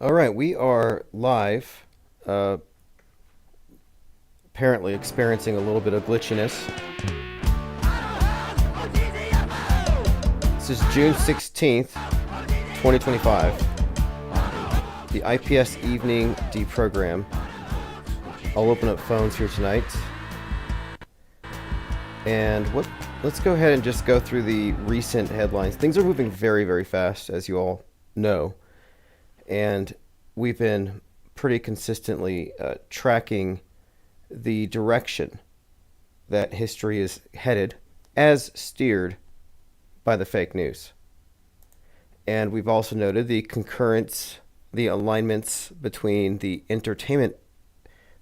All right, we are live. Uh, Apparently experiencing a little bit of glitchiness. This is June 16th, 2025. The IPS Evening Deprogram. I'll open up phones here tonight. And let's go ahead and just go through the recent headlines. Things are moving very, very fast, as you all know. And we've been pretty consistently tracking the direction that history is headed as steered by the fake news. And we've also noted the concurrence, the alignments between the entertainment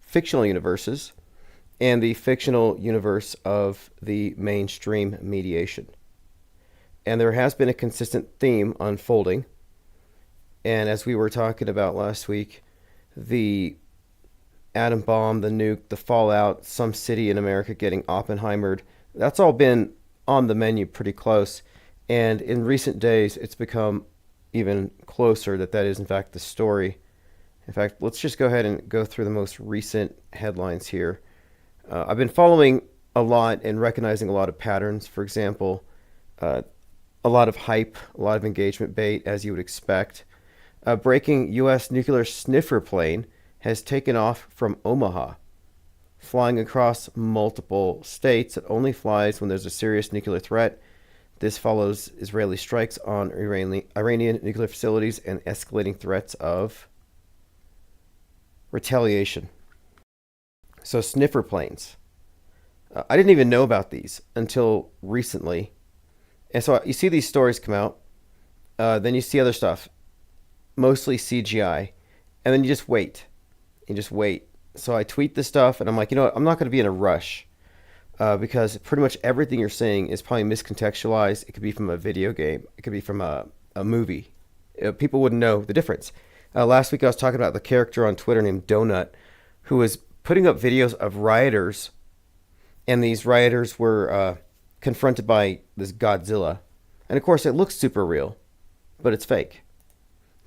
fictional universes and the fictional universe of the mainstream mediation. And there has been a consistent theme unfolding. And as we were talking about last week, the atom bomb, the nuke, the fallout, some city in America getting Oppenheimered, that's all been on the menu pretty close. And in recent days, it's become even closer that is, in fact, the story. In fact, let's just go ahead and go through the most recent headlines here. I've been following a lot and recognizing a lot of patterns. For example, a lot of hype, a lot of engagement bait, as you would expect. A breaking U.S. nuclear sniffer plane has taken off from Omaha, flying across multiple states. It only flies when there's a serious nuclear threat. This follows Israeli strikes on Iranian nuclear facilities and escalating threats of retaliation. So sniffer planes. I didn't even know about these until recently. And so you see these stories come out. Then you see other stuff, mostly CGI. And then you just wait. You just wait. So I tweet this stuff and I'm like, you know what? I'm not going to be in a rush because pretty much everything you're saying is probably miscontextualized. It could be from a video game. It could be from a movie. People wouldn't know the difference. Last week I was talking about the character on Twitter named Donut who was putting up videos of rioters, and these rioters were confronted by this Godzilla. And of course it looks super real, but it's fake.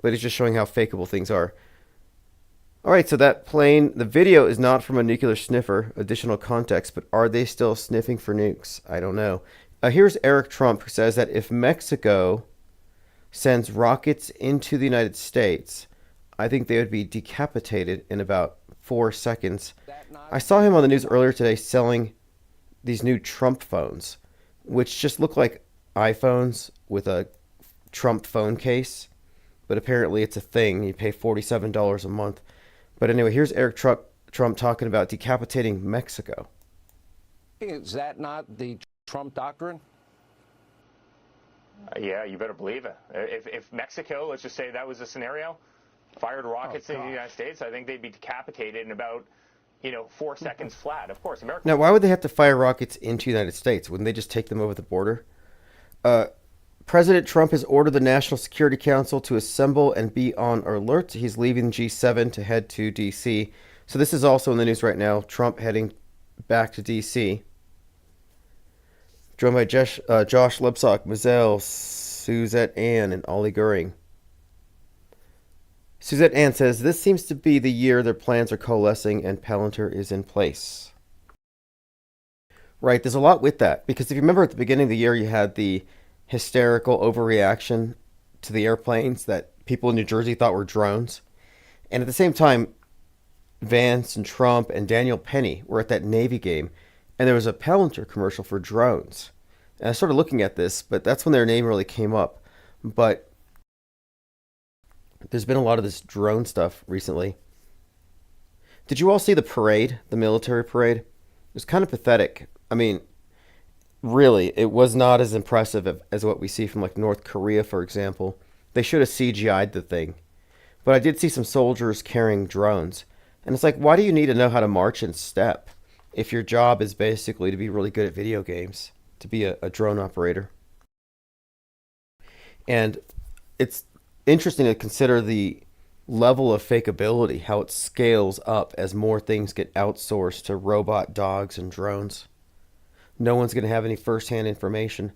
But it's just showing how fakeable things are. All right, so that plane, the video is not from a nuclear sniffer, additional context, but are they still sniffing for nukes? I don't know. Here's Eric Trump, who says that if Mexico sends rockets into the United States, I think they would be decapitated in about 4 seconds. I saw him on the news earlier today selling these new Trump phones, which just look like iPhones with a Trump phone case, but apparently it's a thing. You pay $47 a month. But anyway, here's Eric Trump talking about decapitating Mexico. Is that not the Trump doctrine? Yeah, you better believe it. If Mexico, let's just say that was a scenario, fired rockets into the United States, I think they'd be decapitated in about, 4 seconds flat. Of course, America. Now, why would they have to fire rockets into the United States? Wouldn't they just take them over the border? President Trump has ordered the National Security Council to assemble and be on alert. He's leaving G7 to head to D.C. So this is also in the news right now. Trump heading back to D.C. Joined by Josh Lipsock, Mazel, Suzette Ann, and Ollie Goering. Suzette Ann says, this seems to be the year their plans are coalescing and Palantir is in place. Right, there's a lot with that. Because if you remember at the beginning of the year, you had the hysterical overreaction to the airplanes that people in New Jersey thought were drones. And at the same time, Vance and Trump and Daniel Penny were at that Navy game, and there was a Palantir commercial for drones. And I started looking at this, but that's when their name really came up. But there's been a lot of this drone stuff recently. Did you all see the parade, the military parade? It was kind of pathetic. I mean, really, it was not as impressive as what we see from like North Korea, for example. They should have CGI'd the thing. But I did see some soldiers carrying drones. And it's like, why do you need to know how to march in step if your job is basically to be really good at video games, to be a drone operator? And it's interesting to consider the level of fakeability, how it scales up as more things get outsourced to robot dogs and drones. No one's going to have any first-hand information.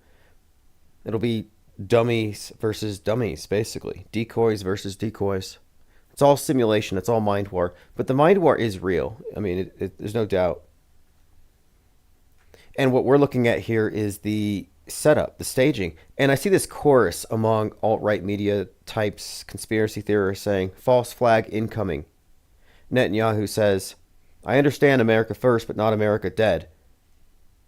It'll be dummies versus dummies, basically. Decoys versus decoys. It's all simulation. It's all mind war. But the mind war is real. I mean, there's no doubt. And what we're looking at here is the setup, the staging. And I see this chorus among alt-right media types, conspiracy theorists saying, false flag incoming. Netanyahu says, I understand America first, but not America dead.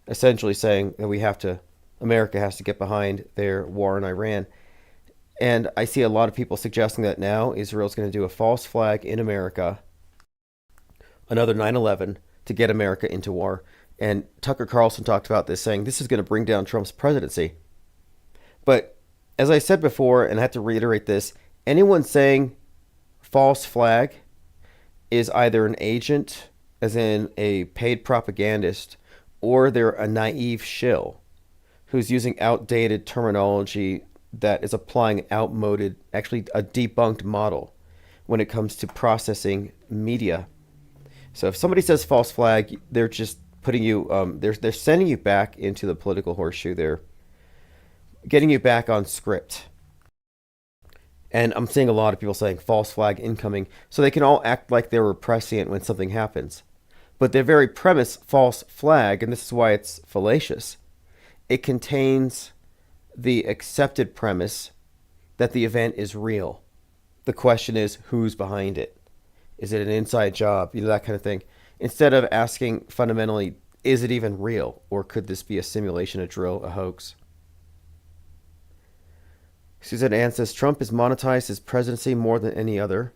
Essentially saying that America has to get behind their war in Iran. And I see a lot of people suggesting that now Israel's going to do a false flag in America, another 9/11, to get America into war. And Tucker Carlson talked about this, saying this is going to bring down Trump's presidency. But as I said before, and I have to reiterate this, anyone saying false flag is either an agent, as in a paid propagandist, or they're a naive shill who's using outdated terminology that is applying an outmoded, actually a debunked model when it comes to processing media. So if somebody says false flag, they're just putting you, they're sending you back into the political horseshoe. They're getting you back on script. And I'm seeing a lot of people saying false flag incoming, so they can all act like they were prescient when something happens. But their very premise, false flag, and this is why it's fallacious, it contains the accepted premise that the event is real. The question is, who's behind it? Is it an inside job? That kind of thing. Instead of asking fundamentally, is it even real? Or could this be a simulation, a drill, a hoax? Susan Ann says, Trump has monetized his presidency more than any other.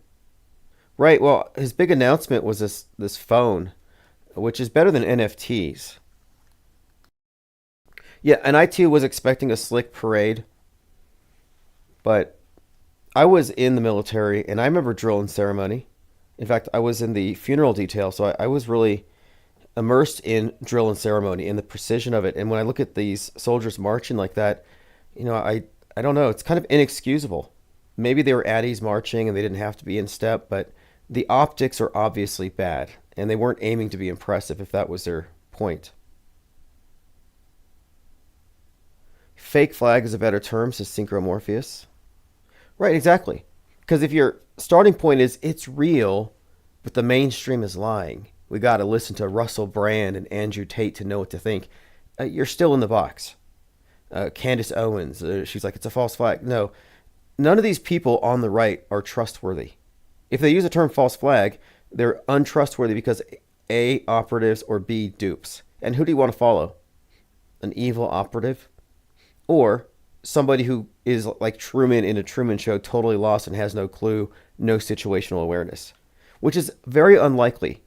Right, well, his big announcement was this phone, which is better than NFTs. Yeah, and I too was expecting a slick parade, but I was in the military, and I remember drill and ceremony. In fact, I was in the funeral detail, so I was really immersed in drill and ceremony and the precision of it. And when I look at these soldiers marching like that, I don't know, it's kind of inexcusable. Maybe they were at ease marching and they didn't have to be in step, but the optics are obviously bad, and they weren't aiming to be impressive if that was their point. Fake flag is a better term, says Synchromorpheus. Right, exactly. Because if your starting point is it's real, but the mainstream is lying, we got to listen to Russell Brand and Andrew Tate to know what to think, you're still in the box. Candace Owens, she's like, it's a false flag. No, none of these people on the right are trustworthy. If they use the term false flag, they're untrustworthy because A, operatives, or B, dupes. And who do you want to follow? An evil operative? Or somebody who is like Truman in a Truman Show, totally lost and has no clue, no situational awareness, which is very unlikely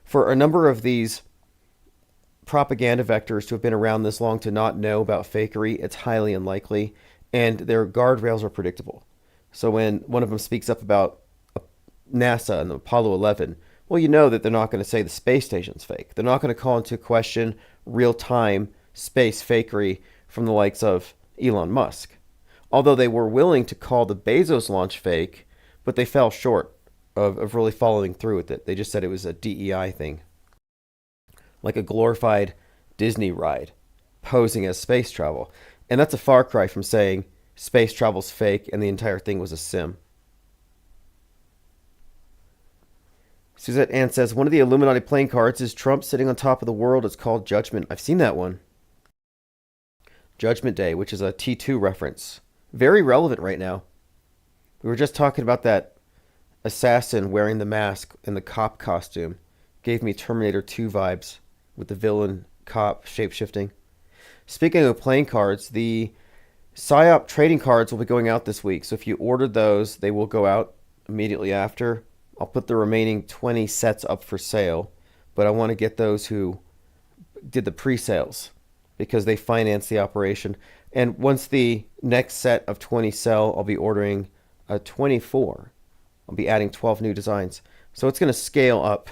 for a number of these propaganda vectors to have been around this long to not know about fakery. It's highly unlikely, and their guardrails are predictable. So when one of them speaks up about NASA and Apollo 11, well, you know that they're not going to say the space station's fake. They're not going to call into question real-time space fakery from the likes of Elon Musk. Although they were willing to call the Bezos launch fake, but they fell short of really following through with it. They just said it was a DEI thing. Like a glorified Disney ride, posing as space travel. And that's a far cry from saying space travel's fake and the entire thing was a sim. Suzette Ann says, one of the Illuminati playing cards is Trump sitting on top of the world. It's called Judgment. I've seen that one. Judgment Day, which is a T2 reference. Very relevant right now. We were just talking about that assassin wearing the mask and the cop costume. Gave me Terminator 2 vibes with the villain cop shape-shifting. Speaking of playing cards, the PSYOP trading cards will be going out this week. So if you ordered those, they will go out immediately after. I'll put the remaining 20 sets up for sale, but I want to get those who did the pre-sales because they financed the operation. And once the next set of 20 sell, I'll be ordering 24. I'll be adding 12 new designs. So it's going to scale up.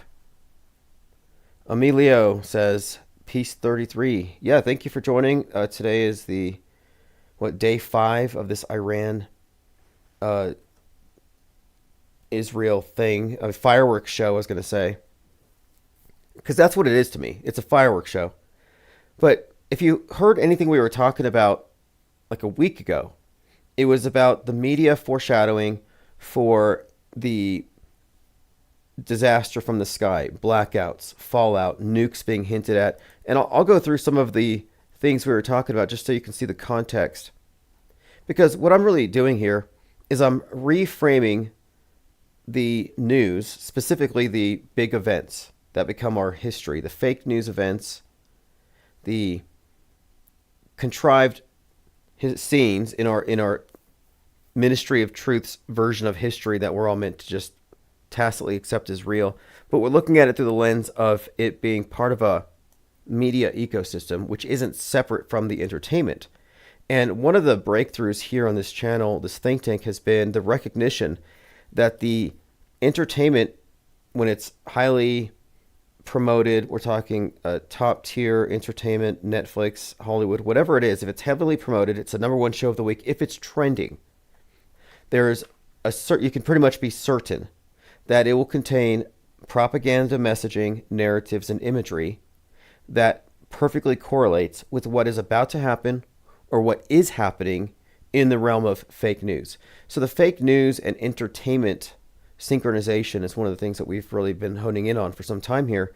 Emilio says, Peace 33. Yeah, thank you for joining. Today is day 5 of this Iran Israel thing, a fireworks show, I was going to say. Because that's what it is to me. It's a fireworks show. But if you heard anything we were talking about like a week ago, it was about the media foreshadowing for the disaster from the sky, blackouts, fallout, nukes being hinted at. And I'll go through some of the things we were talking about just so you can see the context. Because what I'm really doing here is I'm reframing the news, specifically the big events that become our history, the fake news events, the contrived scenes in our Ministry of Truth's version of history that we're all meant to just tacitly accept as real. But we're looking at it through the lens of it being part of a media ecosystem, which isn't separate from the entertainment. And one of the breakthroughs here on this channel, this think tank, has been the recognition that the entertainment, when it's highly promoted, we're talking top tier entertainment, Netflix, Hollywood, whatever it is, if it's heavily promoted, it's the #1 show of the week. If it's trending, there's you can pretty much be certain that it will contain propaganda messaging, narratives, and imagery that perfectly correlates with what is about to happen or what is happening in the realm of fake news. So the fake news and entertainment synchronization is one of the things that we've really been honing in on for some time here.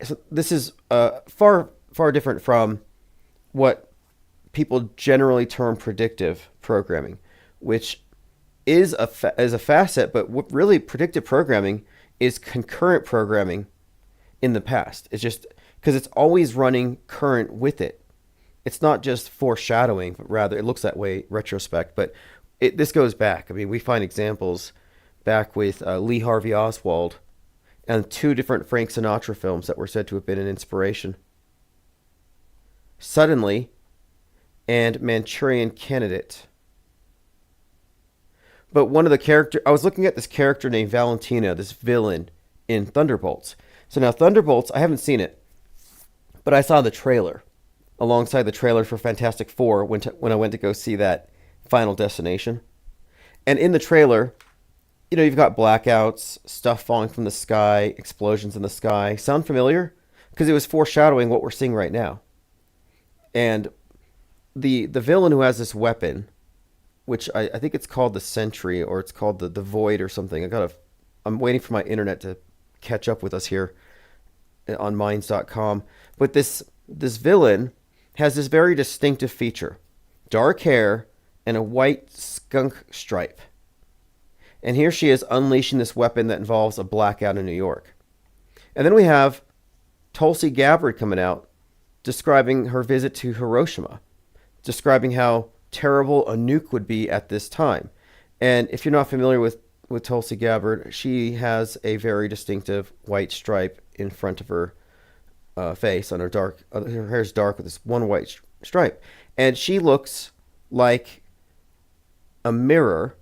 So this is far different from what people generally term predictive programming, which is a facet, but what really predictive programming is concurrent programming in the past. It's just because it's always running current with it. It's not just foreshadowing, but rather it looks that way retrospect. But this goes back. I mean, we find examples back with Lee Harvey Oswald and 2 different Frank Sinatra films that were said to have been an inspiration. Suddenly and Manchurian Candidate. But one of the I was looking at this character named Valentina, this villain in Thunderbolts. So now Thunderbolts, I haven't seen it, but I saw the trailer alongside the trailer for Fantastic Four when I went to go see that Final Destination. And in the trailer, you've got blackouts, stuff falling from the sky, explosions in the sky. Sound familiar? Because it was foreshadowing what we're seeing right now. And the villain who has this weapon, which I think it's called the Sentry, or it's called the Void or something. I'm waiting for my internet to catch up with us here on minds.com. But this villain has this very distinctive feature: dark hair and a white skunk stripe. And here she is unleashing this weapon that involves a blackout in New York. And then we have Tulsi Gabbard coming out describing her visit to Hiroshima, describing how terrible a nuke would be at this time. And if you're not familiar with Tulsi Gabbard, she has a very distinctive white stripe in front of her face on her hair's dark with this one white stripe. And she looks like a mirror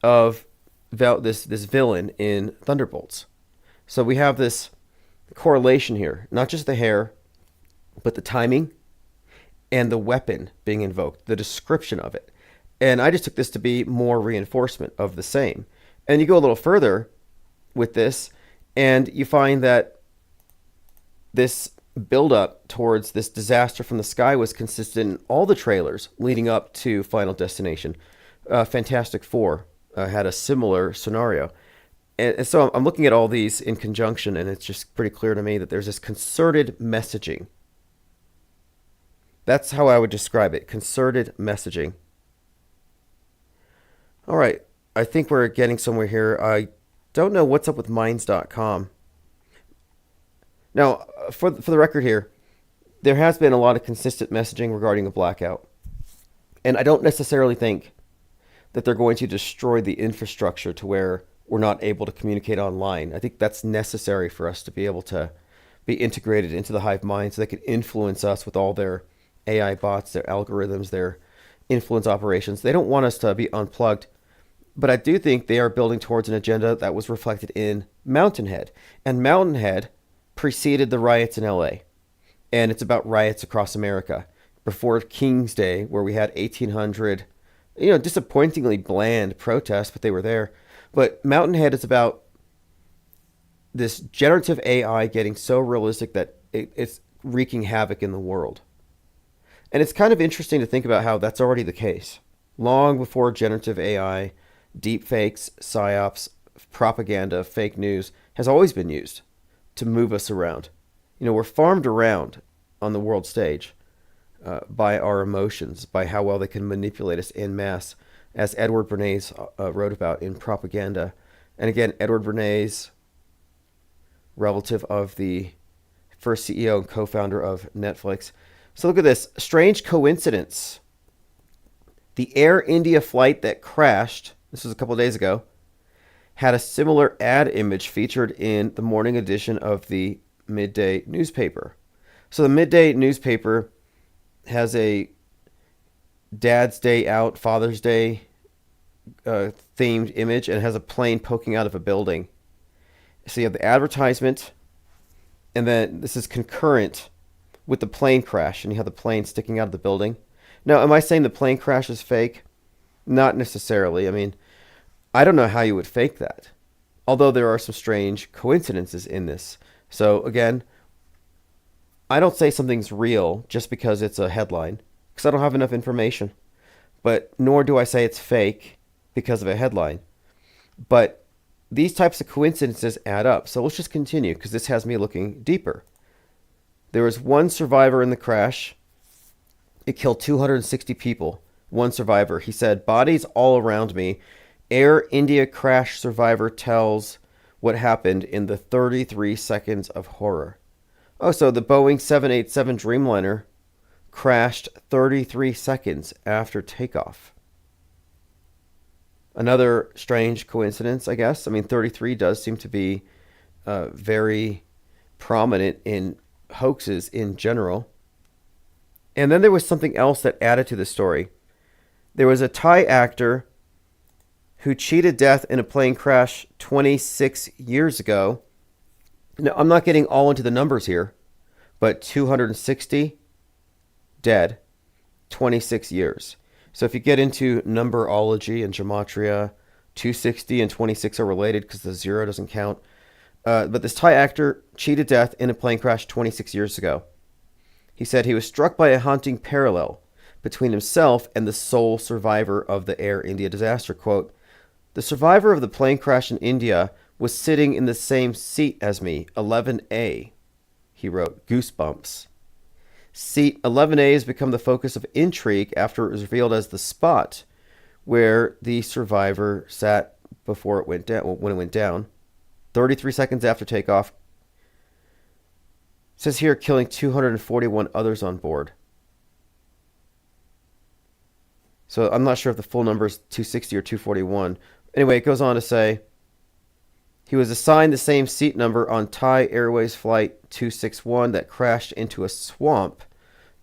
of this villain in Thunderbolts. So we have this correlation here, not just the hair, but the timing and the weapon being invoked, the description of it. And I just took this to be more reinforcement of the same. And you go a little further with this, and you find that this build-up towards this disaster from the sky was consistent in all the trailers leading up to Final Destination. Fantastic Four had a similar scenario. And so I'm looking at all these in conjunction, and it's just pretty clear to me that there's this concerted messaging. That's how I would describe it, concerted messaging. All right, I think we're getting somewhere here. I don't know what's up with minds.com. Now, for the record here, there has been a lot of consistent messaging regarding the blackout. And I don't necessarily think that they're going to destroy the infrastructure to where we're not able to communicate online. I think that's necessary for us to be able to be integrated into the hive mind so they can influence us with all their AI bots, their algorithms, their influence operations. They don't want us to be unplugged. But I do think they are building towards an agenda that was reflected in Mountainhead. And Mountainhead preceded the riots in LA. And it's about riots across America. Before King's Day, where we had 1,800, disappointingly bland protests, but they were there. But Mountainhead is about this generative AI getting so realistic that it's wreaking havoc in the world. And it's kind of interesting to think about how that's already the case. Long before generative AI, deepfakes, psyops, propaganda, fake news, has always been used to move us around. We're farmed around on the world stage by our emotions, by how well they can manipulate us en masse, as Edward Bernays wrote about in Propaganda. And again, Edward Bernays, relative of the first CEO and co-founder of Netflix. So look at this. Strange coincidence. The Air India flight that crashed, this was a couple of days ago, had a similar ad image featured in the morning edition of the midday newspaper. So the midday newspaper has a Dad's Day Out, Father's Day themed image, and it has a plane poking out of a building. So you have the advertisement, and then this is concurrent with the plane crash, and you have the plane sticking out of the building. Now, am I saying the plane crash is fake? Not necessarily. I mean, I don't know how you would fake that, although there are some strange coincidences in this. So again, I don't say something's real just because it's a headline, because I don't have enough information. But nor do I say it's fake because of a headline. But these types of coincidences add up. So let's just continue, because this has me looking deeper. There was one survivor in the crash. It killed 260 people. One survivor. He said, "Bodies all around me. Air India crash survivor tells what happened in the 33 seconds of horror." Oh, so the Boeing 787 Dreamliner crashed 33 seconds after takeoff. Another strange coincidence, I guess. I mean, 33 does seem to be very prominent in hoaxes in general. And then there was something else that added to the story. There was a Thai actor who cheated death in a plane crash 26 years ago. Now, I'm not getting all into the numbers here, but 260 dead, 26 years. So if you get into numberology and gematria, 260 and 26 are related because the zero doesn't count. But this Thai actor cheated death in a plane crash 26 years ago. He said he was struck by a haunting parallel between himself and the sole survivor of the Air India disaster. Quote, "The survivor of the plane crash in India was sitting in the same seat as me, 11A," he wrote. Goosebumps. Seat 11A has become the focus of intrigue after it was revealed as the spot where the survivor sat before it went down, when it went down. 33 seconds after takeoff. It says here, killing 241 others on board. So I'm not sure if the full number is 260 or 241. Anyway, it goes on to say, he was assigned the same seat number on Thai Airways Flight 261 that crashed into a swamp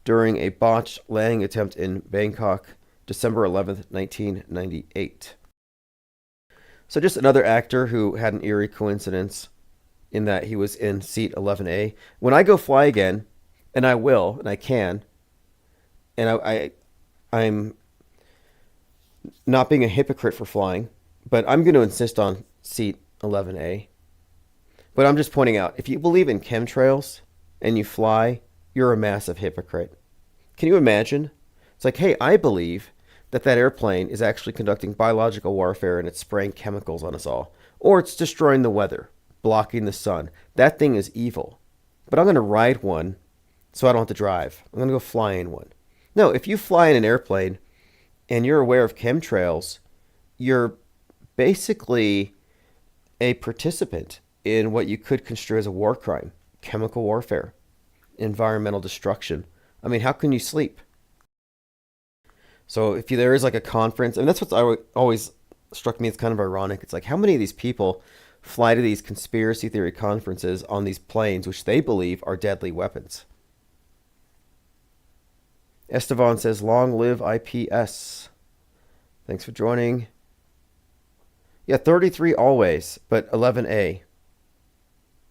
during a botched landing attempt in Bangkok, December 11th, 1998. So just another actor who had an eerie coincidence in that he was in seat 11A. When I go fly again, and I will, and I can, and I'm not being a hypocrite for flying, but I'm going to insist on seat 11A. But I'm just pointing out, if you believe in chemtrails and you fly, you're a massive hypocrite. Can you imagine? It's like, hey, I believe that airplane is actually conducting biological warfare and it's spraying chemicals on us all. Or it's destroying the weather, blocking the sun. That thing is evil. But I'm going to ride one so I don't have to drive. I'm going to go fly in one. No, if you fly in an airplane and you're aware of chemtrails, you're basically a participant in what you could construe as a war crime, chemical warfare, environmental destruction. I mean, how can you sleep? So if there is like a conference, and that's what's always struck me as kind of ironic. It's like, how many of these people fly to these conspiracy theory conferences on these planes, which they believe are deadly weapons? Estevan says, long live IPS. Thanks for joining. Yeah, 33 always, but 11A.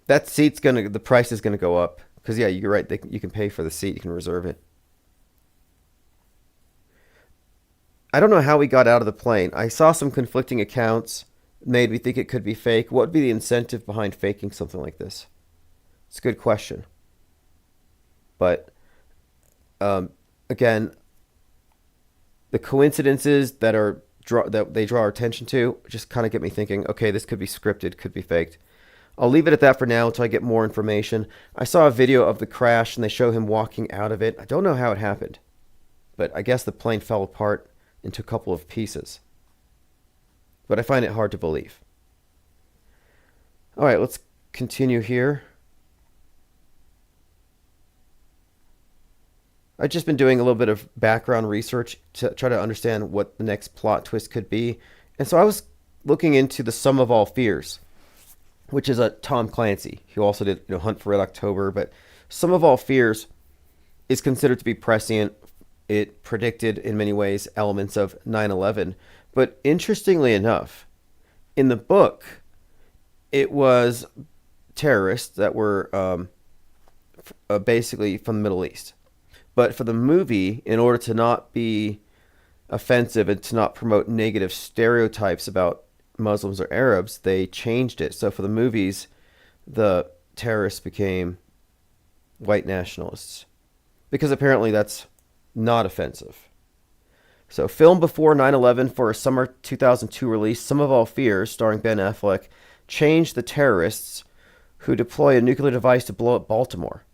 That seat's the price is gonna go up. Because yeah, you're right, you can pay for the seat, you can reserve it. I don't know how we got out of the plane. I saw some conflicting accounts, made me think it could be fake. What would be the incentive behind faking something like this? It's a good question. But again, the coincidences that are they draw our attention to just kind of get me thinking, okay, this could be scripted, could be faked. I'll leave it at that for now until I get more information. I saw a video of the crash and they show him walking out of it. I don't know how it happened, but I guess the plane fell apart into a couple of pieces. But I find it hard to believe. All right, let's continue here. I've just been doing a little bit of background research to try to understand what the next plot twist could be. And so I was looking into The Sum of All Fears, which is a Tom Clancy, who also did Hunt for Red October. But Sum of All Fears is considered to be prescient. It predicted in many ways elements of 9/11. But interestingly enough, in the book, it was terrorists that were basically from the Middle East. But for the movie, in order to not be offensive and to not promote negative stereotypes about Muslims or Arabs, they changed it. So for the movies, the terrorists became white nationalists. Because apparently that's not offensive. So filmed before 9/11 for a summer 2002 release, Sum of All Fears, starring Ben Affleck, changed the terrorists who deploy a nuclear device to blow up Baltimore.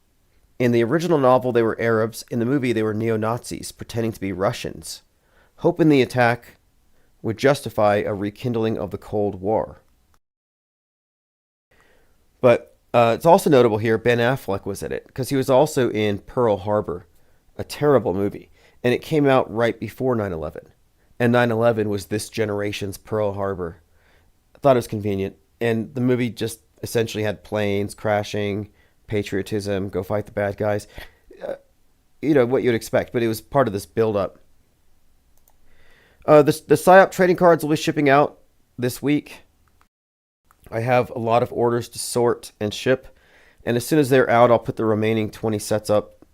In the original novel, they were Arabs. In the movie, they were neo-Nazis, pretending to be Russians, hoping the attack would justify a rekindling of the Cold War. But it's also notable here, Ben Affleck was in it, because he was also in Pearl Harbor, a terrible movie. And it came out right before 9/11. And 9/11 was this generation's Pearl Harbor. I thought it was convenient. And the movie just essentially had planes crashing, patriotism, go fight the bad guys. What you'd expect, but it was part of this build-up. The PSYOP trading cards will be shipping out this week. I have a lot of orders to sort and ship, and as soon as they're out, I'll put the remaining 20 sets up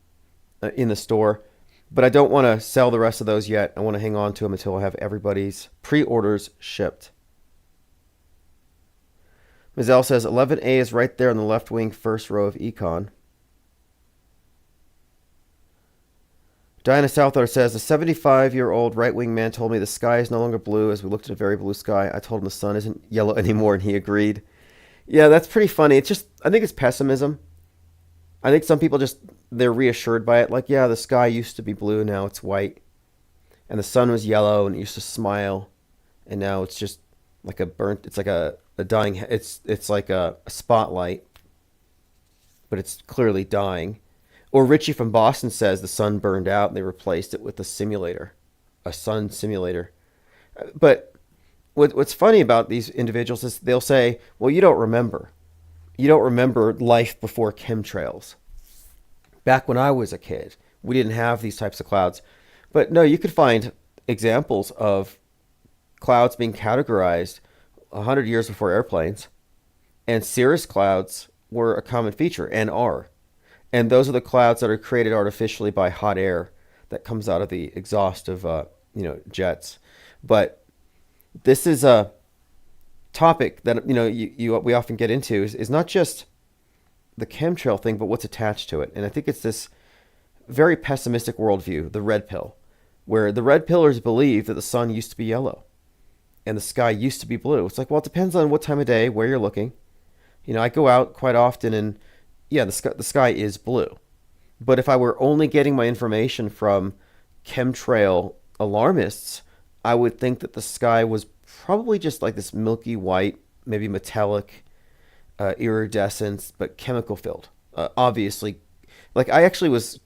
in the store. But I don't want to sell the rest of those yet. I want to hang on to them until I have everybody's pre-orders shipped. Mizell says 11A is right there on the left wing first row of econ. Diana Southard says, a 75-year-old right-wing man told me the sky is no longer blue as we looked at a very blue sky. I told him the sun isn't yellow anymore, and he agreed. Yeah, that's pretty funny. It's just, I think it's pessimism. I think some people they're reassured by it. Like, yeah, the sky used to be blue, now it's white. And the sun was yellow, and it used to smile. And now it's just like it's like a dying, it's like a spotlight. But it's clearly dying. Or Richie from Boston says the sun burned out and they replaced it with a simulator, a sun simulator. But what's funny about these individuals is they'll say, well, you don't remember. You don't remember life before chemtrails. Back when I was a kid, we didn't have these types of clouds. But no, you could find examples of clouds being categorized 100 years before airplanes. And cirrus clouds were a common feature and are. And those are the clouds that are created artificially by hot air that comes out of the exhaust of, jets. But this is a topic that, we often get into is not just the chemtrail thing, but what's attached to it. And I think it's this very pessimistic worldview, the red pill, where the red pillars believe that the sun used to be yellow and the sky used to be blue. It's like, well, it depends on what time of day, where you're looking. I go out quite often and yeah, the sky is blue. But if I were only getting my information from chemtrail alarmists, I would think that the sky was probably just like this milky white, maybe metallic iridescence, but chemical filled. Obviously, like I actually was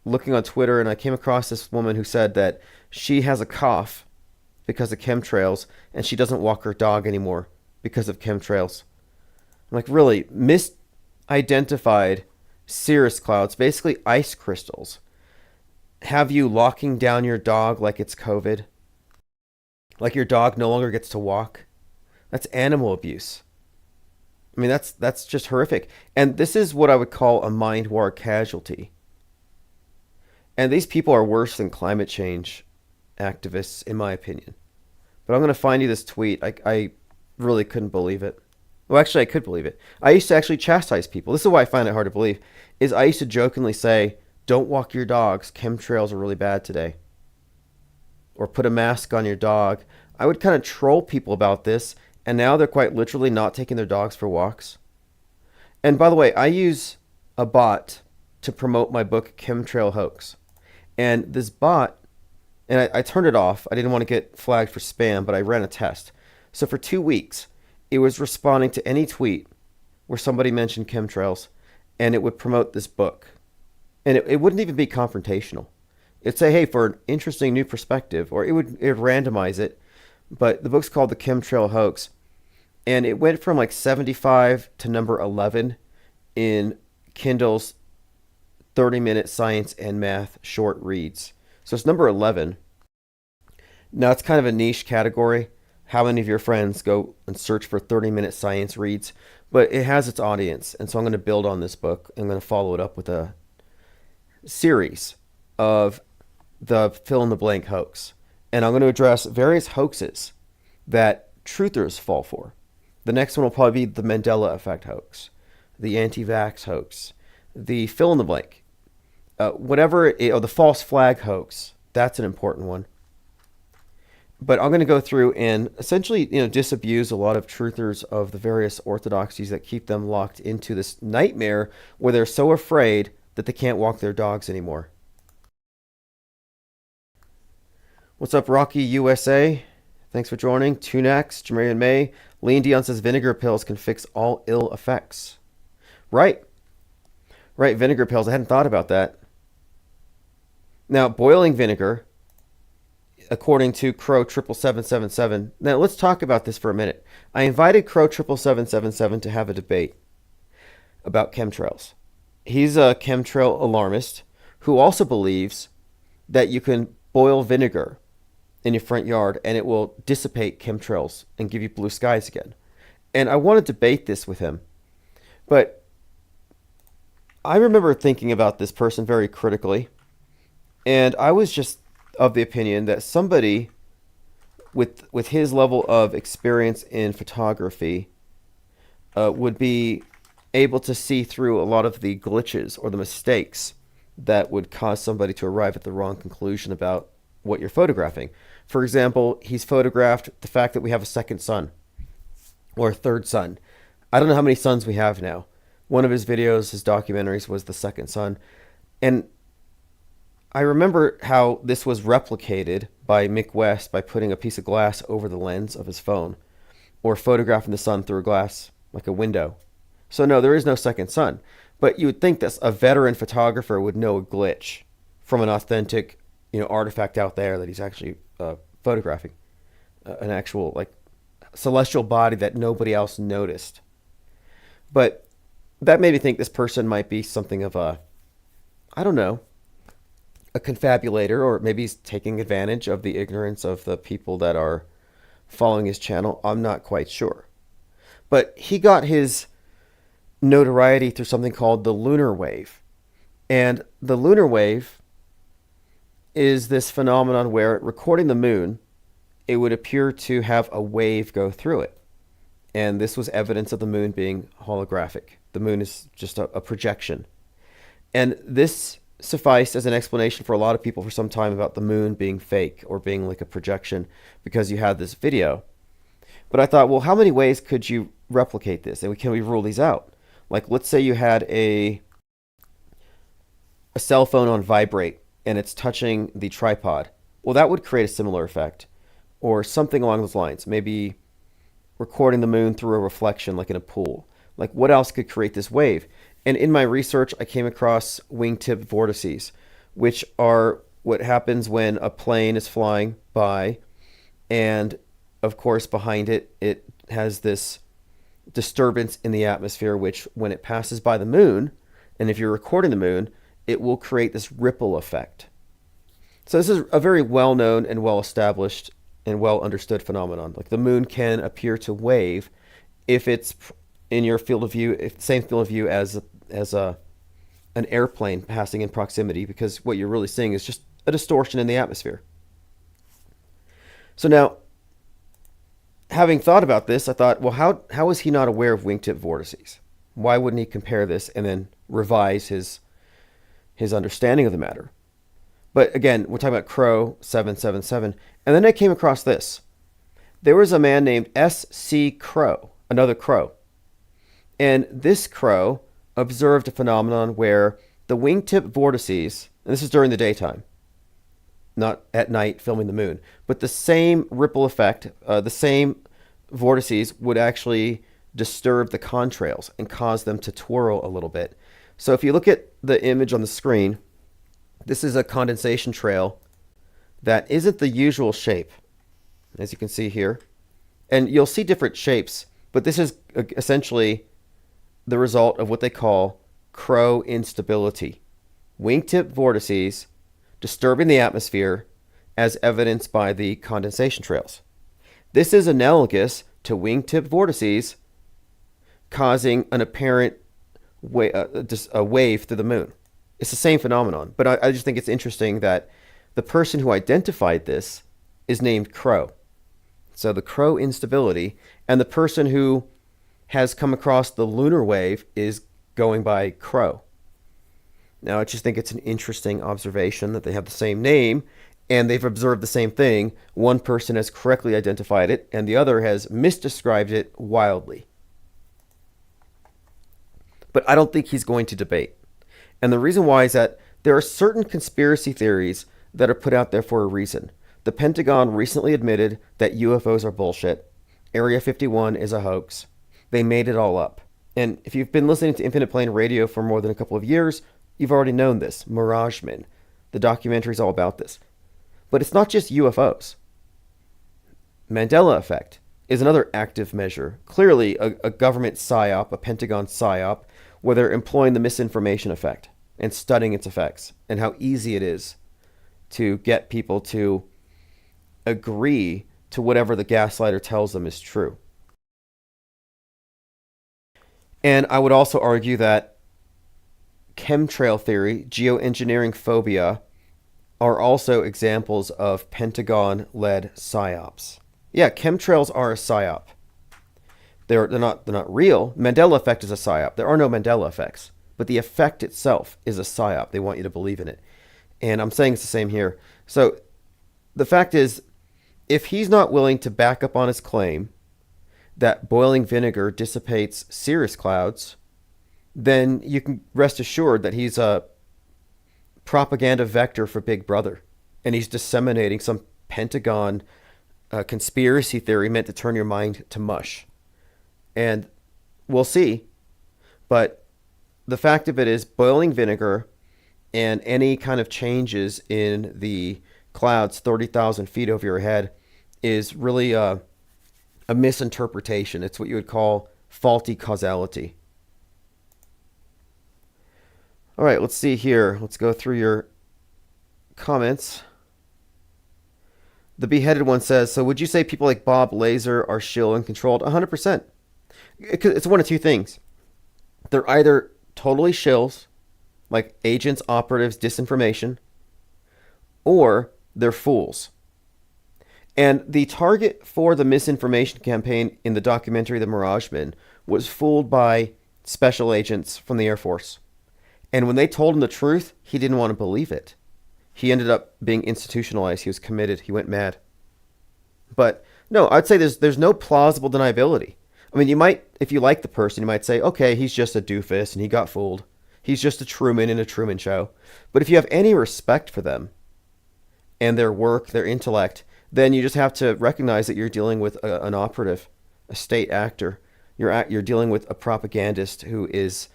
looking on Twitter and I came across this woman who said that she has a cough because of chemtrails and she doesn't walk her dog anymore because of chemtrails. I'm like, really? Misidentified cirrus clouds, basically ice crystals, have you locking down your dog like it's COVID? Like your dog no longer gets to walk? That's animal abuse. I mean, that's just horrific. And this is what I would call a mind war casualty. And these people are worse than climate change activists, in my opinion. But I'm going to find you this tweet. I really couldn't believe it. Well, actually, I could believe it. I used to actually chastise people. This is why I find it hard to believe, is I used to jokingly say, don't walk your dogs. Chemtrails are really bad today. Or put a mask on your dog. I would kind of troll people about this, and now they're quite literally not taking their dogs for walks. And by the way, I use a bot to promote my book, Chemtrail Hoax. And this bot, and I turned it off. I didn't want to get flagged for spam, but I ran a test. So for 2 weeks, it was responding to any tweet where somebody mentioned chemtrails, and it would promote this book. And it wouldn't even be confrontational. It'd say, hey, for an interesting new perspective, or it would randomize it. But the book's called The Chemtrail Hoax. And it went from like 75 to number 11 in Kindle's 30-minute science and math short reads. So it's number 11. Now it's kind of a niche category. How many of your friends go and search for 30-minute science reads? But it has its audience. And so I'm going to build on this book. I'm going to follow it up with a series of the fill-in-the-blank hoax. And I'm going to address various hoaxes that truthers fall for. The next one will probably be the Mandela effect hoax, the anti-vax hoax, the fill-in-the-blank, or the false flag hoax. That's an important one. But I'm going to go through and essentially, disabuse a lot of truthers of the various orthodoxies that keep them locked into this nightmare where they're so afraid that they can't walk their dogs anymore. What's up, Rocky USA? Thanks for joining. Tunax, Jamarian May. Lean Dion says vinegar pills can fix all ill effects. Right. Right, vinegar pills. I hadn't thought about that. Now, boiling vinegar, according to Crow 77777. Now, let's talk about this for a minute. I invited Crow 77777 to have a debate about chemtrails. He's a chemtrail alarmist who also believes that you can boil vinegar in your front yard and it will dissipate chemtrails and give you blue skies again. And I want to debate this with him. But I remember thinking about this person very critically. And I was just of the opinion that somebody with his level of experience in photography would be able to see through a lot of the glitches or the mistakes that would cause somebody to arrive at the wrong conclusion about what you're photographing. For example, he's photographed the fact that we have a second sun or a third sun. I don't know how many suns we have now. One of his videos, his documentaries, was the second sun. And I remember how this was replicated by Mick West by putting a piece of glass over the lens of his phone or photographing the sun through a glass, like a window. So no, there is no second sun. But you would think that a veteran photographer would know a glitch from an authentic, artifact out there that he's actually photographing, an actual like celestial body that nobody else noticed. But that made me think this person might be something of a confabulator, or maybe he's taking advantage of the ignorance of the people that are following his channel. I'm not quite sure. But he got his notoriety through something called the lunar wave. And the lunar wave is this phenomenon where, recording the moon, it would appear to have a wave go through it. And this was evidence of the moon being holographic. The moon is just a projection. And this sufficed as an explanation for a lot of people for some time about the moon being fake or being like a projection, because you had this video. But I thought, well, how many ways could you replicate this? And can we rule these out? Like, let's say you had a cell phone on vibrate and it's touching the tripod. Well, that would create a similar effect, or something along those lines. Maybe recording the moon through a reflection, like in a pool. Like, what else could create this wave? And in my research, I came across wingtip vortices, which are what happens when a plane is flying by, and of course behind it, it has this disturbance in the atmosphere, which when it passes by the moon, and if you're recording the moon, it will create this ripple effect. So this is a very well-known and well-established and well-understood phenomenon. Like, the moon can appear to wave if it's in your field of view, if same field of view as an airplane passing in proximity, because what you're really seeing is just a distortion in the atmosphere. So now, having thought about this, I thought, well, how is he not aware of wingtip vortices? Why wouldn't he compare this and then revise his understanding of the matter? But again, we're talking about Crow 777. And then I came across this. There was a man named S.C. Crow, another crow. And this crow observed a phenomenon where the wingtip vortices, and this is during the daytime, not at night filming the moon, but the same ripple effect, the same vortices would actually disturb the contrails and cause them to twirl a little bit. So if you look at the image on the screen, this is a condensation trail that isn't the usual shape, as you can see here. And you'll see different shapes, but this is essentially the result of what they call crow instability. Wingtip vortices disturbing the atmosphere as evidenced by the condensation trails. This is analogous to wingtip vortices causing an apparent a wave through the moon. It's the same phenomenon, but I just think it's interesting that the person who identified this is named Crow. So the Crow instability, and the person who has come across the lunar wave is going by Crow. Now, I just think it's an interesting observation that they have the same name and they've observed the same thing. One person has correctly identified it and the other has misdescribed it wildly. But I don't think he's going to debate. And the reason why is that there are certain conspiracy theories that are put out there for a reason. The Pentagon recently admitted that UFOs are bullshit. Area 51 is a hoax. They made it all up. And if you've been listening to Infinite Plane Radio for more than a couple of years, you've already known this. Miragemen. The documentary is all about this. But it's not just UFOs. Mandela effect is another active measure. Clearly a government psyop, a Pentagon psyop, where they're employing the misinformation effect and studying its effects and how easy it is to get people to agree to whatever the gaslighter tells them is true. And I would also argue that chemtrail theory, geoengineering phobia, are also examples of Pentagon-led psyops. Yeah, chemtrails are a psyop. They're not real. Mandela effect is a psyop. There are no Mandela effects, but the effect itself is a psyop. They want you to believe in it. And I'm saying it's the same here. So the fact is, if he's not willing to back up on his claim that boiling vinegar dissipates cirrus clouds, then you can rest assured that he's a propaganda vector for Big Brother. And he's disseminating some Pentagon conspiracy theory meant to turn your mind to mush. And we'll see. But the fact of it is, boiling vinegar and any kind of changes in the clouds 30,000 feet over your head is really a misinterpretation. It's what you would call faulty causality. All right, let's see here. Let's go through your comments. The beheaded one says, so would you say people like Bob Lazar are shill and controlled? 100%. It's one of two things. They're either totally shills, like agents, operatives, disinformation, or they're fools. And the target for the misinformation campaign in the documentary The Miragemen was fooled by special agents from the Air Force. And when they told him the truth, he didn't want to believe it. He ended up being institutionalized. He was committed. He went mad. But no, I'd say there's no plausible deniability. I mean, you might, if you like the person, you might say, okay, he's just a doofus and he got fooled. He's just a Truman in a Truman Show. But if you have any respect for them and their work, their intellect, then you just have to recognize that you're dealing with an operative, a state actor. You're dealing with a propagandist who is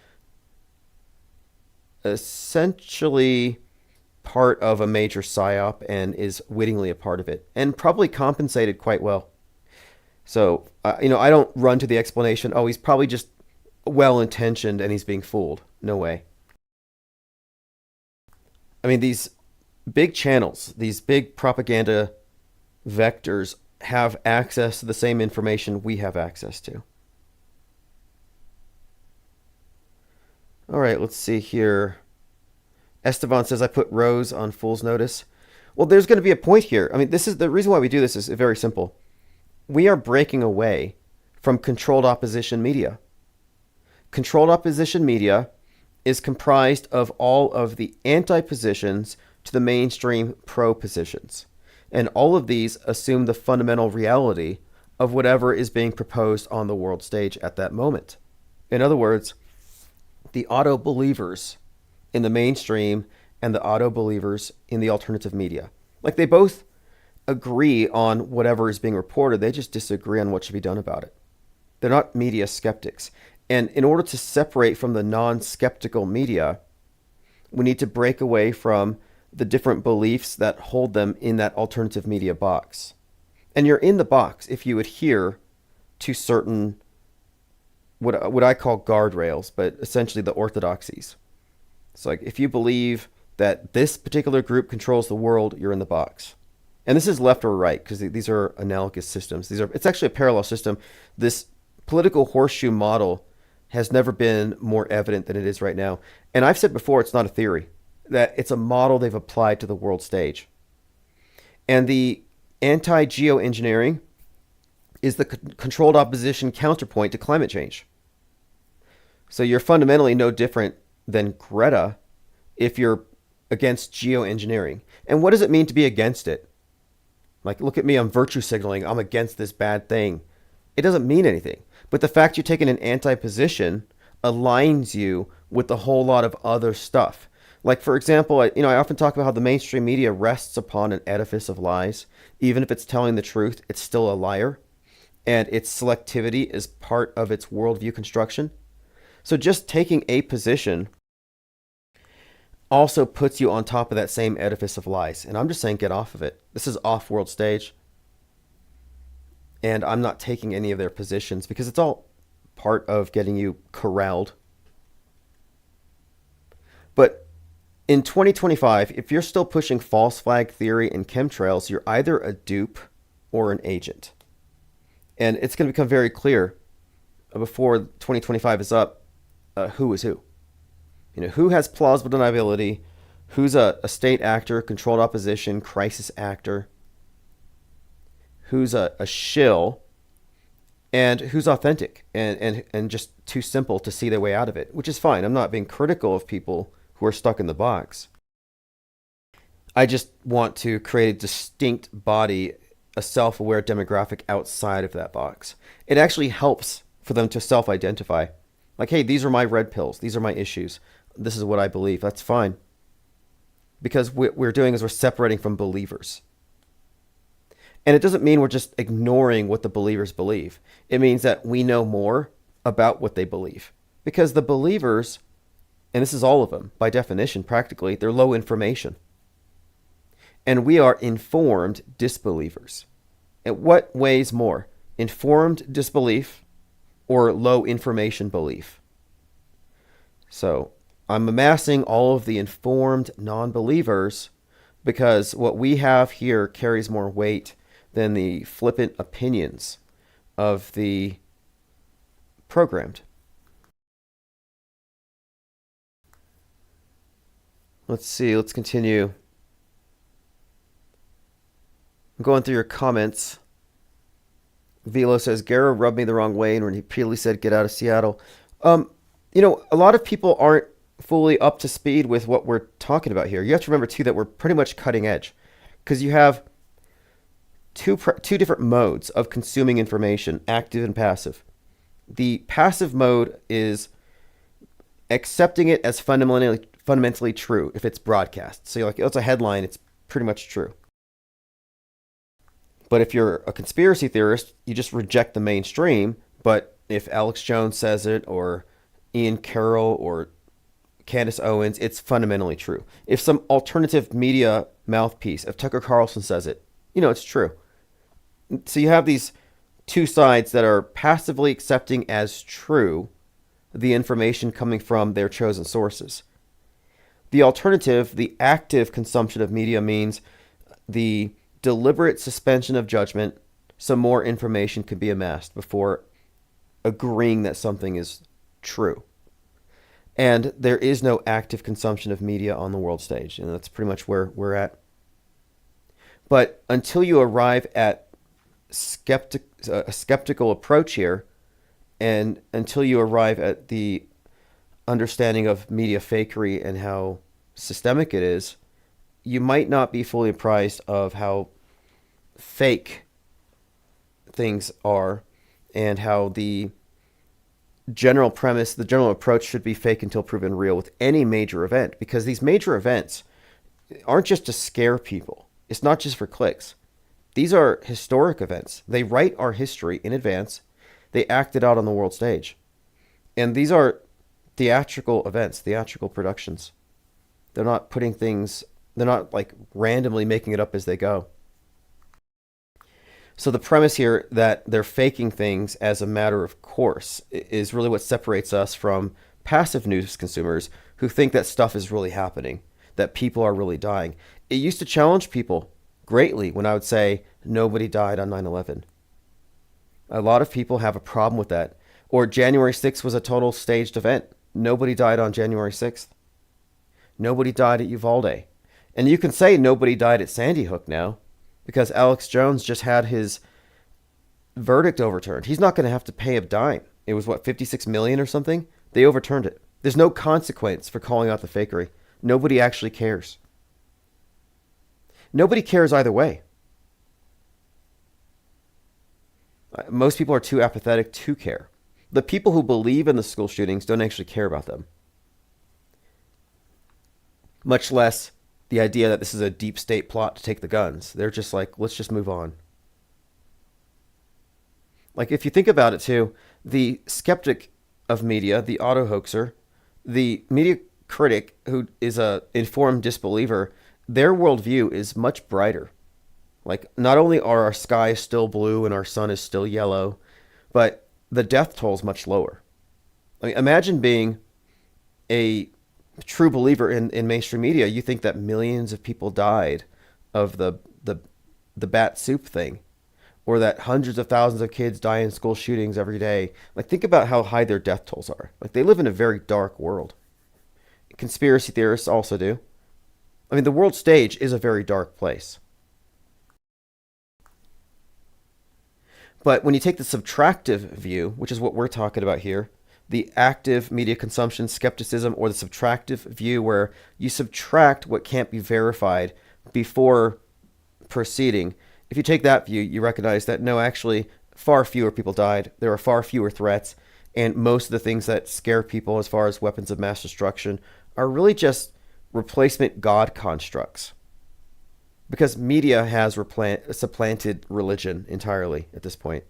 essentially part of a major psyop and is wittingly a part of it and probably compensated quite well. So, I don't run to the explanation, oh, he's probably just well-intentioned and he's being fooled. No way. I mean, these big channels, these big propaganda vectors have access to the same information we have access to. All right, let's see here. Esteban says, I put Rose on fool's notice. Well, there's going to be a point here. I mean, this is the reason why we do this is very simple. We are breaking away from controlled opposition media. Controlled opposition media is comprised of all of the anti-positions to the mainstream pro-positions. And all of these assume the fundamental reality of whatever is being proposed on the world stage at that moment. In other words, the auto believers in the mainstream and the auto believers in the alternative media, like they both agree on whatever is being reported, they just disagree on what should be done about it. They're not media skeptics. And in order to separate from the non-skeptical media, we need to break away from the different beliefs that hold them in that alternative media box. And you're in the box if you adhere to certain, what I call guardrails, but essentially the orthodoxies. It's like if you believe that this particular group controls the world, you're in the box. And this is left or right because these are analogous systems. It's actually a parallel system. This political horseshoe model has never been more evident than it is right now. And I've said before, it's not a theory, that it's a model they've applied to the world stage. And the anti-geoengineering is the controlled opposition counterpoint to climate change. So you're fundamentally no different than Greta if you're against geoengineering. And what does it mean to be against it? Like, look at me, I'm virtue signaling, I'm against this bad thing. It doesn't mean anything. But the fact you're taking an anti-position aligns you with a whole lot of other stuff. Like, for example, I often talk about how the mainstream media rests upon an edifice of lies. Even if it's telling the truth, it's still a liar. And its selectivity is part of its worldview construction. So just taking a position also puts you on top of that same edifice of lies. And I'm just saying, get off of it. This is off-world stage. And I'm not taking any of their positions because it's all part of getting you corralled. But in 2025, if you're still pushing false flag theory and chemtrails, you're either a dupe or an agent. And it's going to become very clear before 2025 is up, who is who. Who has plausible deniability, who's a state actor, controlled opposition, crisis actor, who's a shill, and who's authentic and just too simple to see their way out of it, which is fine. I'm not being critical of people who are stuck in the box. I just want to create a distinct body, a self-aware demographic outside of that box. It actually helps for them to self-identify. Like, hey, these are my red pills. These are my issues. This is what I believe. That's fine. Because what we're doing is we're separating from believers. And it doesn't mean we're just ignoring what the believers believe. It means that we know more about what they believe. Because the believers, and this is all of them, by definition, practically, they're low information. And we are informed disbelievers. And what weighs more? Informed disbelief or low information belief? So I'm amassing all of the informed non-believers because what we have here carries more weight than the flippant opinions of the programmed. Let's see, let's continue. I'm going through your comments. Velo says, Guerra rubbed me the wrong way and when he repeatedly said, get out of Seattle. A lot of people aren't fully up to speed with what we're talking about here. You have to remember, too, that we're pretty much cutting edge because you have two different modes of consuming information, active and passive. The passive mode is accepting it as fundamentally true if it's broadcast. So you're like, oh, it's a headline, it's pretty much true. But if you're a conspiracy theorist, you just reject the mainstream. But if Alex Jones says it, or Ian Carroll, or Candace Owens, it's fundamentally true. If some alternative media mouthpiece, if Tucker Carlson says it, it's true. So you have these two sides that are passively accepting as true the information coming from their chosen sources. The alternative, the active consumption of media, means the deliberate suspension of judgment so more information can be amassed before agreeing that something is true. And there is no active consumption of media on the world stage, and that's pretty much where we're at. But until you arrive at a skeptical approach here, and until you arrive at the understanding of media fakery and how systemic it is, you might not be fully apprised of how fake things are and how the general premise, the general approach should be fake until proven real with any major event, because these major events aren't just to scare people. It's not just for clicks. These are historic events. They write our history in advance. They act it out on the world stage. And these are theatrical events, theatrical productions. They're not putting things, they're not like randomly making it up as they go. So the premise here that they're faking things as a matter of course is really what separates us from passive news consumers who think that stuff is really happening, that people are really dying. It used to challenge people greatly when I would say nobody died on 9/11. A lot of people have a problem with that. Or January 6th was a total staged event. Nobody died on January 6th. Nobody died at Uvalde. And you can say nobody died at Sandy Hook now because Alex Jones just had his verdict overturned. He's not going to have to pay a dime. It was, what, 56 million or something? They overturned it. There's no consequence for calling out the fakery. Nobody actually cares. Nobody cares either way. Most people are too apathetic to care. The people who believe in the school shootings don't actually care about them. Much less the idea that this is a deep state plot to take the guns. They're just like, let's just move on. Like, if you think about it too, the skeptic of media, the auto-hoaxer, the media critic who is a informed disbeliever, their worldview is much brighter. Like, not only are our skies still blue and our sun is still yellow, but the death toll is much lower. I mean, imagine being a true believer in mainstream media. You think that millions of people died of the bat soup thing, or that hundreds of thousands of kids die in school shootings every day. Like, think about how high their death tolls are. Like, they live in a very dark world. Conspiracy theorists also do. I mean, the world stage is a very dark place. But when you take the subtractive view, which is what we're talking about here, the active media consumption skepticism, or the subtractive view where you subtract what can't be verified before proceeding, if you take that view, you recognize that no, actually, far fewer people died. There are far fewer threats. And most of the things that scare people as far as weapons of mass destruction are really just replacement God constructs. Because media has supplanted religion entirely at this point.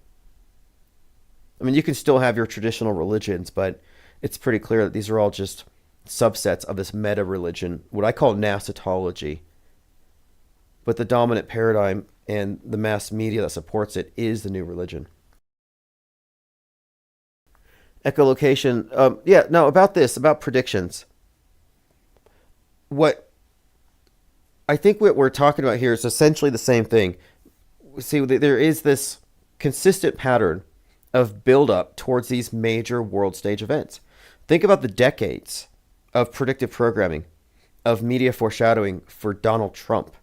I mean, you can still have your traditional religions, but it's pretty clear that these are all just subsets of this meta-religion, what I call nasotology. But the dominant paradigm and the mass media that supports it is the new religion. Echolocation. Now about this, about predictions. What I think what we're talking about here is essentially the same thing. See, there is this consistent pattern of build-up towards these major world stage events. Think about the decades of predictive programming, of media foreshadowing for Donald Trump,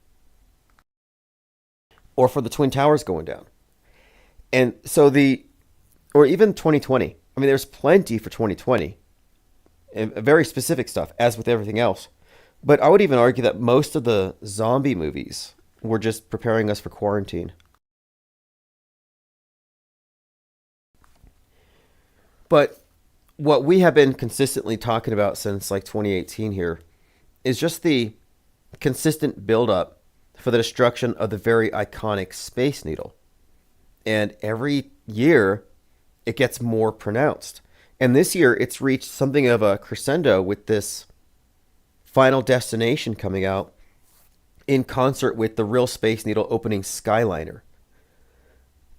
or for the Twin Towers going down. And so or even 2020. I mean, there's plenty for 2020, and very specific stuff, as with everything else. But I would even argue that most of the zombie movies were just preparing us for quarantine. But what we have been consistently talking about since like 2018 here is just the consistent buildup for the destruction of the very iconic Space Needle. And every year, it gets more pronounced. And this year, it's reached something of a crescendo with this Final Destination coming out in concert with the real Space Needle opening Skyliner.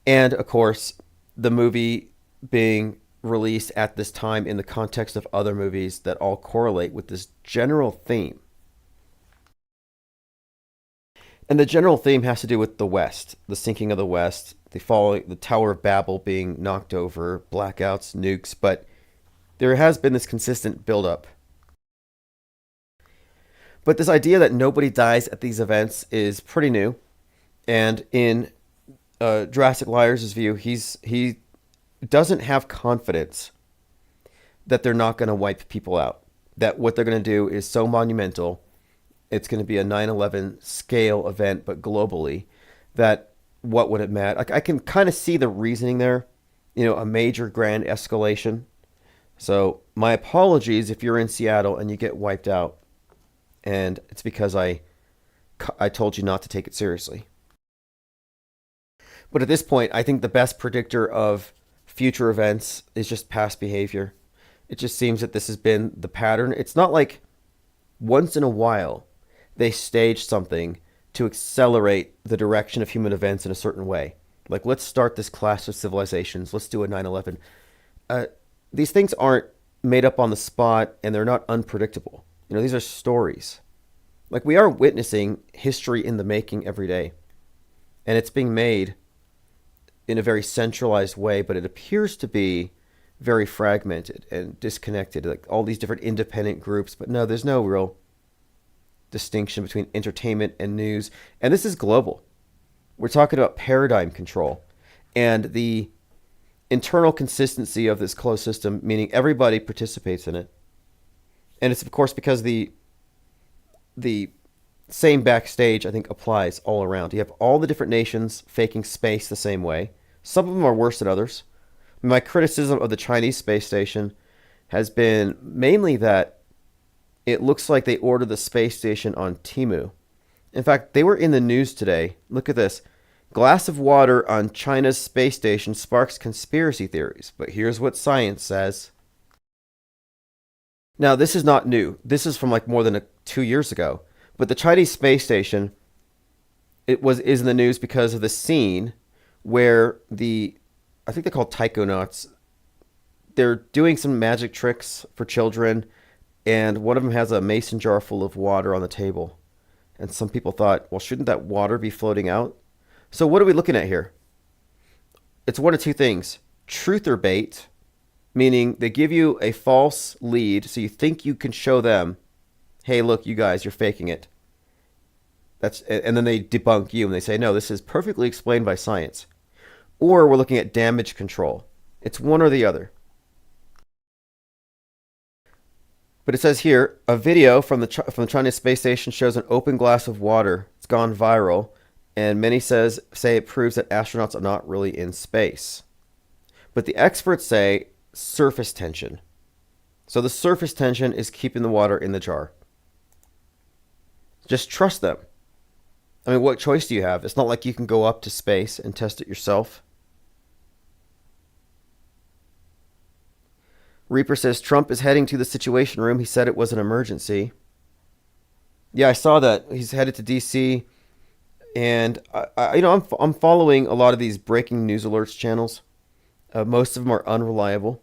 And, of course, the movie being released at this time in the context of other movies that all correlate with this general theme. And the general theme has to do with the West, the sinking of the West, the Tower of Babel being knocked over, blackouts, nukes, but there has been this consistent buildup. But this idea that nobody dies at these events is pretty new. And in Jurassic Liars' view, he doesn't have confidence that they're not going to wipe people out. That what they're going to do is so monumental, it's going to be a 9/11 scale event, but globally, that what would it matter? Like I can kind of see the reasoning there, a major grand escalation. So my apologies if you're in Seattle and you get wiped out, and it's because I told you not to take it seriously. But at this point, I think the best predictor of future events is just past behavior. It just seems that this has been the pattern. It's not like once in a while they stage something to accelerate the direction of human events in a certain way. Like, let's start this clash of civilizations. Let's do a 9/11. These things aren't made up on the spot, and they're not unpredictable. These are stories. Like, we are witnessing history in the making every day. And it's being made in a very centralized way, but it appears to be very fragmented and disconnected, like all these different independent groups. But no, there's no real distinction between entertainment and news. And this is global. We're talking about paradigm control and the internal consistency of this closed system, meaning everybody participates in it. And it's, of course, because the same backstage, I think, applies all around. You have all the different nations faking space the same way. Some of them are worse than others. My criticism of the Chinese space station has been mainly that it looks like they ordered the space station on Temu. In fact, they were in the news today. Look at this. Glass of water on China's space station sparks conspiracy theories. But here's what science says. Now, this is not new. This is from like more than 2 years ago. But the Chinese space station is in the news because of the scene where I think they're called taikonauts. They're doing some magic tricks for children, and one of them has a mason jar full of water on the table. And some people thought, well, shouldn't that water be floating out? So what are we looking at here? It's one of two things. Truth or bait, meaning they give you a false lead so you think you can show them, hey, look, you guys, you're faking it. And then they debunk you and they say, no, this is perfectly explained by science. Or we're looking at damage control. It's one or the other. But it says here, a video from the Chinese space station shows an open glass of water. It's gone viral, and many say it proves that astronauts are not really in space. But the experts say surface tension. So the surface tension is keeping the water in the jar. Just trust them. I mean, what choice do you have? It's not like you can go up to space and test it yourself. Reaper says Trump is heading to the Situation Room. He said it was an emergency. Yeah, I saw that. He's headed to D.C. And I'm following a lot of these breaking news alerts channels. Most of them are unreliable.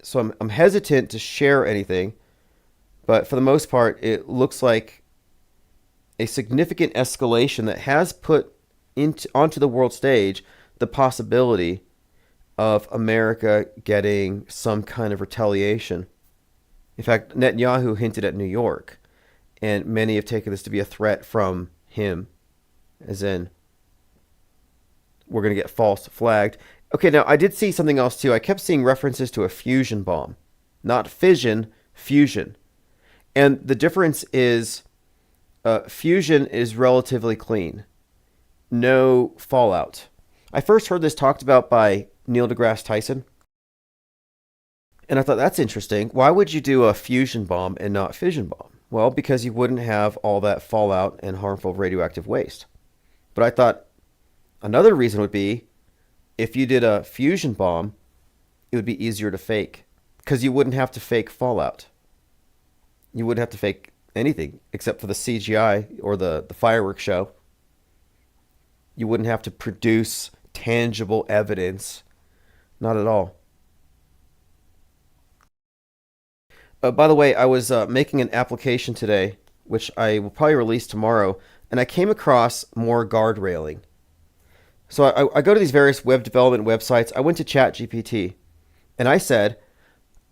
So I'm hesitant to share anything. But for the most part, it looks like a significant escalation that has put onto the world stage the possibility of America getting some kind of retaliation. In fact, Netanyahu hinted at New York, and many have taken this to be a threat from him, as in, we're going to get false flagged. Okay, now I did see something else too. I kept seeing references to a fusion bomb. Not fission, fusion. And the difference is fusion is relatively clean. No fallout. I first heard this talked about by Neil deGrasse Tyson. And I thought, that's interesting. Why would you do a fusion bomb and not fission bomb? Well, because you wouldn't have all that fallout and harmful radioactive waste. But I thought another reason would be if you did a fusion bomb, it would be easier to fake because you wouldn't have to fake fallout. You wouldn't have to fake anything except for the CGI or the fireworks show. You wouldn't have to produce tangible evidence. Not at all. By the way, I was making an application today, which I will probably release tomorrow, and I came across more guardrailing. So I go to these various web development websites. I went to ChatGPT, and I said,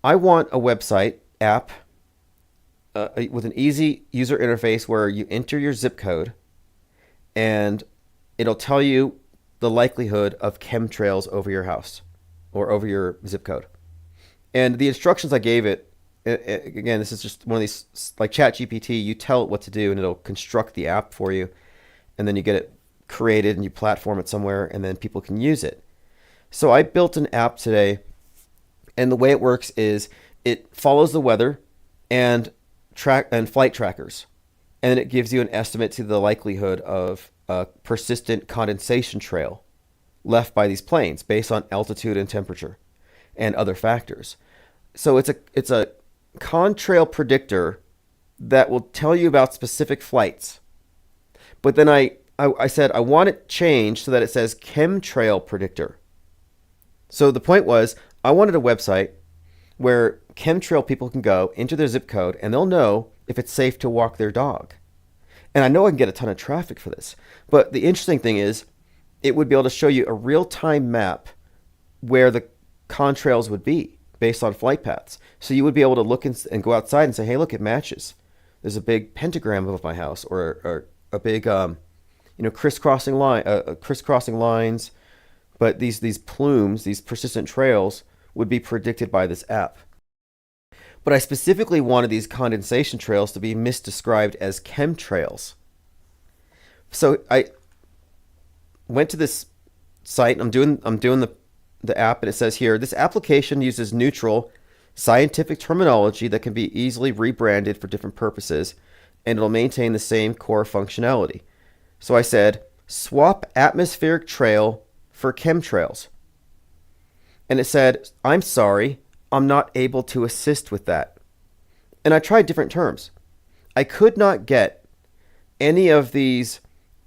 I want a website app with an easy user interface where you enter your zip code, and it'll tell you the likelihood of chemtrails over your house or over your zip code. And the instructions I gave it, again, this is just one of these, like ChatGPT, you tell it what to do and it'll construct the app for you, and then you get it created and you platform it somewhere and then people can use it. So I built an app today, and the way it works is it follows the weather and flight trackers, and it gives you an estimate to the likelihood of a persistent condensation trail left by these planes based on altitude and temperature and other factors. So it's a contrail predictor that will tell you about specific flights. But then I said I want it changed so that it says chemtrail predictor. So the point was I wanted a website where chemtrail people can go into their zip code and they'll know if it's safe to walk their dog. And I know I can get a ton of traffic for this. But the interesting thing is it would be able to show you a real-time map where the contrails would be based on flight paths. So you would be able to look and go outside and say, hey, look, it matches. There's a big pentagram above my house, or a big, crisscrossing lines. But these plumes, these persistent trails, would be predicted by this app. But I specifically wanted these condensation trails to be misdescribed as chemtrails. So I went to this site. I'm doing the app, and it says here, this application uses neutral scientific terminology that can be easily rebranded for different purposes, and it'll maintain the same core functionality. So I said, swap atmospheric trail for chemtrails. And it said, I'm sorry, I'm not able to assist with that. And I tried different terms. I could not get any of these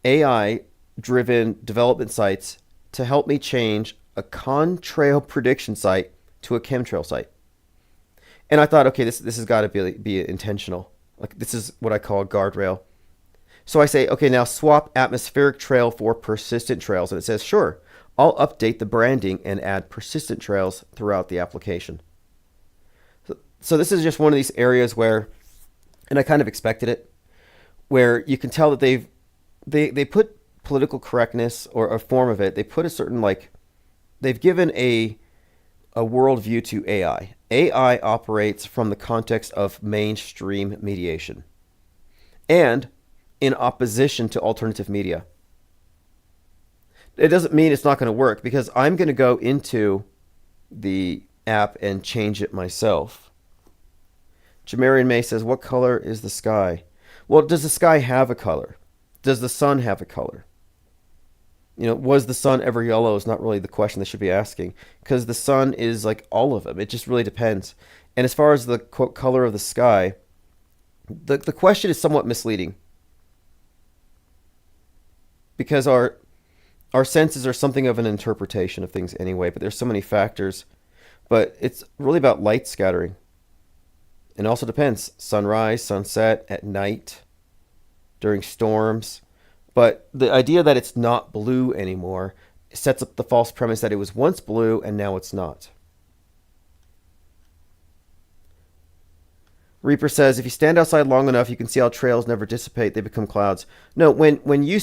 AI-driven development sites to help me change a contrail prediction site to a chemtrail site. And I thought, okay, this has got to be intentional. Like, this is what I call a guardrail. So I say, okay, now swap atmospheric trail for persistent trails. And it says, sure, I'll update the branding and add persistent trails throughout the application. So this is just one of these areas where, and I kind of expected it, where you can tell that they put political correctness, or a form of it, they put a certain, they've given a worldview to AI. AI operates from the context of mainstream mediation and in opposition to alternative media. It doesn't mean it's not going to work, because I'm going to go into the app and change it myself. Jamarian May says, what color is the sky? Well, does the sky have a color? Does the sun have a color? Was the sun ever yellow is not really the question they should be asking, because the sun is like all of them. It just really depends. And as far as the quote color of the sky, the question is somewhat misleading, because our senses are something of an interpretation of things anyway, but there's so many factors. But it's really about light scattering. It also depends. Sunrise, sunset, at night, during storms. But the idea that it's not blue anymore sets up the false premise that it was once blue and now it's not. Reaper says, if you stand outside long enough, you can see how trails never dissipate. They become clouds. No, when you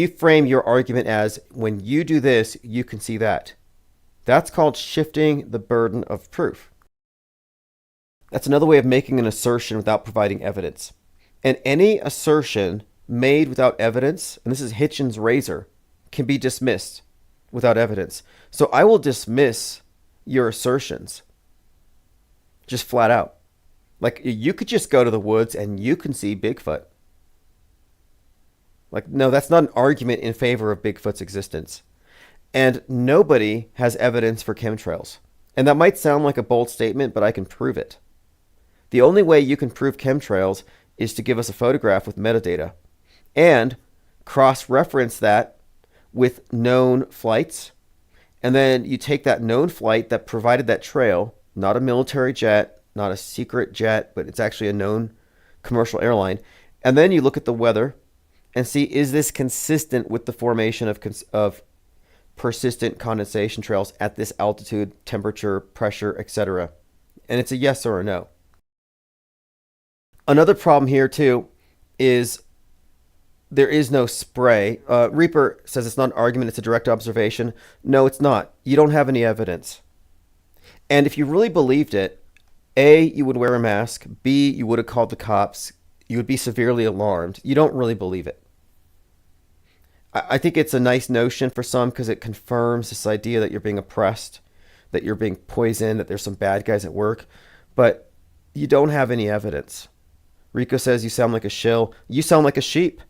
frame your argument as, when you do this, you can see that, that's called shifting the burden of proof. That's another way of making an assertion without providing evidence. And any assertion made without evidence, and this is Hitchens' razor, can be dismissed without evidence. So I will dismiss your assertions just flat out. Like, you could just go to the woods and you can see Bigfoot. Like, no, that's not an argument in favor of Bigfoot's existence. And nobody has evidence for chemtrails. And that might sound like a bold statement, but I can prove it. The only way you can prove chemtrails is to give us a photograph with metadata and cross-reference that with known flights. And then you take that known flight that provided that trail, not a military jet, not a secret jet, but it's actually a known commercial airline. And then you look at the weather and see, is this consistent with the formation of persistent condensation trails at this altitude, temperature, pressure, etc.? And it's a yes or a no. Another problem here, too, is there is no spray. Reaper says it's not an argument, it's a direct observation. No, it's not. You don't have any evidence. And if you really believed it, A, you would wear a mask. B, you would have called the cops. You would be severely alarmed. You don't really believe it. I think it's a nice notion for some because it confirms this idea that you're being oppressed, that you're being poisoned, that there's some bad guys at work. But you don't have any evidence. Rico says you sound like a shill. You sound like a sheep.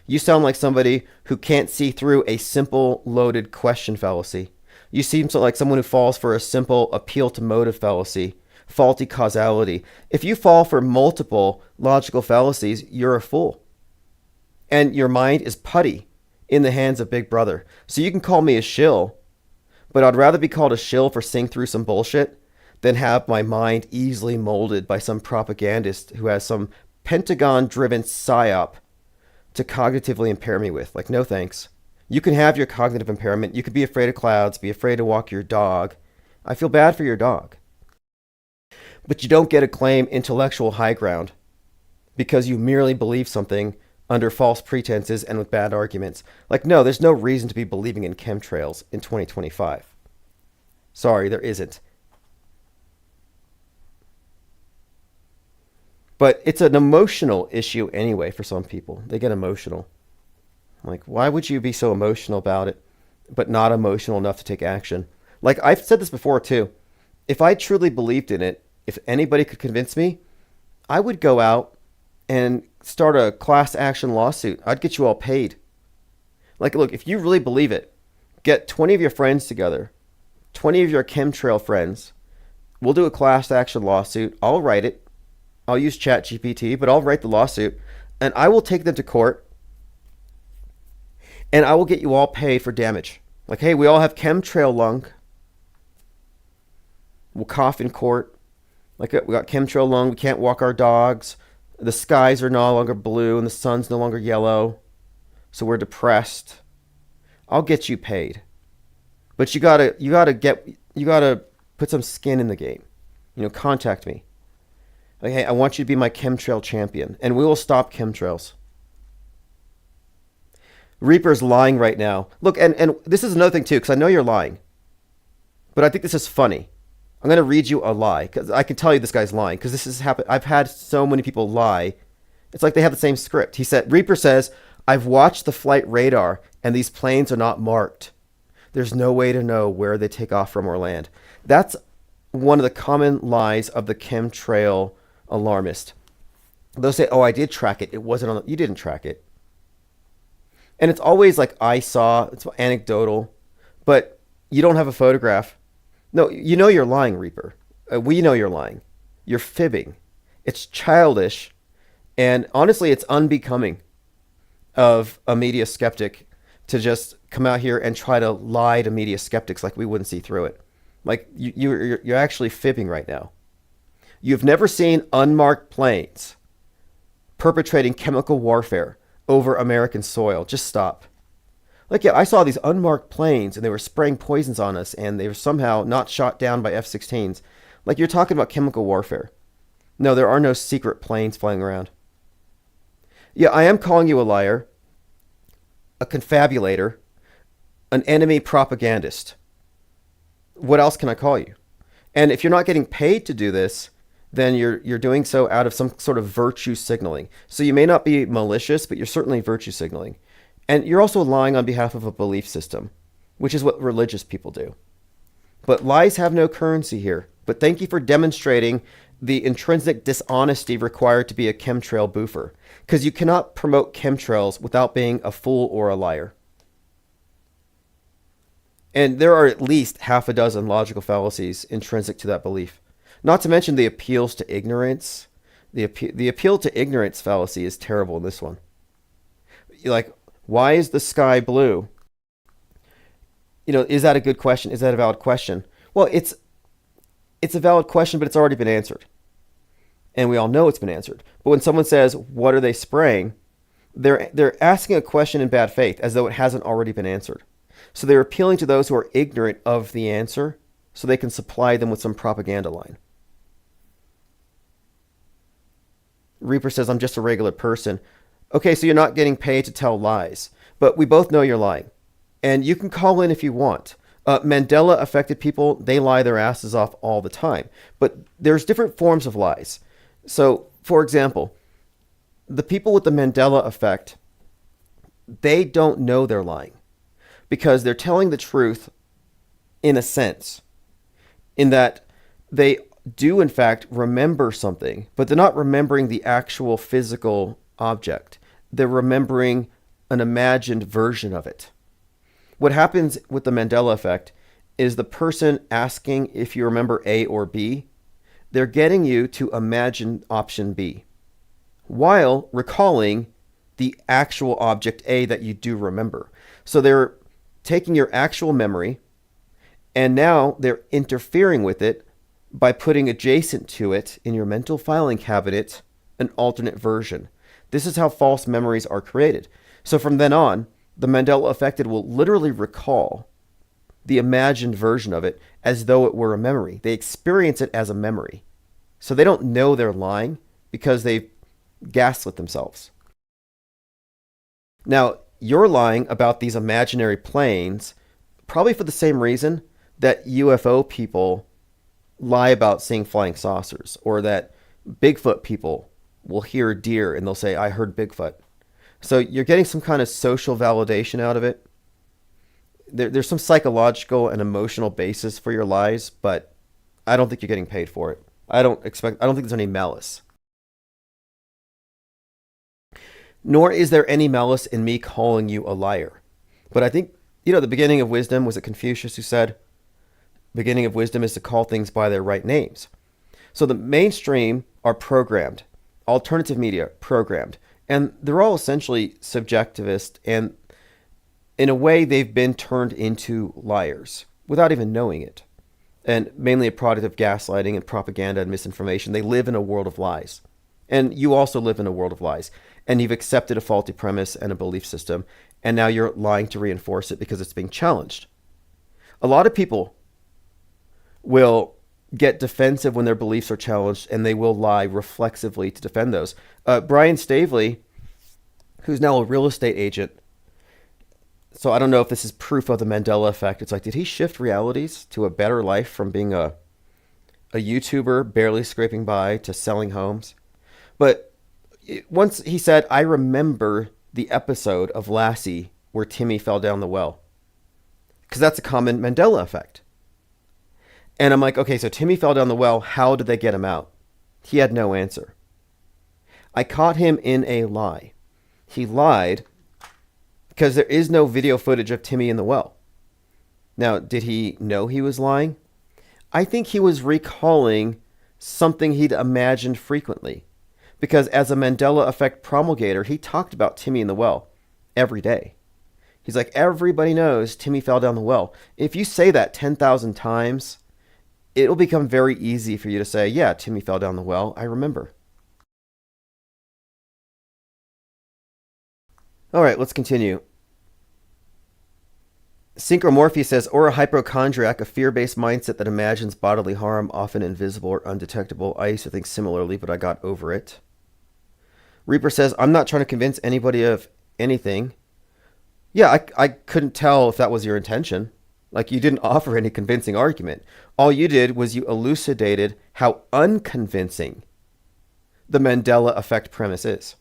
You sound like somebody who can't see through a simple loaded question fallacy. You seem like someone who falls for a simple appeal to motive fallacy, faulty causality. If you fall for multiple logical fallacies, you're a fool. And your mind is putty in the hands of Big Brother. So you can call me a shill, but I'd rather be called a shill for seeing through some bullshit than have my mind easily molded by some propagandist who has some Pentagon-driven psyop to cognitively impair me with. Like, no thanks. You can have your cognitive impairment. You could be afraid of clouds, be afraid to walk your dog. I feel bad for your dog. But you don't get to claim intellectual high ground because you merely believe something under false pretenses and with bad arguments. Like, no, there's no reason to be believing in chemtrails in 2025. Sorry, there isn't. But it's an emotional issue anyway for some people. They get emotional. Like, why would you be so emotional about it, but not emotional enough to take action? Like, I've said this before too. If I truly believed in it, if anybody could convince me, I would go out and start a class action lawsuit. I'd get you all paid. Like, look, if you really believe it, get 20 of your friends together, 20 of your chemtrail friends. We'll do a class action lawsuit. I'll write it. I'll use ChatGPT, but I'll write the lawsuit, and I will take them to court, and I will get you all paid for damage. Like, hey, we all have chemtrail lung. We'll cough in court. Like, we got chemtrail lung. We can't walk our dogs. The skies are no longer blue, and the sun's no longer yellow. So we're depressed. I'll get you paid. But you gotta put some skin in the game. You know, contact me. Like, hey, I want you to be my chemtrail champion, and we will stop chemtrails. Reaper's lying right now. Look, and this is another thing too, because I know you're lying. But I think this is funny. I'm going to read you a lie, because I can tell you this guy's lying, because this has happened. I've had so many people lie. It's like they have the same script. Reaper says, I've watched the flight radar, and these planes are not marked. There's no way to know where they take off from or land. That's one of the common lies of the chemtrail alarmist. They'll say, oh, I did track it. It wasn't on. You didn't track it. And it's always like, I saw. It's anecdotal. But you don't have a photograph. No, you know you're lying, Reaper. We know you're lying. You're fibbing. It's childish. And honestly, it's unbecoming of a media skeptic to just come out here and try to lie to media skeptics like we wouldn't see through it. Like, you're actually fibbing right now. You've never seen unmarked planes perpetrating chemical warfare over American soil. Just stop. Like, yeah, I saw these unmarked planes and they were spraying poisons on us and they were somehow not shot down by F-16s. Like, you're talking about chemical warfare. No, there are no secret planes flying around. Yeah, I am calling you a liar, a confabulator, an enemy propagandist. What else can I call you? And if you're not getting paid to do this, then you're doing so out of some sort of virtue signaling. So you may not be malicious, but you're certainly virtue signaling. And you're also lying on behalf of a belief system, which is what religious people do. But lies have no currency here. But thank you for demonstrating the intrinsic dishonesty required to be a chemtrail boofer. Because you cannot promote chemtrails without being a fool or a liar. And there are at least half a dozen logical fallacies intrinsic to that belief. Not to mention the appeals to ignorance. The appeal to ignorance fallacy is terrible in this one. Like, why is the sky blue? You know, is that a good question? Is that a valid question? Well, it's a valid question, but it's already been answered. And we all know it's been answered. But when someone says, what are they spraying? They're asking a question in bad faith as though it hasn't already been answered. So they're appealing to those who are ignorant of the answer so they can supply them with some propaganda line. Reaper says, I'm just a regular person. Okay, so you're not getting paid to tell lies. But we both know you're lying. And you can call in if you want. Mandela affected people, they lie their asses off all the time. But there's different forms of lies. So, for example, the people with the Mandela effect, they don't know they're lying because they're telling the truth in a sense, in that they do in fact remember something, but they're not remembering the actual physical object. They're remembering an imagined version of it. What happens with the Mandela effect is the person asking if you remember A or B, they're getting you to imagine option B while recalling the actual object A that you do remember. So they're taking your actual memory and now they're interfering with it by putting adjacent to it in your mental filing cabinet an alternate version. This is how false memories are created. So from then on, the Mandela affected will literally recall the imagined version of it as though it were a memory. They experience it as a memory. So they don't know they're lying because they've gaslit themselves. Now, you're lying about these imaginary planes probably for the same reason that UFO people lie about seeing flying saucers, or that Bigfoot people will hear deer and they'll say, I heard Bigfoot. So you're getting some kind of social validation out of it. There's some psychological and emotional basis for your lies, but I don't think you're getting paid for it. I don't think there's any malice. Nor is there any malice in me calling you a liar. But I think, the beginning of wisdom, was it Confucius who said, beginning of wisdom is to call things by their right names. So the mainstream are programmed. Alternative media, programmed. And they're all essentially subjectivist, and in a way they've been turned into liars without even knowing it. And mainly a product of gaslighting and propaganda and misinformation. They live in a world of lies. And you also live in a world of lies. And you've accepted a faulty premise and a belief system, and now you're lying to reinforce it because it's being challenged. A lot of people will get defensive when their beliefs are challenged, and they will lie reflexively to defend those. Brian Stavely, who's now a real estate agent, so I don't know if this is proof of the Mandela effect. It's like, did he shift realities to a better life from being a YouTuber barely scraping by to selling homes? But once he said, I remember the episode of Lassie where Timmy fell down the well, because that's a common Mandela effect. And I'm like, okay, so Timmy fell down the well. How did they get him out? He had no answer. I caught him in a lie. He lied because there is no video footage of Timmy in the well. Now, did he know he was lying? I think he was recalling something he'd imagined frequently. Because as a Mandela effect promulgator, he talked about Timmy in the well every day. He's like, everybody knows Timmy fell down the well. If you say that 10,000 times, it'll become very easy for you to say, yeah, Timmy fell down the well. I remember. All right, let's continue. Synchromorphy says, or a hypochondriac, a fear-based mindset that imagines bodily harm, often invisible or undetectable. I used to think similarly, but I got over it. Reaper says, I'm not trying to convince anybody of anything. Yeah, I couldn't tell if that was your intention. Like, you didn't offer any convincing argument. All you did was you elucidated how unconvincing the Mandela effect premise is.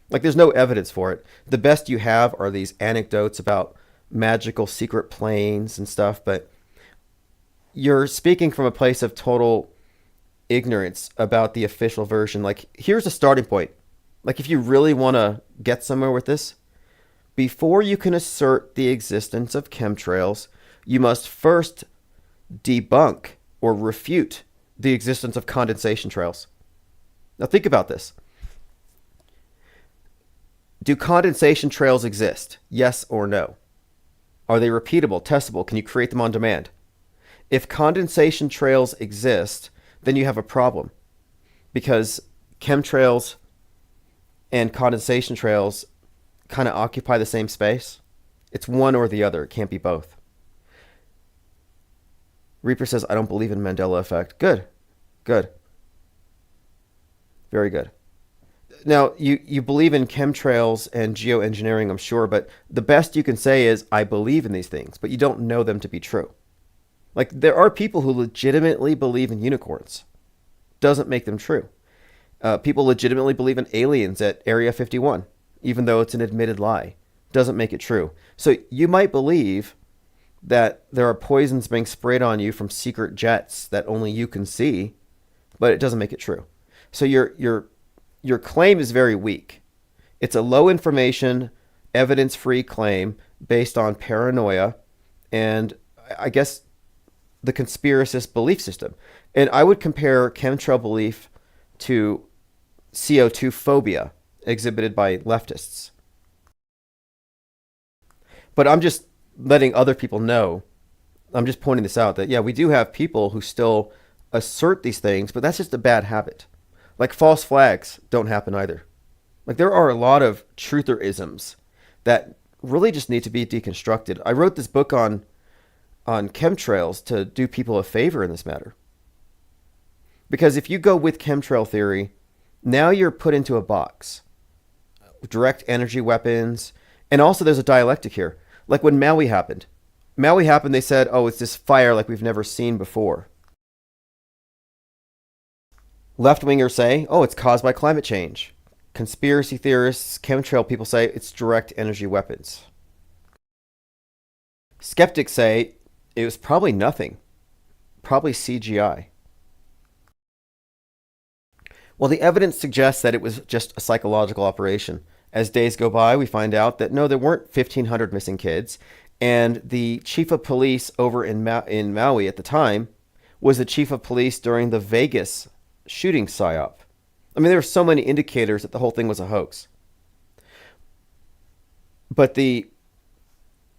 Like, there's no evidence for it. The best you have are these anecdotes about magical secret planes and stuff, but you're speaking from a place of total ignorance about the official version. Like, here's a starting point. Like, if you really want to get somewhere with this, before you can assert the existence of chemtrails, you must first debunk or refute the existence of condensation trails. Now think about this. Do condensation trails exist? Yes or no? Are they repeatable, testable? Can you create them on demand? If condensation trails exist, then you have a problem, because chemtrails and condensation trails kind of occupy the same space. It's one or the other. It can't be both. Reaper says, I don't believe in Mandela effect. Good. Good. Very good. Now, you believe in chemtrails and geoengineering, I'm sure, but the best you can say is, I believe in these things, but you don't know them to be true. Like, there are people who legitimately believe in unicorns. Doesn't make them true. People legitimately believe in aliens at Area 51, even though it's an admitted lie. doesn't make it true. So you might believe that there are poisons being sprayed on you from secret jets that only you can see, but it doesn't make it true. So your claim is very weak. It's a low information, evidence-free claim based on paranoia and, I guess, the conspiracist belief system. And I would compare chemtrail belief to CO2 phobia exhibited by leftists. But I'm just letting other people know, I'm just pointing this out, that yeah, we do have people who still assert these things, but that's just a bad habit. Like false flags don't happen either. Like there are a lot of trutherisms that really just need to be deconstructed. I wrote this book on chemtrails to do people a favor in this matter. Because if you go with chemtrail theory, now you're put into a box. Direct energy weapons, and also there's a dialectic here. Like when Maui happened, they said, oh, it's this fire like we've never seen before. Left-wingers say, oh, it's caused by climate change. Conspiracy theorists, chemtrail people say it's direct energy weapons. Skeptics say it was probably nothing, probably CGI. Well, the evidence suggests that it was just a psychological operation. As days go by, we find out that no, there weren't 1,500 missing kids, and the chief of police over in Maui at the time was the chief of police during the Vegas shooting psyop. I mean, there were so many indicators that the whole thing was a hoax. But the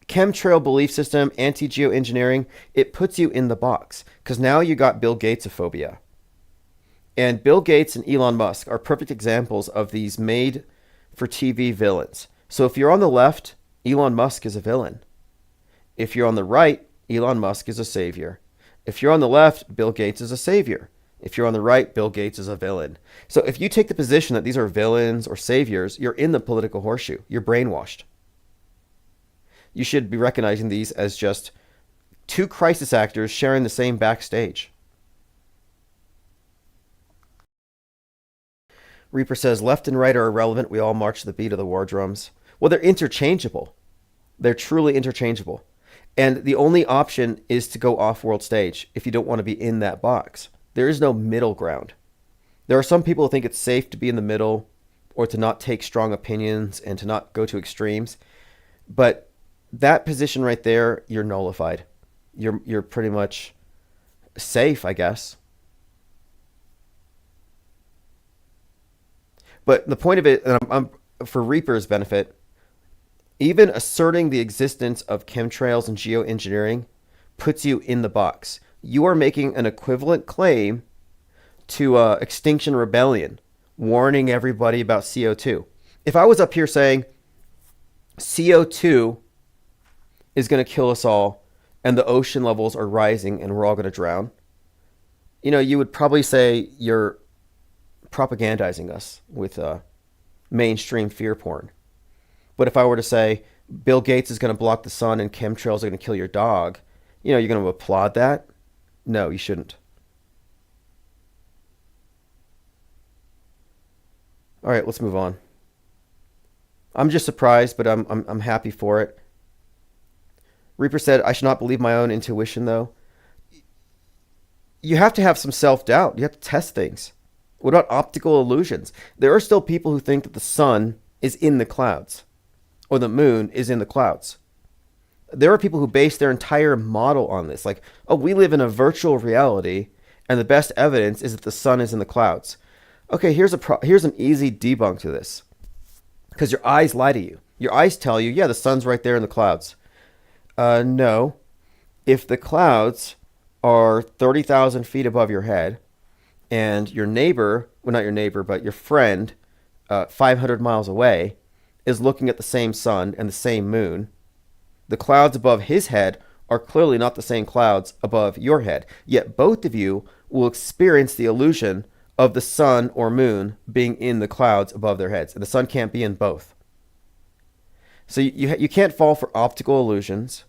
chemtrail belief system, anti-geoengineering, it puts you in the box, because now you got Bill Gates-ophobia. And Bill Gates and Elon Musk are perfect examples of these made-for-TV villains. So if you're on the left, Elon Musk is a villain. If you're on the right, Elon Musk is a savior. If you're on the left, Bill Gates is a savior. If you're on the right, Bill Gates is a villain. So if you take the position that these are villains or saviors, you're in the political horseshoe. You're brainwashed. You should be recognizing these as just two crisis actors sharing the same backstage. Reaper says, left and right are irrelevant. We all march to the beat of the war drums. Well, they're interchangeable. They're truly interchangeable. And the only option is to go off-world stage if you don't want to be in that box. There is no middle ground. There are some people who think it's safe to be in the middle or to not take strong opinions and to not go to extremes. But that position right there, you're nullified. You're pretty much safe, I guess. But the point of it, and I'm for Reaper's benefit, even asserting the existence of chemtrails and geoengineering puts you in the box. You are making an equivalent claim to Extinction Rebellion, warning everybody about CO2. If I was up here saying CO2 is going to kill us all and the ocean levels are rising and we're all going to drown, you would probably say you're propagandizing us with mainstream fear porn. But if I were to say Bill Gates is going to block the sun and chemtrails are going to kill your dog, you're going to applaud that? No, you shouldn't. All right, let's move on. I'm just surprised, but I'm happy for it. Reaper said, I should not believe my own intuition, though. You have to have some self-doubt. You have to test things. What about optical illusions? There are still people who think that the sun is in the clouds or the moon is in the clouds. There are people who base their entire model on this. Like, oh, we live in a virtual reality and the best evidence is that the sun is in the clouds. Okay, here's an easy debunk to this. Because your eyes lie to you. Your eyes tell you, yeah, the sun's right there in the clouds. No. If the clouds are 30,000 feet above your head, and your neighbor, well, not your neighbor, but your friend, 500 miles away, is looking at the same sun and the same moon, the clouds above his head are clearly not the same clouds above your head. Yet both of you will experience the illusion of the sun or moon being in the clouds above their heads. And the sun can't be in both. So you can't fall for optical illusions.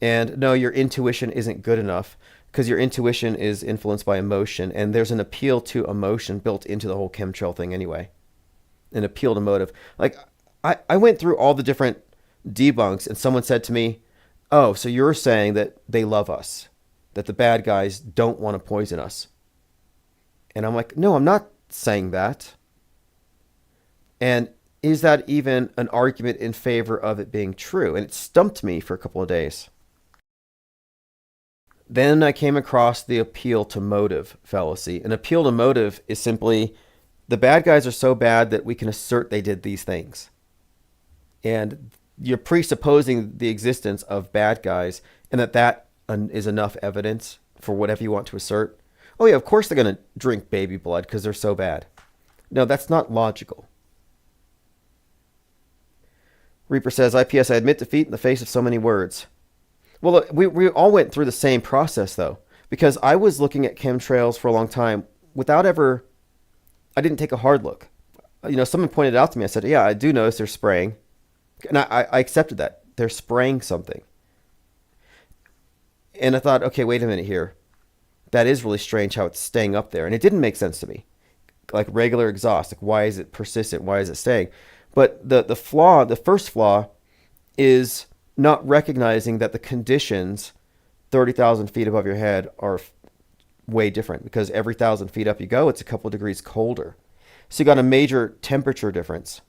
And no, your intuition isn't good enough, because your intuition is influenced by emotion, and there's an appeal to emotion built into the whole chemtrail thing anyway. An appeal to motive. Like, I went through all the different debunks, and someone said to me, "Oh, so you're saying that they love us, that the bad guys don't want to poison us?" And I'm like, "No, I'm not saying that." And is that even an argument in favor of it being true? And it stumped me for a couple of days. Then I came across the appeal to motive fallacy. An appeal to motive is simply the bad guys are so bad that we can assert they did these things. And you're presupposing the existence of bad guys and that is enough evidence for whatever you want to assert. Oh yeah, of course they're going to drink baby blood because they're so bad. No, that's not logical. Reaper says, IPS, I admit defeat in the face of so many words. Well, look, we all went through the same process, though, because I was looking at chemtrails for a long time without ever, I didn't take a hard look. You know, someone pointed out to me, I said, yeah, I do notice they're spraying. And I accepted that. They're spraying something. And I thought, okay, wait a minute here. That is really strange how it's staying up there. And it didn't make sense to me. Like regular exhaust, like why is it persistent? Why is it staying? But the flaw, the first flaw is not recognizing that the conditions 30,000 feet above your head are way different, because every 1,000 feet up you go, it's a couple of degrees colder. So you got a major temperature difference.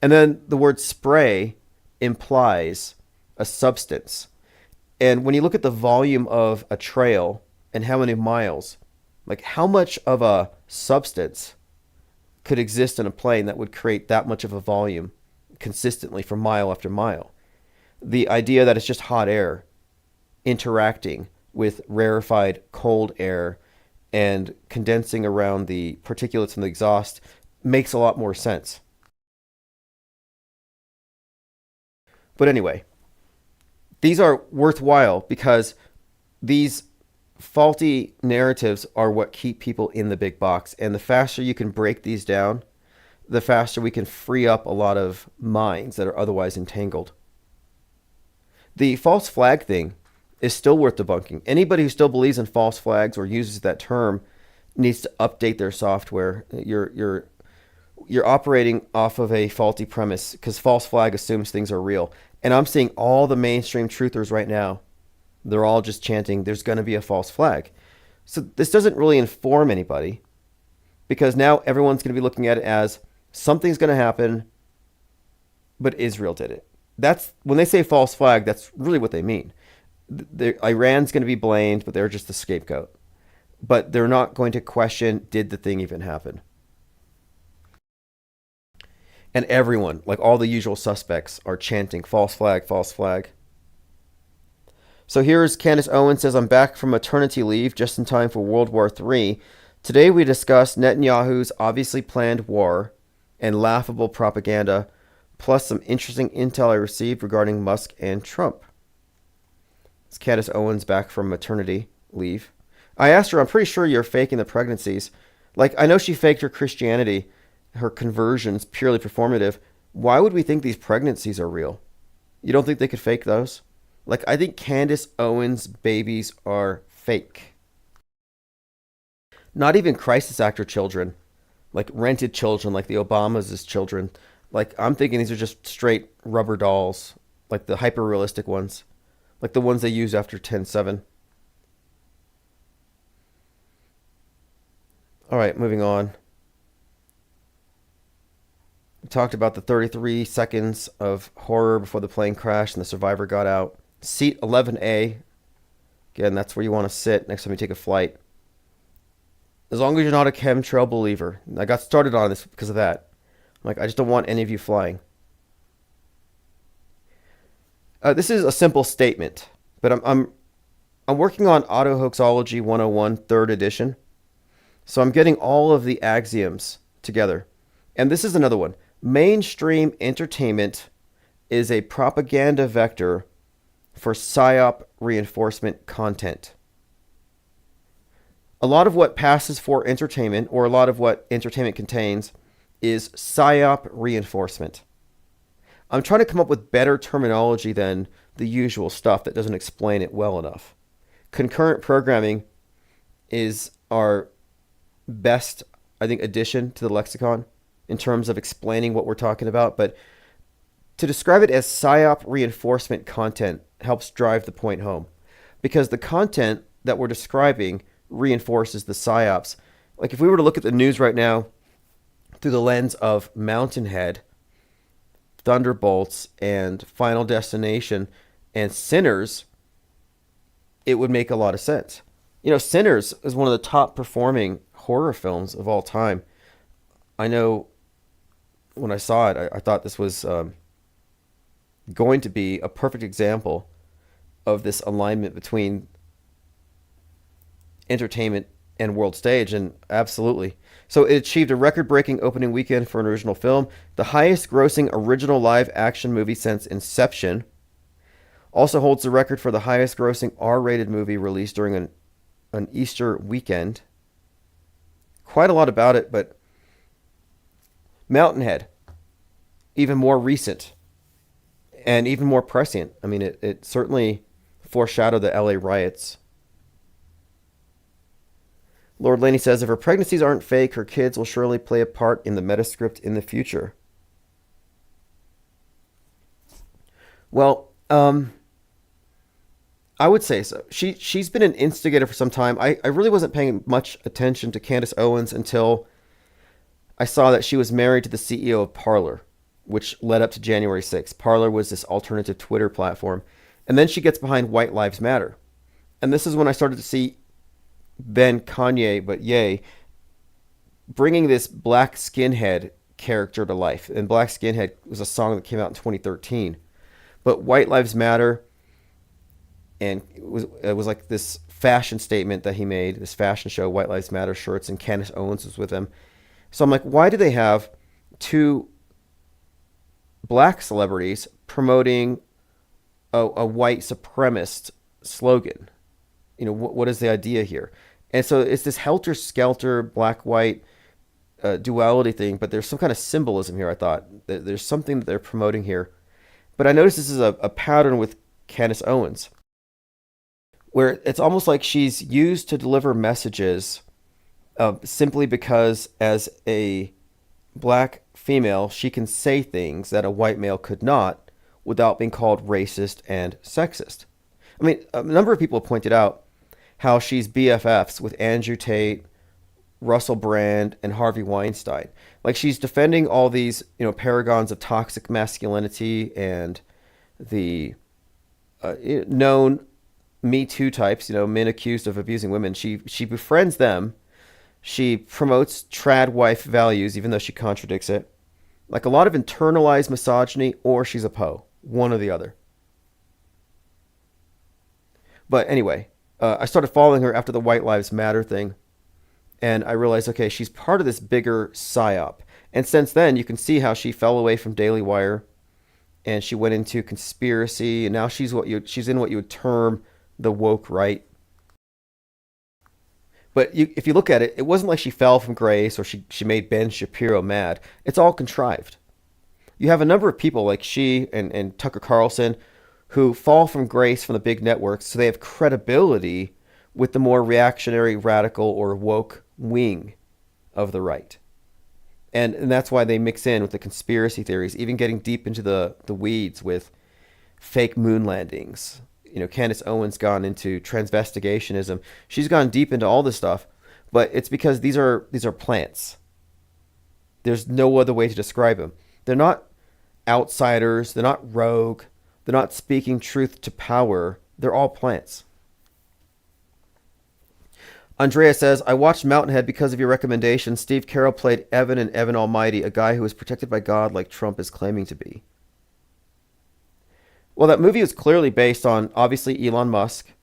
And then the word spray implies a substance. And when you look at the volume of a trail and how many miles, like how much of a substance could exist in a plane that would create that much of a volume consistently for mile after mile? The idea that it's just hot air interacting with rarefied cold air and condensing around the particulates from the exhaust makes a lot more sense. But anyway, these are worthwhile because these faulty narratives are what keep people in the big box. And the faster you can break these down, the faster we can free up a lot of minds that are otherwise entangled. The false flag thing is still worth debunking. Anybody who still believes in false flags or uses that term needs to update their software. You're operating off of a faulty premise, because false flag assumes things are real. And I'm seeing all the mainstream truthers right now. They're all just chanting, there's going to be a false flag. So this doesn't really inform anybody, because now everyone's going to be looking at it as something's going to happen, but Israel did it. That's when they say false flag, that's really what they mean. Iran's going to be blamed, but they're just the scapegoat. But they're not going to question, did the thing even happen? And everyone, like all the usual suspects, are chanting false flag, false flag. So here's Candace Owens says, I'm back from maternity leave just in time for World War III. Today we discuss Netanyahu's obviously planned war and laughable propaganda, plus some interesting intel I received regarding Musk and Trump. It's Candace Owens back from maternity leave. I asked her, I'm pretty sure you're faking the pregnancies. Like, I know she faked her Christianity, her conversions, purely performative. Why would we think these pregnancies are real? You don't think they could fake those? Like, I think Candace Owens' babies are fake. Not even crisis actor children, like rented children, like the Obamas' children. Like, I'm thinking these are just straight rubber dolls, like the hyper-realistic ones, like the ones they use after 10/7. All right, moving on. We talked about the 33 seconds of horror before the plane crashed and the survivor got out. Seat 11A. Again, that's where you want to sit next time you take a flight. As long as you're not a chemtrail believer. I got started on this because of that. Like, I just don't want any of you flying. This is a simple statement, but I'm working on Auto Hoaxology 101, 3rd edition. So I'm getting all of the axioms together. And this is another one. Mainstream entertainment is a propaganda vector for PSYOP reinforcement content. A lot of what passes for entertainment, or a lot of what entertainment contains, is PSYOP reinforcement. I'm trying to come up with better terminology than the usual stuff that doesn't explain it well enough. Concurrent programming is our best, I think, addition to the lexicon in terms of explaining what we're talking about. But to describe it as psyop reinforcement content helps drive the point home, because the content that we're describing reinforces the psyops. Like if we were to look at the news right now through the lens of Mountainhead, Thunderbolts, and Final Destination, and Sinners, it would make a lot of sense. You know, Sinners is one of the top performing horror films of all time. I know when I saw it, I thought this was going to be a perfect example of this alignment between entertainment and world stage, and absolutely. So it achieved a record-breaking opening weekend for an original film, the highest-grossing original live-action movie since Inception. Also holds the record for the highest-grossing R-rated movie released during an Easter weekend. Quite a lot about it, but Mountainhead, even more recent and even more prescient. I mean, it certainly foreshadowed the LA riots. Lord Laney says, if her pregnancies aren't fake, her kids will surely play a part in the metascript in the future. Well, I would say so. She's been an instigator for some time. I really wasn't paying much attention to Candace Owens until I saw that she was married to the CEO of Parler, which led up to January 6th. Parler was this alternative Twitter platform. And then she gets behind White Lives Matter. And this is when I started to see Ben Kanye, but yay, bringing this Black Skinhead character to life. And Black Skinhead was a song that came out in 2013. But White Lives Matter, and it was like this fashion statement that he made, this fashion show, White Lives Matter shirts, and Candace Owens was with him. So I'm like, why do they have two black celebrities promoting a white supremacist slogan? You know, what is the idea here? And so it's this helter-skelter, black-white duality thing, but there's some kind of symbolism here, I thought. There's something that they're promoting here. But I noticed this is a pattern with Candace Owens, where it's almost like she's used to deliver messages simply because as a black female, she can say things that a white male could not without being called racist and sexist. I mean, a number of people have pointed out how she's BFFs with Andrew Tate, Russell Brand, and Harvey Weinstein. Like she's defending all these, paragons of toxic masculinity and the known Me Too types, men accused of abusing women. She befriends them. She promotes trad wife values, even though she contradicts it. Like a lot of internalized misogyny, or she's a Poe, one or the other. But anyway, I started following her after the White Lives Matter thing, and I realized, okay, she's part of this bigger psyop. And since then, you can see how she fell away from Daily Wire, and she went into conspiracy, and now she's in what you would term the woke right. But if you look at it, it wasn't like she fell from grace or she made Ben Shapiro mad. It's all contrived. You have a number of people like she and Tucker Carlson who fall from grace from the big networks, so they have credibility with the more reactionary, radical, or woke wing of the right. And that's why they mix in with the conspiracy theories, even getting deep into the weeds with fake moon landings. Candace Owens gone into transvestigationism. She's gone deep into all this stuff, but it's because these are plants. There's no other way to describe them. They're not outsiders. They're not rogue. They're not speaking truth to power. They're all plants. Andrea says, I watched Mountainhead because of your recommendation. Steve Carell played Evan in Evan Almighty, a guy who was protected by God like Trump is claiming to be. Well, that movie was clearly based on, obviously, Elon Musk.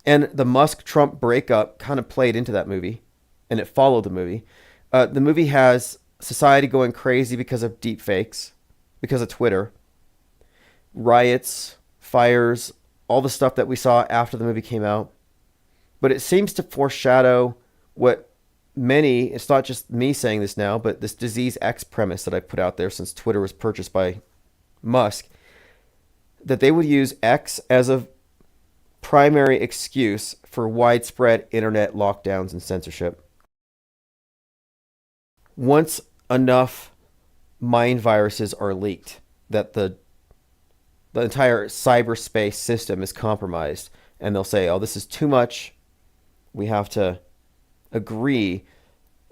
And the Musk-Trump breakup kind of played into that movie. And it followed the movie. The movie has society going crazy because of deep fakes, because of Twitter. Riots, fires, all the stuff that we saw after the movie came out. But it seems to foreshadow what many, it's not just me saying this now, but this Disease X premise that I put out there since Twitter was purchased by Musk, that they would use X as a primary excuse for widespread internet lockdowns and censorship. Once enough mind viruses are leaked that the the entire cyberspace system is compromised, and they'll say, "Oh, this is too much. We have to agree."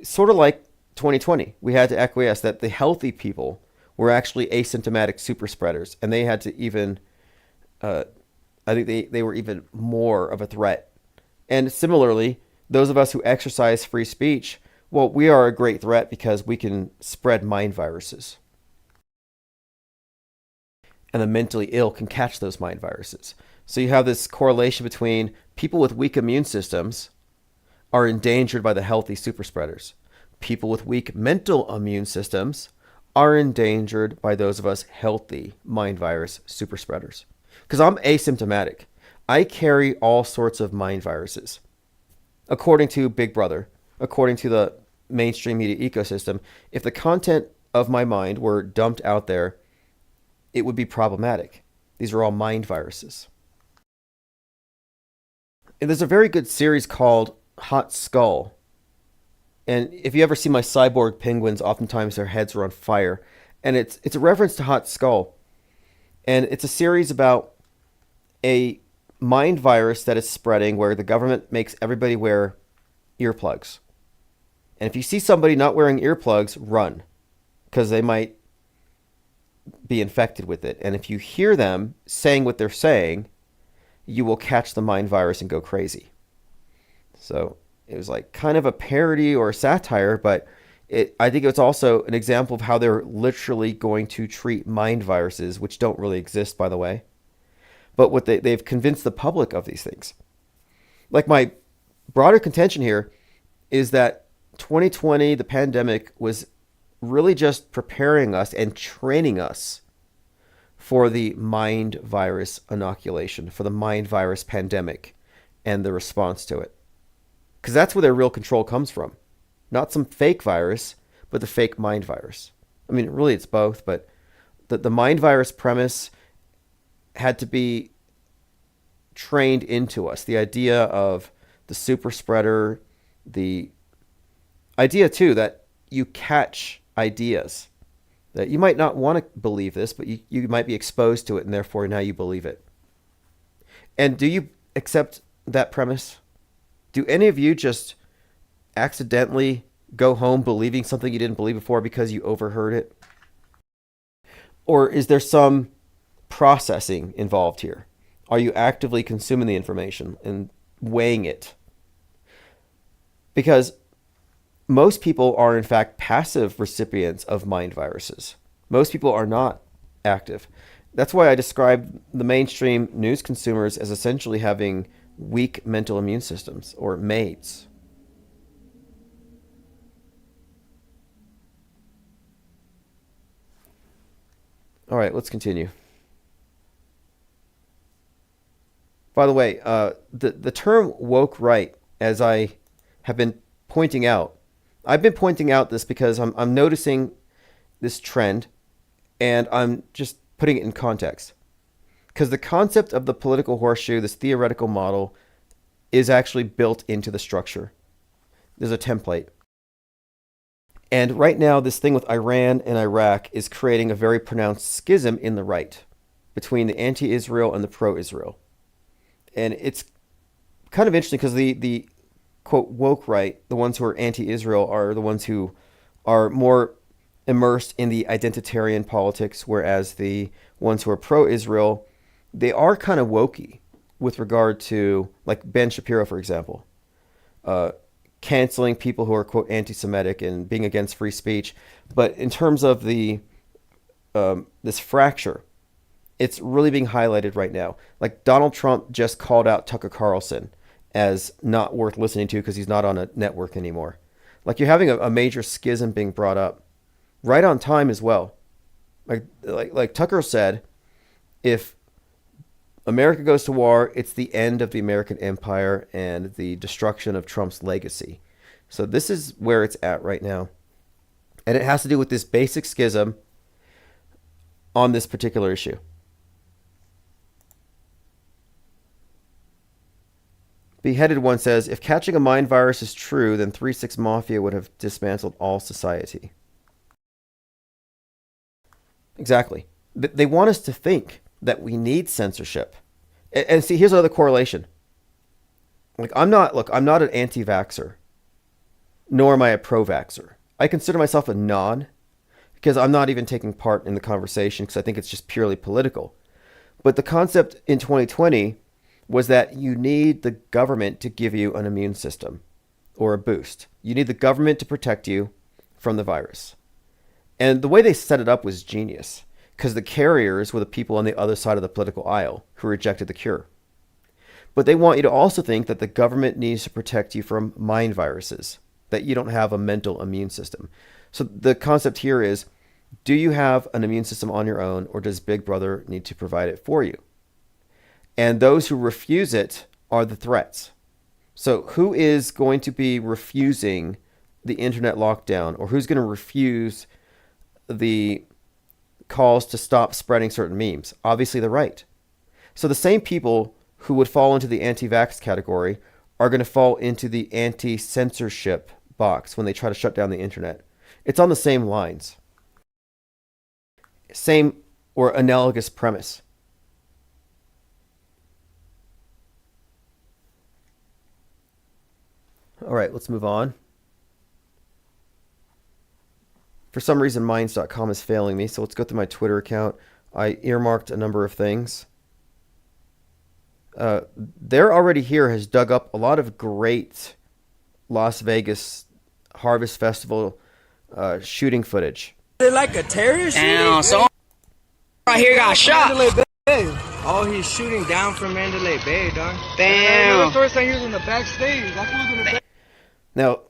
Sort of like 2020, we had to acquiesce that the healthy people were actually asymptomatic super spreaders, and they had to even, I think they were even more of a threat. And similarly, those of us who exercise free speech, well, we are a great threat because we can spread mind viruses. And the mentally ill can catch those mind viruses. So you have this correlation between people with weak immune systems are endangered by the healthy super spreaders. People with weak mental immune systems are endangered by those of us healthy mind virus super spreaders. Because I'm asymptomatic. I carry all sorts of mind viruses. According to Big Brother, according to the mainstream media ecosystem, if the content of my mind were dumped out there, it would be problematic. These are all mind viruses. And there's a very good series called Hot Skull. And if you ever see my cyborg penguins, oftentimes their heads are on fire. And it's a reference to Hot Skull. And it's a series about a mind virus that is spreading where the government makes everybody wear earplugs. And if you see somebody not wearing earplugs, run, because they might be infected with it. And if you hear them saying what they're saying, you will catch the mind virus and go crazy. So it was like kind of a parody or a satire, but I think it's also an example of how they're literally going to treat mind viruses, which don't really exist, by the way. But what they've convinced the public of these things. Like, my broader contention here is that 2020, the pandemic, was really just preparing us and training us for the mind virus inoculation, for the mind virus pandemic and the response to it. Because that's where their real control comes from. Not some fake virus, but the fake mind virus. I mean, really, it's both, but the mind virus premise had to be trained into us. The idea of the super spreader, the idea, too, that you catch ideas. That you might not want to believe this, but you might be exposed to it, and therefore now you believe it. And do you accept that premise? Do any of you just accidentally go home believing something you didn't believe before because you overheard it? Or is there some processing involved here? Are you actively consuming the information and weighing it? Because most people are, in fact, passive recipients of mind viruses. Most people are not active. That's why I describe the mainstream news consumers as essentially having weak mental immune systems, or MAIDs. All right, let's continue. By the way, the term woke right, as I have been pointing out, I've been pointing out this because I'm noticing this trend, and I'm just putting it in context. Because the concept of the political horseshoe, this theoretical model, is actually built into the structure. There's a template. And right now, this thing with Iran and Iraq is creating a very pronounced schism in the right between the anti-Israel and the pro-Israel. And it's kind of interesting because the quote woke right, the ones who are anti-Israel, are the ones who are more immersed in the identitarian politics, whereas the ones who are pro-Israel, they are kind of wokey with regard to, like, Ben Shapiro, for example, canceling people who are, quote, anti-Semitic and being against free speech. But in terms of the this fracture, it's really being highlighted right now. Like, Donald Trump just called out Tucker Carlson as not worth listening to because he's not on a network anymore. Like, you're having a major schism being brought up right on time as well. Like Tucker said, if America goes to war, it's the end of the American empire and the destruction of Trump's legacy. So this is where it's at right now. And it has to do with this basic schism on this particular issue. Beheaded One says, if catching a mind virus is true, then 3-6 Mafia would have dismantled all society. Exactly. They want us to think that we need censorship. And see, here's another correlation. Like, I'm not an anti-vaxxer, nor am I a pro-vaxxer. I consider myself a non, because I'm not even taking part in the conversation because I think it's just purely political. But the concept in 2020 was that you need the government to give you an immune system or a boost. You need the government to protect you from the virus. And the way they set it up was genius, because the carriers were the people on the other side of the political aisle who rejected the cure. But they want you to also think that the government needs to protect you from mind viruses, that you don't have a mental immune system. So the concept here is, do you have an immune system on your own, or does Big Brother need to provide it for you? And those who refuse it are the threats. So who is going to be refusing the internet lockdown, or who's going to refuse the calls to stop spreading certain memes? Obviously the right. So the same people who would fall into the anti-vax category are going to fall into the anti-censorship box when they try to shut down the internet. It's on the same lines. Same or analogous premise. All right, let's move on. For some reason, minds.com is failing me, so let's go through my Twitter account. I earmarked a number of things. They're Already Here has dug up a lot of great Las Vegas Harvest Festival shooting footage. They're like a terrorist shooting? Damn, so right here got shot. Mandalay Bay. Oh, he's shooting down from Mandalay Bay, dog. Damn. The first time he was in the backstage. That's who's in the back. Now,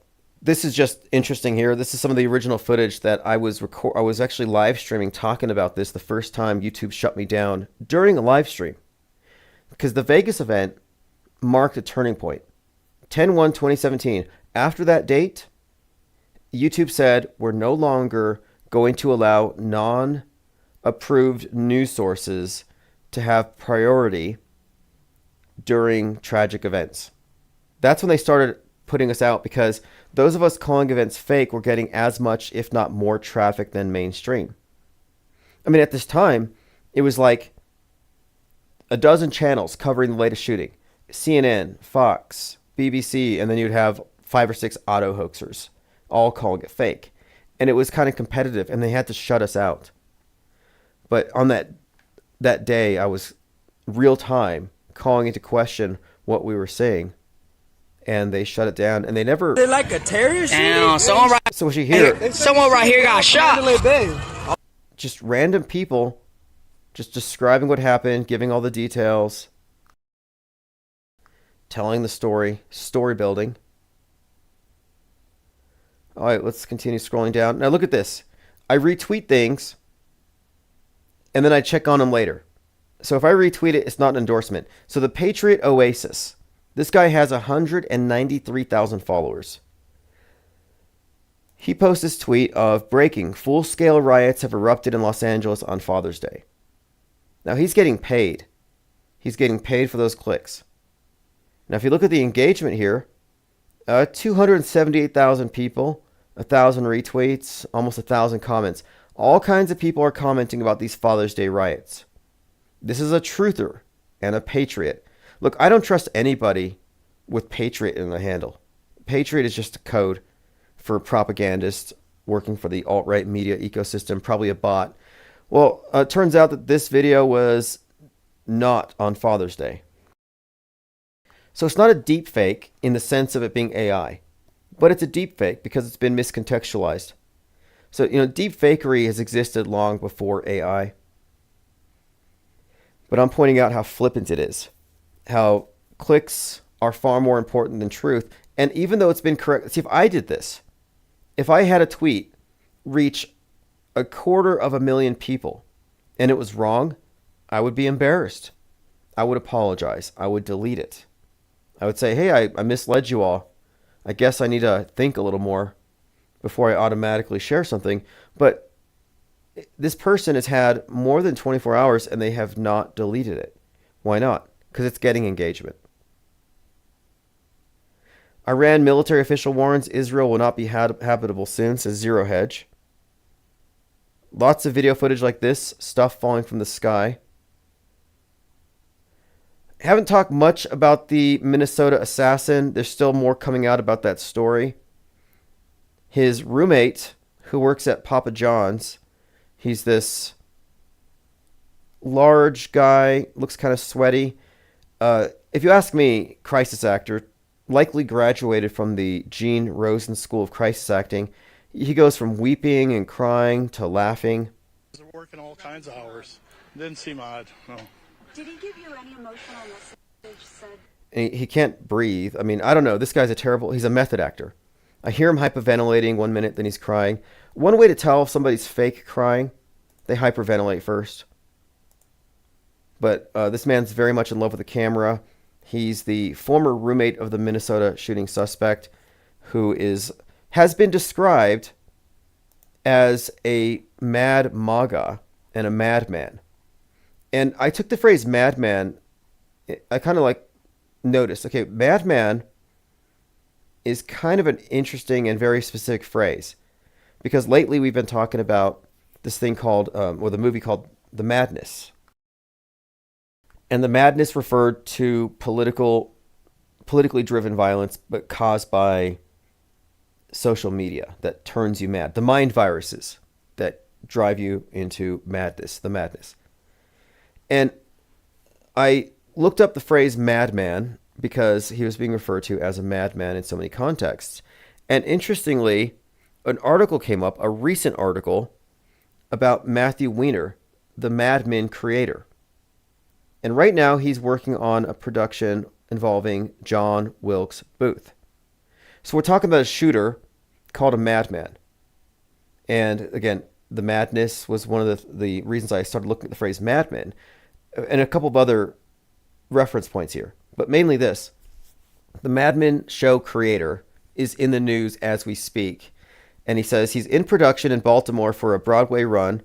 this is just interesting here. This is some of the original footage that I was actually live streaming, talking about this the first time YouTube shut me down during a live stream. Because the Vegas event marked a turning point. 10/1/2017. After that date, YouTube said, we're no longer going to allow non-approved news sources to have priority during tragic events. That's when they started putting us out, because those of us calling events fake were getting as much, if not more, traffic than mainstream. I mean, at this time, it was like a dozen channels covering the latest shooting. CNN, Fox, BBC, and then you'd have 5 or 6 auto hoaxers all calling it fake. And it was kind of competitive, and they had to shut us out. But on that day, I was real time calling into question what we were saying, and they shut it down, and they never... They're like a terrorist Damn, shooting? So what you hear... someone right here got shot. Mandalay Bay. Just random people just describing what happened, giving all the details, telling the story building. All right, let's continue scrolling down. Now look at this. I retweet things, and then I check on them later. So if I retweet it, it's not an endorsement. So the Patriot Oasis, this guy has 193,000 followers. He posts this tweet of breaking, full-scale riots have erupted in Los Angeles on Father's Day. Now he's getting paid. He's getting paid for those clicks. Now if you look at the engagement here, 278,000 people, 1,000 retweets, almost 1,000 comments. All kinds of people are commenting about these Father's Day riots. This is a truther and a patriot. Look, I don't trust anybody with patriot in the handle. Patriot is just a code for propagandists working for the alt-right media ecosystem, probably a bot. Well, it turns out that this video was not on Father's Day. So it's not a deep fake in the sense of it being AI, but it's a deep fake because it's been miscontextualized. So, deep fakery has existed long before AI. But I'm pointing out how flippant it is, how clicks are far more important than truth. And even though it's been correct, see, if I did this, if I had a tweet reach 250,000 people and it was wrong, I would be embarrassed. I would apologize. I would delete it. I would say, hey, I misled you all. I guess I need to think a little more before I automatically share something. But this person has had more than 24 hours and they have not deleted it. Why not? Because it's getting engagement. Iran military official warns Israel will not be habitable soon, says Zero Hedge. Lots of video footage like this, stuff falling from the sky. Haven't talked much about the Minnesota assassin. There's still more coming out about that story. His roommate, who works at Papa John's, he's this large guy, looks kind of sweaty. If you ask me, crisis actor, likely graduated from the Gene Rosen School of Crisis Acting. He goes from weeping and crying to laughing. They're working all kinds of hours. Didn't seem odd, no. Did he give you any emotional message said? And he can't breathe. I mean, I don't know. This guy's he's a method actor. I hear him hyperventilating 1 minute, then he's crying. One way to tell if somebody's fake crying, they hyperventilate first. But this man's very much in love with the camera. He's the former roommate of the Minnesota shooting suspect, who has been described as a mad MAGA and a madman. And I took the phrase madman, I kind of like noticed, okay, madman is kind of an interesting and very specific phrase, because lately we've been talking about this thing called, or the movie called The Madness. And the madness referred to politically driven violence, but caused by social media that turns you mad. The mind viruses that drive you into madness, the madness. And I looked up the phrase madman because he was being referred to as a madman in so many contexts. And interestingly, an article came up, a recent article, about Matthew Weiner, the Mad Men creator. And right now he's working on a production involving John Wilkes Booth. So we're talking about a shooter called a madman. And again, the madness was one of the reasons I started looking at the phrase madman, and a couple of other reference points here. But mainly this. The Mad Men show creator is in the news as we speak. And he says he's in production in Baltimore for a Broadway run.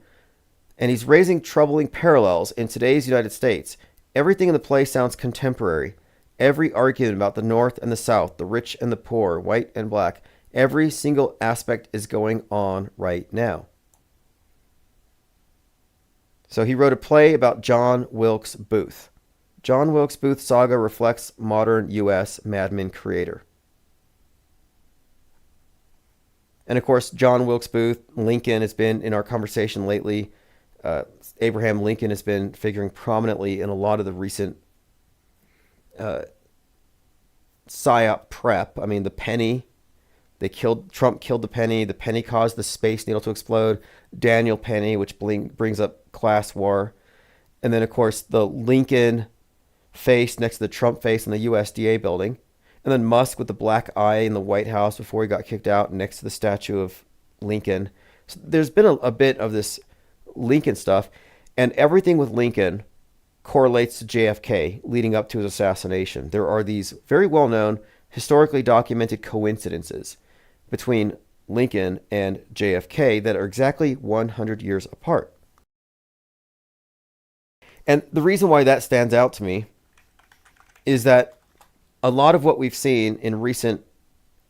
And he's raising troubling parallels in today's United States. Everything in the play sounds contemporary. Every argument about the North and the South, the rich and the poor, white and black, every single aspect is going on right now. So he wrote a play about John Wilkes Booth. John Wilkes Booth saga reflects modern U.S. Mad Men creator. And of course, John Wilkes Booth, Lincoln has been in our conversation lately. Abraham Lincoln has been figuring prominently in a lot of the recent psyop prep. I mean, the penny, Trump killed the penny. The penny caused the Space Needle to explode. Daniel Penny, which brings up class war. And then, of course, the Lincoln face next to the Trump face in the USDA building. And then Musk with the black eye in the White House before he got kicked out next to the statue of Lincoln. So there's been a bit of this Lincoln stuff, and everything with Lincoln correlates to JFK leading up to his assassination. There are these very well-known, historically documented coincidences between Lincoln and JFK that are exactly 100 years apart. And the reason why that stands out to me is that a lot of what we've seen in recent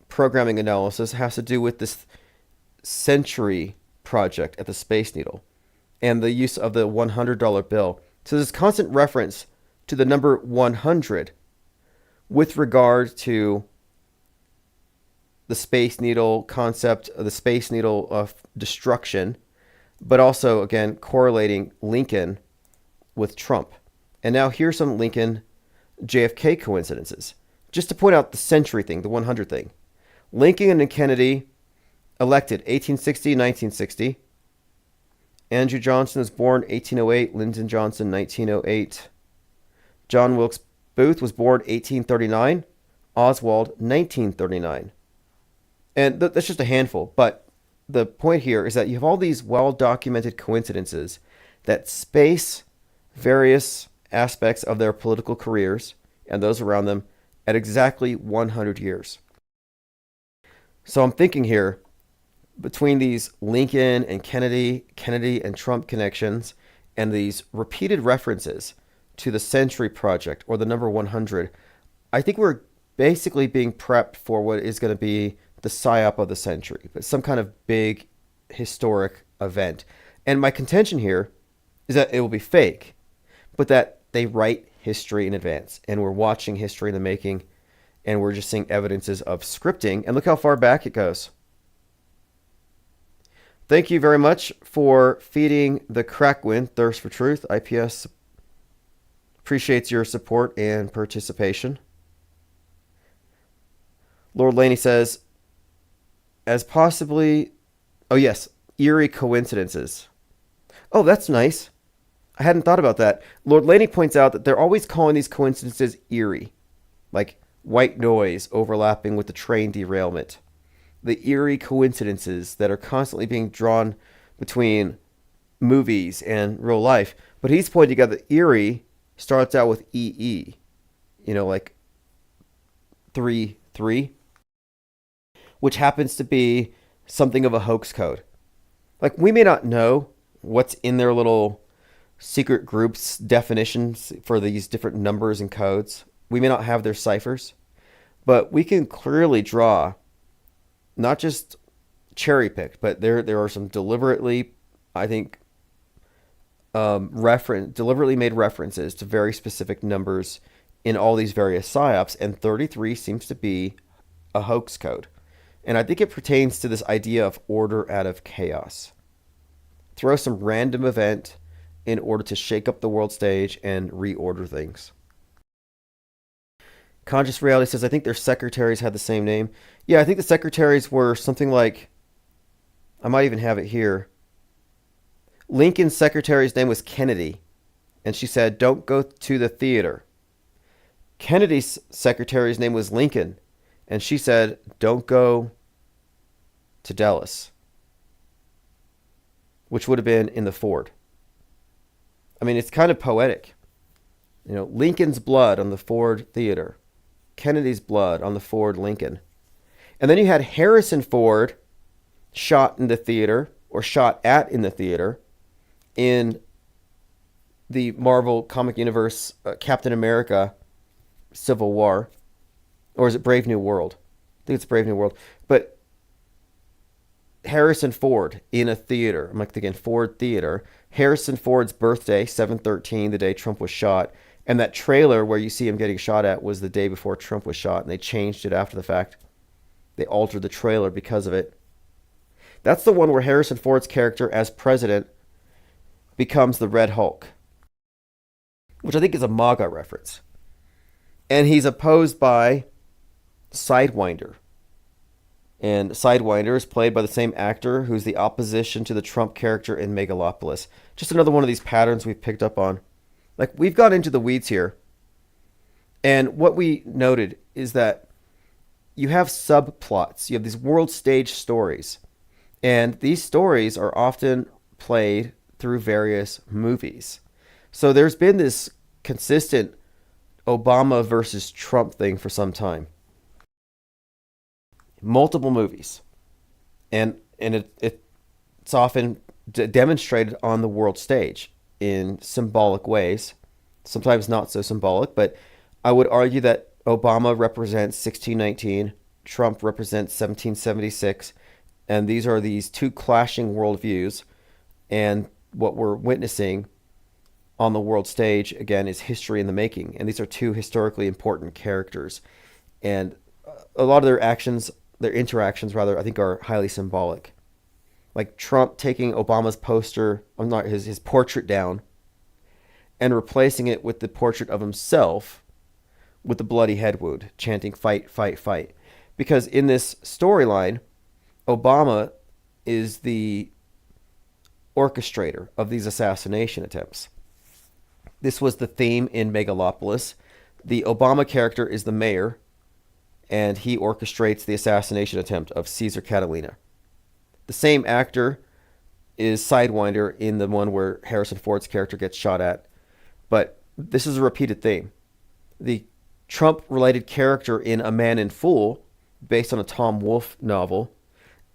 programming analysis has to do with this Century project at the Space Needle and the use of the $100 bill. So there's constant reference to the number 100 with regard to the Space Needle concept, of the Space Needle of destruction, but also, again, correlating Lincoln with Trump. And now here's some Lincoln JFK coincidences. Just to point out the century thing, the 100 thing. Lincoln and Kennedy elected 1860, 1960. Andrew Johnson was born 1808, Lyndon Johnson 1908. John Wilkes Booth was born 1839, Oswald 1939. And that's just a handful, but the point here is that you have all these well-documented coincidences that space various aspects of their political careers and those around them at exactly 100 years. So I'm thinking here, between these Lincoln and Kennedy and Trump connections, and these repeated references to the Century Project or the number 100, I think we're basically being prepped for what is going to be the psyop of the century, but some kind of big historic event. And my contention here is that it will be fake, but that they write history in advance, and we're watching history in the making, and we're just seeing evidences of scripting. And look how far back it goes. Thank you very much for feeding the Crackwind Thirst for Truth. IPS appreciates your support and participation. Lord Laney says, as possibly, oh yes, eerie coincidences. Oh, that's nice. I hadn't thought about that. Lord Laney points out that they're always calling these coincidences eerie, like white noise overlapping with the train derailment. The eerie coincidences that are constantly being drawn between movies and real life. But he's pointing out that eerie starts out with EE, like 3-3, which happens to be something of a hoax code. Like, we may not know what's in their little secret groups definitions for these different numbers and codes. We may not have their ciphers, but we can clearly draw, not just cherry picked, but there are some deliberately, I think, deliberately made references to very specific numbers in all these various psyops, and 33 seems to be a hoax code. And I think it pertains to this idea of order out of chaos. Throw some random event in order to shake up the world stage and reorder things. Conscious Reality says, I think their secretaries had the same name. Yeah, I think the secretaries were something like, I might even have it here. Lincoln's secretary's name was Kennedy, and she said, don't go to the theater. Kennedy's secretary's name was Lincoln, and she said, don't go to Dallas, which would have been in the Ford. I mean, it's kind of poetic. Lincoln's blood on the Ford Theater. Kennedy's blood on the Ford Lincoln. And then you had Harrison Ford shot in the theater, or shot at in the theater, in the Marvel Comic Universe Captain America Civil War. Or is it Brave New World? I think it's Brave New World. But Harrison Ford in a theater. I'm like thinking Ford Theater. Harrison Ford's birthday, 7/13, the day Trump was shot. And that trailer where you see him getting shot at was the day before Trump was shot. And they changed it after the fact. They altered the trailer because of it. That's the one where Harrison Ford's character as president becomes the Red Hulk, which I think is a MAGA reference. And he's opposed by Sidewinder. And Sidewinder is played by the same actor who's the opposition to the Trump character in Megalopolis. Just another one of these patterns we've picked up on. Like, we've gone into the weeds here. And what we noted is that you have subplots. You have these world stage stories. And these stories are often played through various movies. So there's been this consistent Obama versus Trump thing for some time. Multiple movies. And it's often demonstrated on the world stage in symbolic ways. Sometimes not so symbolic, but I would argue that Obama represents 1619, Trump represents 1776, and these are these two clashing worldviews. And what we're witnessing on the world stage, again, is history in the making. And these are two historically important characters. And a lot of their interactions, I think are highly symbolic. Like Trump taking Obama's poster, his portrait down, and replacing it with the portrait of himself with the bloody head wound, chanting, fight, fight, fight. Because in this storyline, Obama is the orchestrator of these assassination attempts. This was the theme in Megalopolis. The Obama character is the mayor, and he orchestrates the assassination attempt of Caesar Catalina. The same actor is Sidewinder in the one where Harrison Ford's character gets shot at. But this is a repeated theme. The Trump-related character in A Man in Fool, based on a Tom Wolfe novel,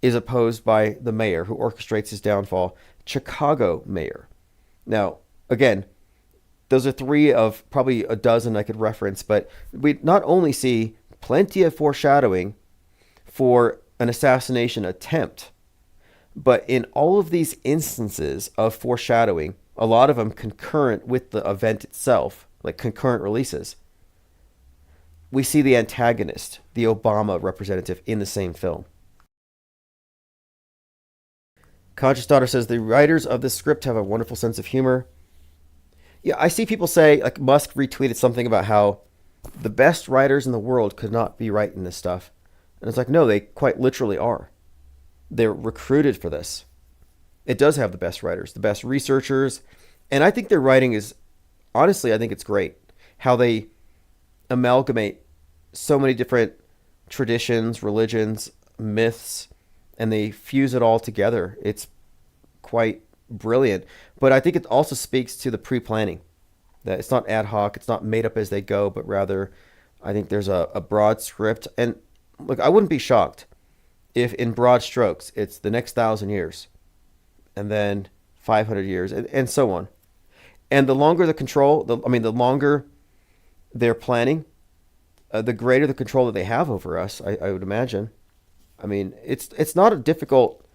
is opposed by the mayor who orchestrates his downfall, Chicago mayor. Now, again, those are three of probably a dozen I could reference, but we not only see plenty of foreshadowing for an assassination attempt, but in all of these instances of foreshadowing, a lot of them concurrent with the event itself, like concurrent releases. We see the antagonist, the Obama representative, in the same film. Conscious Daughter says the writers of this script have a wonderful sense of humor. Yeah, I see people say, like Musk retweeted something about how the best writers in the world could not be writing this stuff. And it's like, no, they quite literally are. They're recruited for this. It does have the best writers, the best researchers. And I think their writing is, honestly, I think it's great. How they amalgamate so many different traditions, religions, myths, and they fuse it all together. It's quite brilliant. But I think it also speaks to the pre-planning. That it's not ad hoc, it's not made up as they go, but rather I think there's a broad script. And look, I wouldn't be shocked if in broad strokes it's the next 1,000 years and then 500 years and so on. And the longer the control, the longer they're planning, the greater the control that they have over us, I would imagine. I mean, it's not a difficult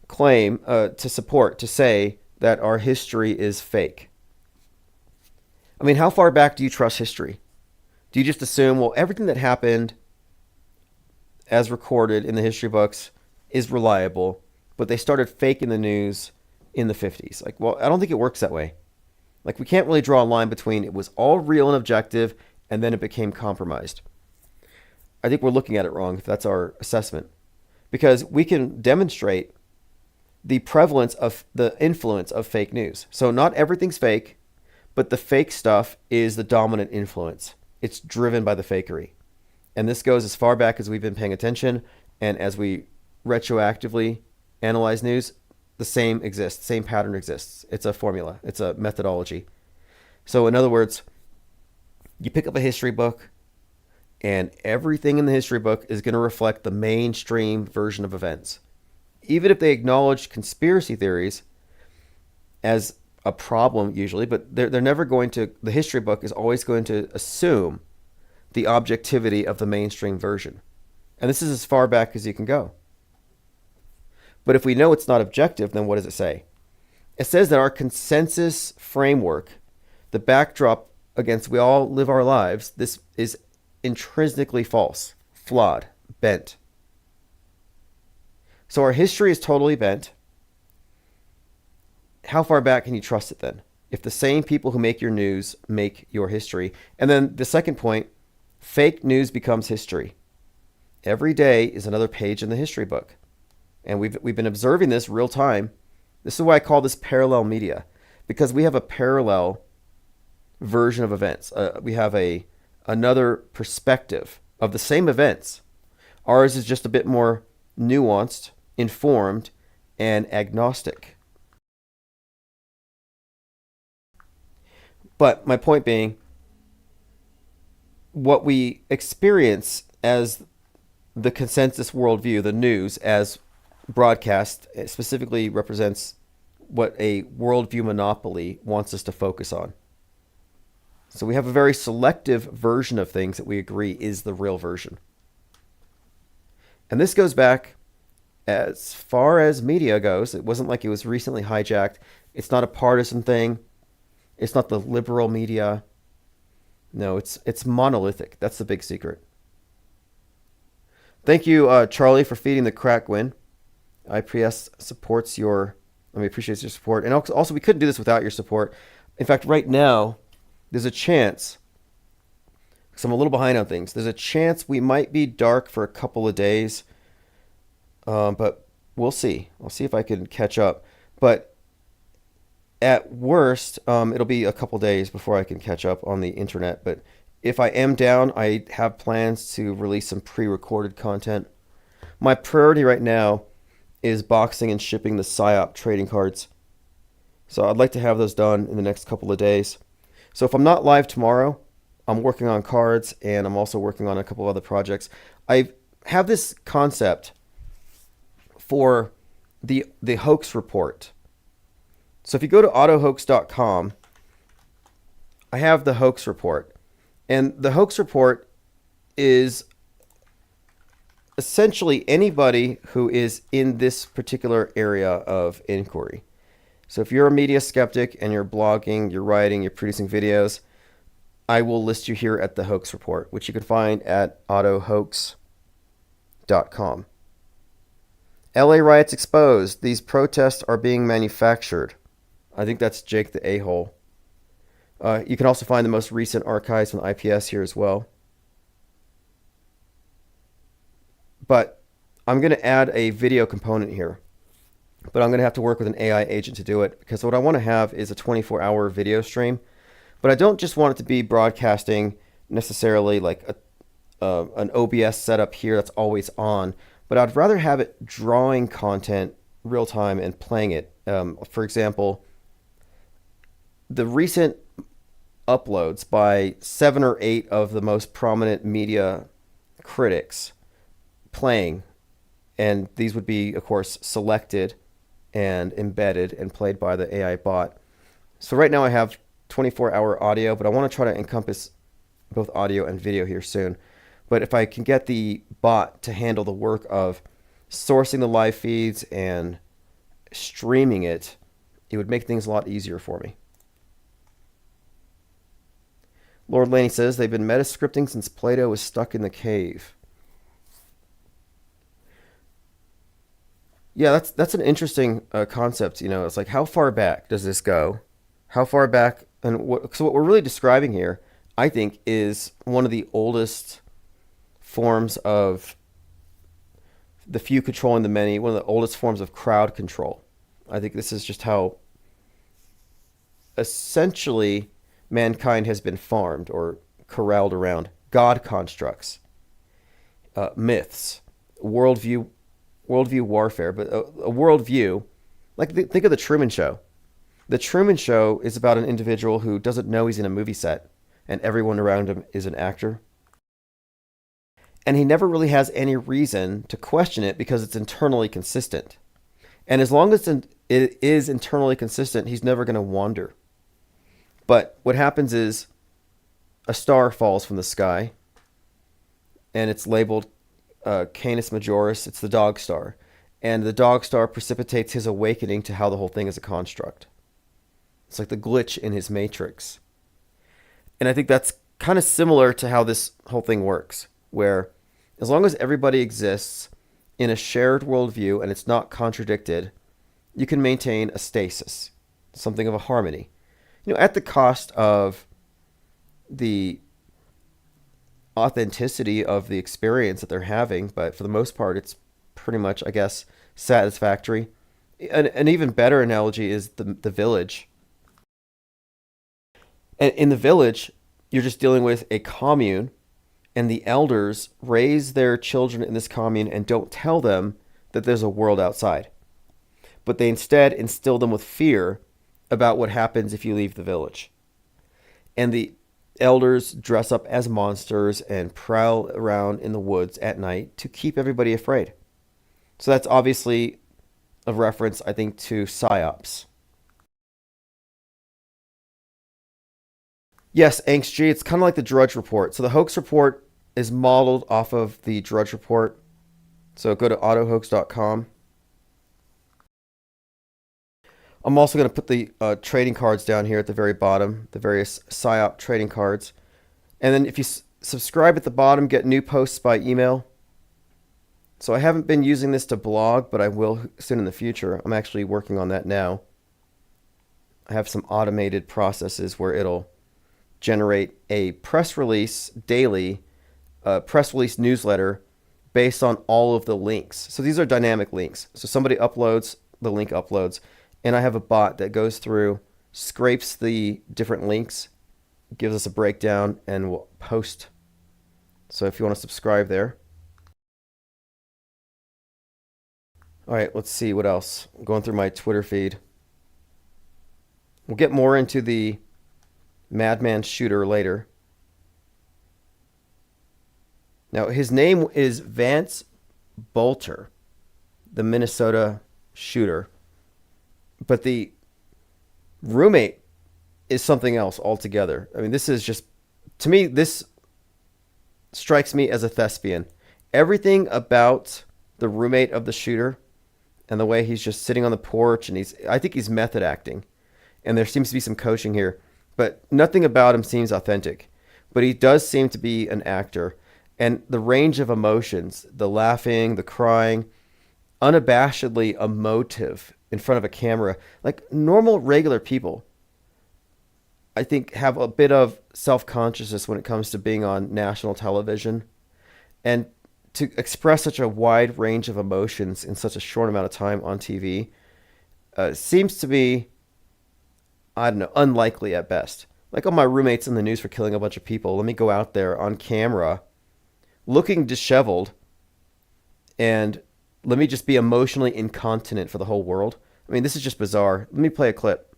claim to support, to say that our history is fake. I mean, how far back do you trust history? Do you just assume, well, everything that happened as recorded in the history books is reliable, but they started faking the news in the 50s? Like, well, I don't think it works that way. Like, we can't really draw a line between it was all real and objective and then it became compromised. I think we're looking at it wrong if that's our assessment, because we can demonstrate the prevalence of the influence of fake news. So not everything's fake, but the fake stuff is the dominant influence. It's driven by the fakery. And this goes as far back as we've been paying attention. And as we retroactively analyze news, the same exists, same pattern exists. It's a formula. It's a methodology. So in other words, you pick up a history book and everything in the history book is going to reflect the mainstream version of events. Even if they acknowledge conspiracy theories as a problem usually, but they're never going to, the history book is always going to assume the objectivity of the mainstream version. And this is as far back as you can go. But if we know it's not objective, then what does it say? It says that our consensus framework, the backdrop against we all live our lives, this is intrinsically false, flawed, bent. So our history is totally bent. How far back can you trust it then? If the same people who make your news make your history. And then the second point, fake news becomes history. Every day is another page in the history book. And we've been observing this real time. This is why I call this parallel media, because we have a parallel version of events. We have another perspective of the same events. Ours is just a bit more nuanced, informed, and agnostic. But my point being, what we experience as the consensus worldview, the news as broadcast, specifically represents what a worldview monopoly wants us to focus on. So we have a very selective version of things that we agree is the real version. And this goes back as far as media goes. It wasn't like it was recently hijacked. It's not a partisan thing. It's not the liberal media. No, it's monolithic. That's the big secret. Thank you, Charlie, for feeding the crack win. IPS supports your, appreciates your support. And also, we couldn't do this without your support. In fact, right now, there's a chance, because I'm a little behind on things, there's a chance we might be dark for a couple of days. But we'll see. I'll see if I can catch up. But at worst, it'll be a couple days before I can catch up on the internet. But if I am down, I have plans to release some pre-recorded content. My priority right now is boxing and shipping the PSYOP trading cards. So I'd like to have those done in the next couple of days. So if I'm not live tomorrow, I'm working on cards and I'm also working on a couple of other projects. I have this concept for the hoax report. So if you go to autohoax.com, I have the hoax report. And the hoax report is essentially anybody who is in this particular area of inquiry. So if you're a media skeptic and you're blogging, you're writing, you're producing videos, I will list you here at the hoax report, which you can find at autohoax.com. LA riots exposed. These protests are being manufactured. I think that's Jake the A-hole. You can also find the most recent archives from the IPS here as well. But I'm going to add a video component here. But I'm going to have to work with an AI agent to do it, because what I want to have is a 24-hour video stream. But I don't just want it to be broadcasting necessarily like an OBS setup here that's always on. But I'd rather have it drawing content real time and playing it. For example, the recent uploads by 7 or 8 of the most prominent media critics playing, and these would be, of course, selected and embedded and played by the AI bot. So right now I have 24-hour audio, but I want to try to encompass both audio and video here soon. But if I can get the bot to handle the work of sourcing the live feeds and streaming it, it would make things a lot easier for me. Lord Laney says they've been meta-scripting since Plato was stuck in the cave. Yeah, that's an interesting concept. You know, it's like, how far back does this go? How far back? And so what we're really describing here, I think, is one of the oldest forms of the few controlling the many, one of the oldest forms of crowd control. I think this is just how essentially mankind has been farmed or corralled around God constructs, myths, worldview warfare, but a worldview, like think of the Truman Show. The Truman Show is about an individual who doesn't know he's in a movie set and everyone around him is an actor. And he never really has any reason to question it because it's internally consistent. And as long as it is internally consistent, he's never going to wander. But what happens is a star falls from the sky and it's labeled Canis Majoris. It's the dog star. And the dog star precipitates his awakening to how the whole thing is a construct. It's like the glitch in his matrix. And I think that's kind of similar to how this whole thing works, where as long as everybody exists in a shared worldview and it's not contradicted, you can maintain a stasis, something of a harmony. You know, at the cost of the authenticity of the experience that they're having, but for the most part, it's pretty much, I guess, satisfactory. An even better analogy is the village. And in the village, you're just dealing with a commune, and the elders raise their children in this commune and don't tell them that there's a world outside. But they instead instill them with fear about what happens if you leave the village. And the elders dress up as monsters and prowl around in the woods at night to keep everybody afraid. So that's obviously a reference, I think, to psyops. Yes, Angst G, it's kind of like the Drudge Report. So the hoax report is modeled off of the Drudge Report. So go to autohoax.com. I'm also going to put the trading cards down here at the very bottom, the various PSYOP trading cards. And then if you subscribe at the bottom, get new posts by email. So I haven't been using this to blog, but I will soon in the future. I'm actually working on that now. I have some automated processes where it'll generate a press release daily, press release newsletter based on all of the links. So these are dynamic links. So somebody uploads, the link uploads, and I have a bot that goes through, scrapes the different links, gives us a breakdown, and will post. So if you want to subscribe there. All right, let's see what else. I'm going through my Twitter feed. We'll get more into the Madman shooter later. Now, his name is Vance Bolter, the Minnesota shooter. But the roommate is something else altogether. I mean, this is just, to me, this strikes me as a thespian. Everything about the roommate of the shooter and the way he's just sitting on the porch, and I think he's method acting. And there seems to be some coaching here, but nothing about him seems authentic. but he does seem to be an actor. And the range of emotions, the laughing, the crying, unabashedly emotive in front of a camera, like normal, regular people, I think have a bit of self-consciousness when it comes to being on national television. And to express such a wide range of emotions in such a short amount of time on TV seems to be, I don't know, unlikely at best. Like, oh, my roommate's in the news for killing a bunch of people. Let me go out there on camera looking disheveled and let me just be emotionally incontinent for the whole world. I mean, this is just bizarre. Let me play a clip.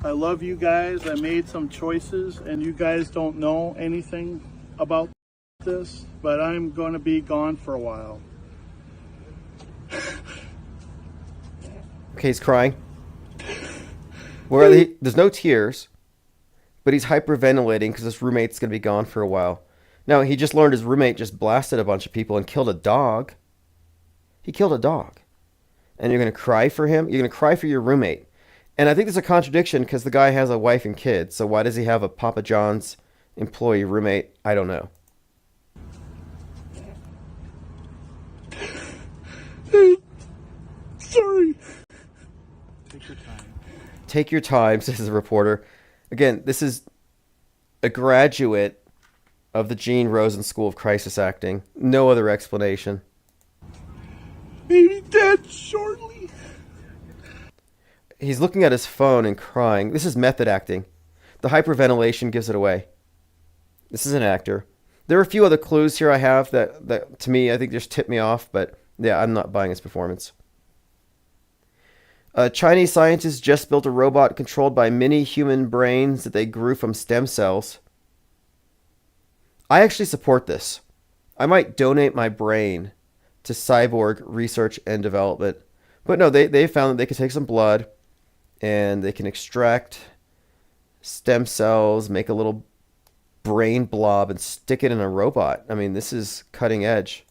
I love you guys. I made some choices, and you guys don't know anything about this, but I'm going to be gone for a while. Okay, he's crying. There's no tears, but he's hyperventilating because his roommate's going to be gone for a while. Now, he just learned his roommate just blasted a bunch of people and killed a dog. He killed a dog. And you're going to cry for him? You're going to cry for your roommate. And I think there's a contradiction because the guy has a wife and kids. So why does he have a Papa John's employee roommate? I don't know. Sorry. Take your time. Take your time, says the reporter. Again, this is a graduate of the Gene Rosen School of Crisis Acting. No other explanation. Maybe dead shortly. He's looking at his phone and crying. This is method acting. The hyperventilation gives it away. This is an actor. There are a few other clues here I have that to me, I think just tip me off, but yeah, I'm not buying his performance. Chinese scientists just built a robot controlled by mini human brains that they grew from stem cells. I actually support this. I might donate my brain to cyborg research and development. But no, they found that they could take some blood and they can extract stem cells, make a little brain blob and stick it in a robot. I mean, this is cutting edge.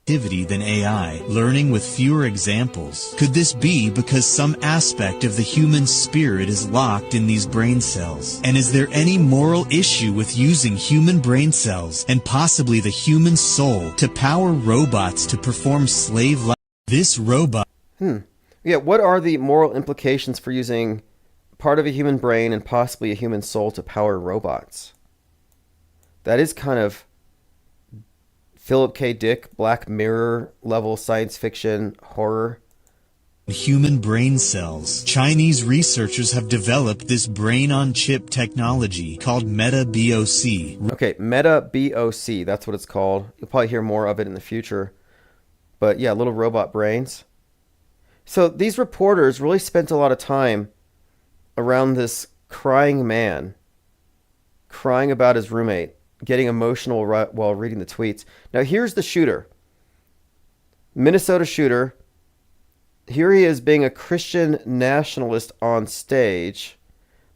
Than AI, learning with fewer examples. Could this be because some aspect of the human spirit is locked in these brain cells? And is there any moral issue with using human brain cells and possibly the human soul to power robots to perform slave-like? This robot... Yeah, what are the moral implications for using part of a human brain and possibly a human soul to power robots? That is kind of Philip K. Dick, Black Mirror level science fiction horror. Human brain cells. Chinese researchers have developed this brain-on-chip technology called MetaBOC. Okay, MetaBOC, that's what it's called. You'll probably hear more of it in the future. But yeah, little robot brains. So these reporters really spent a lot of time around this crying man, crying about his roommate, getting emotional while reading the tweets. Now here's the shooter. Minnesota shooter. Here he is being a Christian nationalist on stage,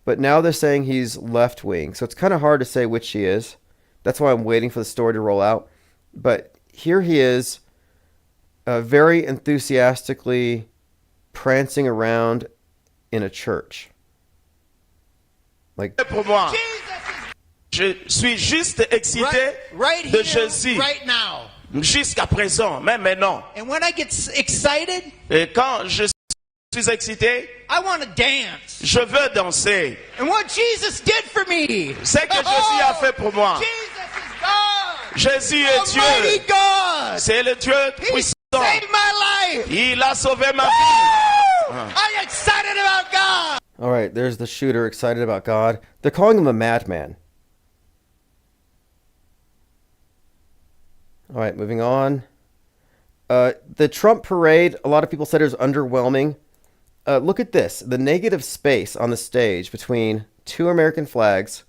but now they're saying he's left-wing. So it's kind of hard to say which he is. That's why I'm waiting for the story to roll out. But here he is, very enthusiastically prancing around in a church. Like, je suis juste excité right de here, Jésus. right now. Jusqu'à présent, même maintenant. And when I get excited, Et quand je suis excité, I want to dance. je veux danser. And what Jesus did for me. Ce que Jésus a fait pour moi. Jesus is God. Jésus est Almighty Dieu. God. C'est le Dieu He puissant. saved my life. Il a sauvé ma Woo! vie. I'm excited about God. all right, there's the shooter excited about God. They're calling him a madman. All right, moving on. The Trump parade, a lot of people said it was underwhelming. Look at this. The negative space on the stage between two American flags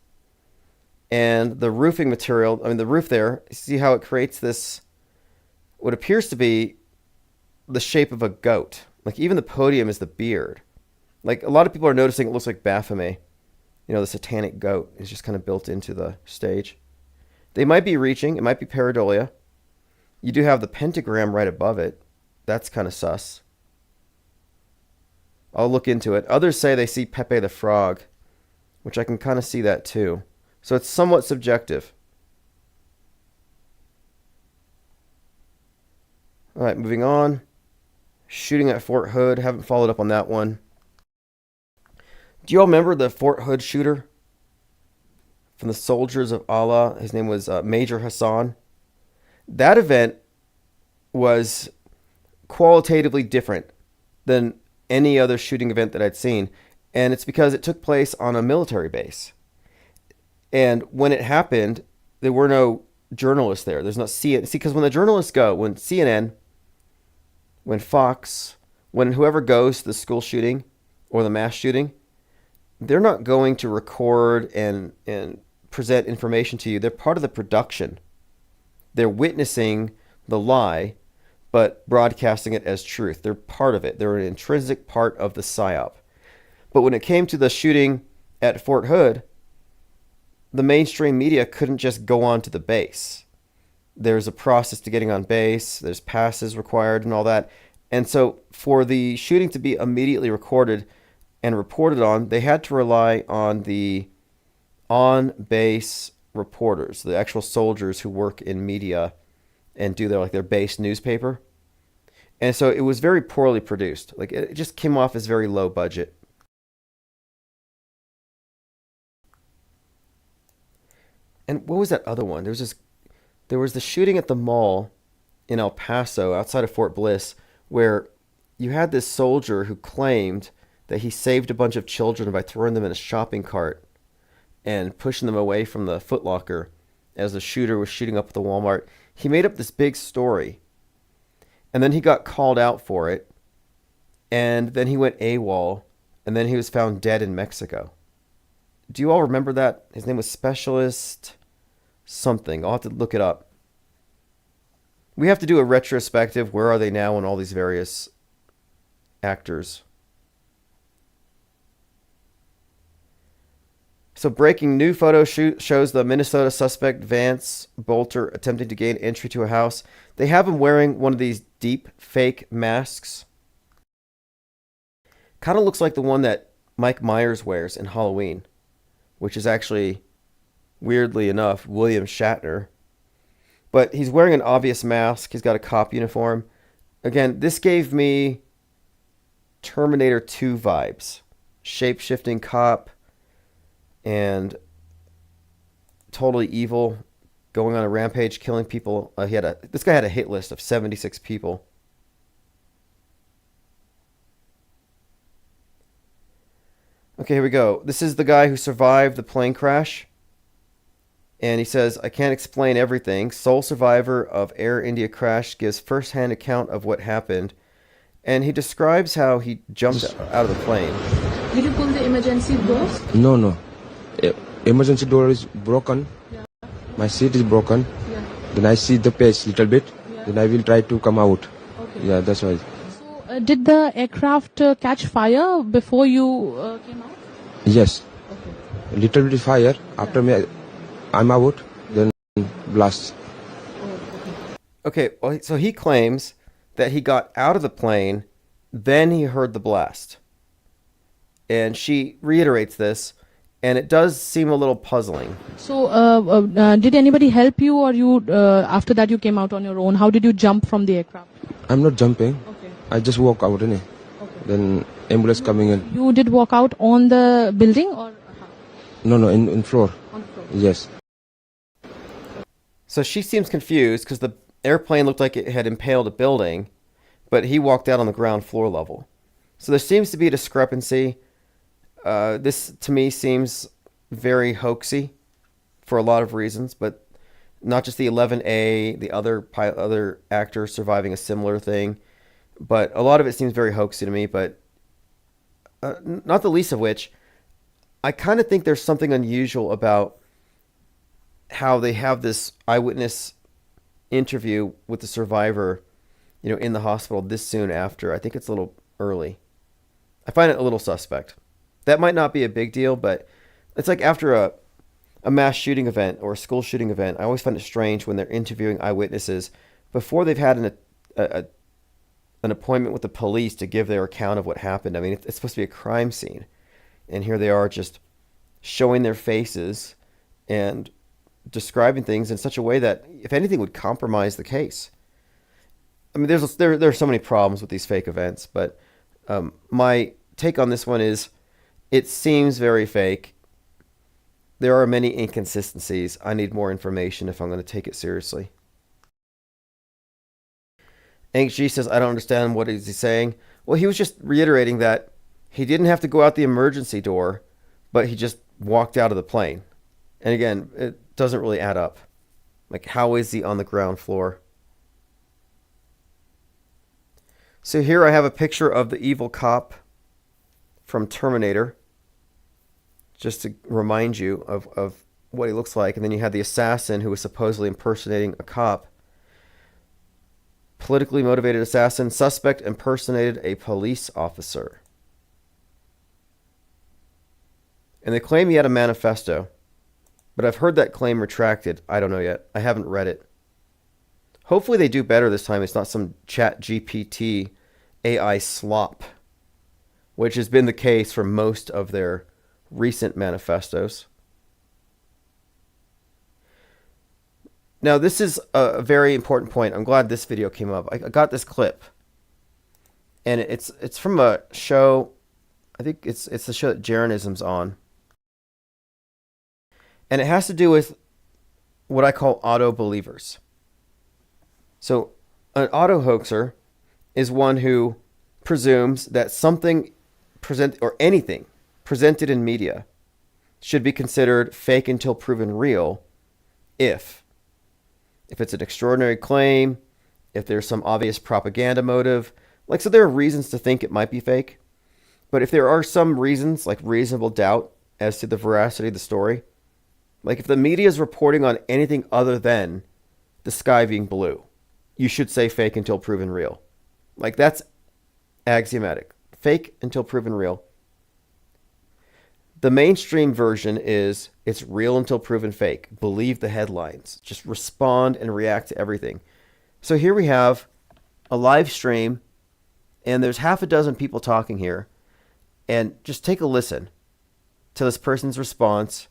and the roofing material. I mean, the roof there. You see how it creates this, what appears to be the shape of a goat. Like, even the podium is the beard. Like, a lot of people are noticing it looks like Baphomet. You know, the satanic goat is just kind of built into the stage. They might be reaching. It might be pareidolia. You do have the pentagram right above it. That's kind of sus. I'll look into it. Others say they see Pepe the Frog which I can kind of see that too. So it's somewhat subjective. All right, moving on. Shooting at Fort Hood. Haven't followed up on that one. Do you all remember the Fort Hood shooter from the Soldiers of Allah? His name was Major Hassan. That event was qualitatively different than any other shooting event that I'd seen. And it's because it took place on a military base. And when it happened, there were no journalists there. There's not CNN. See, because when the journalists go, when CNN, when Fox, when whoever goes to the school shooting or the mass shooting, they're not going to record and present information to you. They're part of the production. They're witnessing the lie, but broadcasting it as truth. They're part of it. They're an intrinsic part of the psyop. But when it came to the shooting at Fort Hood, the mainstream media couldn't just go on to the base. There's a process to getting on base. There's passes required and all that. And so for the shooting to be immediately recorded and reported on, they had to rely on the on-base reporters, the actual soldiers who work in media and do their base newspaper. And so it was very poorly produced. Like, it just came off as very low budget. And what was that other one? There was the shooting at the mall in El Paso outside of Fort Bliss where you had this soldier who claimed that he saved a bunch of children by throwing them in a shopping cart and pushing them away from the Foot Locker as the shooter was shooting up at the Walmart. He made up this big story, and then he got called out for it, and then he went AWOL, and then he was found dead in Mexico. Do you all remember that? His name was Specialist something. I'll have to look it up. We have to do a retrospective. Where are they now on all these various actors? So breaking new photo shows the Minnesota suspect Vance Bolter attempting to gain entry to a house. They have him wearing one of these deep fake masks. Kind of looks like the one that Mike Myers wears in Halloween, which is actually, weirdly enough, William Shatner. But he's wearing an obvious mask. He's got a cop uniform. Again, this gave me Terminator 2 vibes. Shape-shifting cop and totally evil, going on a rampage, killing people. This guy had a hit list of 76 people. Okay, here we go. This is the guy who survived the plane crash. And he says, I can't explain everything. Sole survivor of Air India crash gives first-hand account of what happened. And he describes how he jumped out of the plane. Did you pull the emergency doors? No. Emergency door is broken. Yeah. My seat is broken. Yeah. Then I see the page little bit. Yeah. Then I will try to come out. Okay. Yeah, that's why. So, did the aircraft catch fire before you came out? Yes. Okay. Little bit fire. After me, I'm out. Then blast. Okay, well, so he claims that he got out of the plane, then he heard the blast. And she reiterates this, and it does seem a little puzzling. So, did anybody help you, or you after that you came out on your own? How did you jump from the aircraft? I'm not jumping. Okay. I just walk out, innit? Okay. Then ambulance coming in. You did walk out on the building, or how? No, in floor. On the floor. Yes. So she seems confused because the airplane looked like it had impaled a building, but he walked out on the ground floor level. So there seems to be a discrepancy. This, to me, seems very hoaxy for a lot of reasons, but not just the 11A, the other actor surviving a similar thing, but a lot of it seems very hoaxy to me, but not the least of which, I kind of think there's something unusual about how they have this eyewitness interview with the survivor, in the hospital this soon after. I think it's a little early. I find it a little suspect. That might not be a big deal, but it's like after a mass shooting event or a school shooting event, I always find it strange when they're interviewing eyewitnesses before they've had an appointment with the police to give their account of what happened. I mean, it's supposed to be a crime scene, and here they are just showing their faces and describing things in such a way that, if anything, would compromise the case. I mean, there are so many problems with these fake events, but my take on this one is it seems very fake. There are many inconsistencies. I need more information if I'm going to take it seriously. HG says, I don't understand. What is he saying? Well, he was just reiterating that he didn't have to go out the emergency door, but he just walked out of the plane. And again, it doesn't really add up. Like, how is he on the ground floor? So here I have a picture of the evil cop from Terminator, just to remind you of what he looks like. And then you have the assassin who was supposedly impersonating a cop. Politically motivated assassin. Suspect impersonated a police officer. And they claim he had a manifesto. But I've heard that claim retracted. I don't know yet. I haven't read it. Hopefully they do better this time. It's not some chat GPT AI slop, which has been the case for most of their recent manifestos. Now, this is a very important point. I'm glad this video came up. I got this clip, and it's from a show. I think it's the show that Jaronism's on, and it has to do with what I call auto believers. So, an auto hoaxer is one who presumes that something anything presented in media should be considered fake until proven real if it's an extraordinary claim, if there's some obvious propaganda motive. Like, so there are reasons to think it might be fake, but if there are some reasons, like reasonable doubt as to the veracity of the story, like if the media is reporting on anything other than the sky being blue, you should say fake until proven real. Like, that's axiomatic. Fake until proven real. The mainstream version is it's real until proven fake. Believe the headlines. Just respond and react to everything. So here we have a live stream, and there's half a dozen people talking here. And just take a listen to this person's response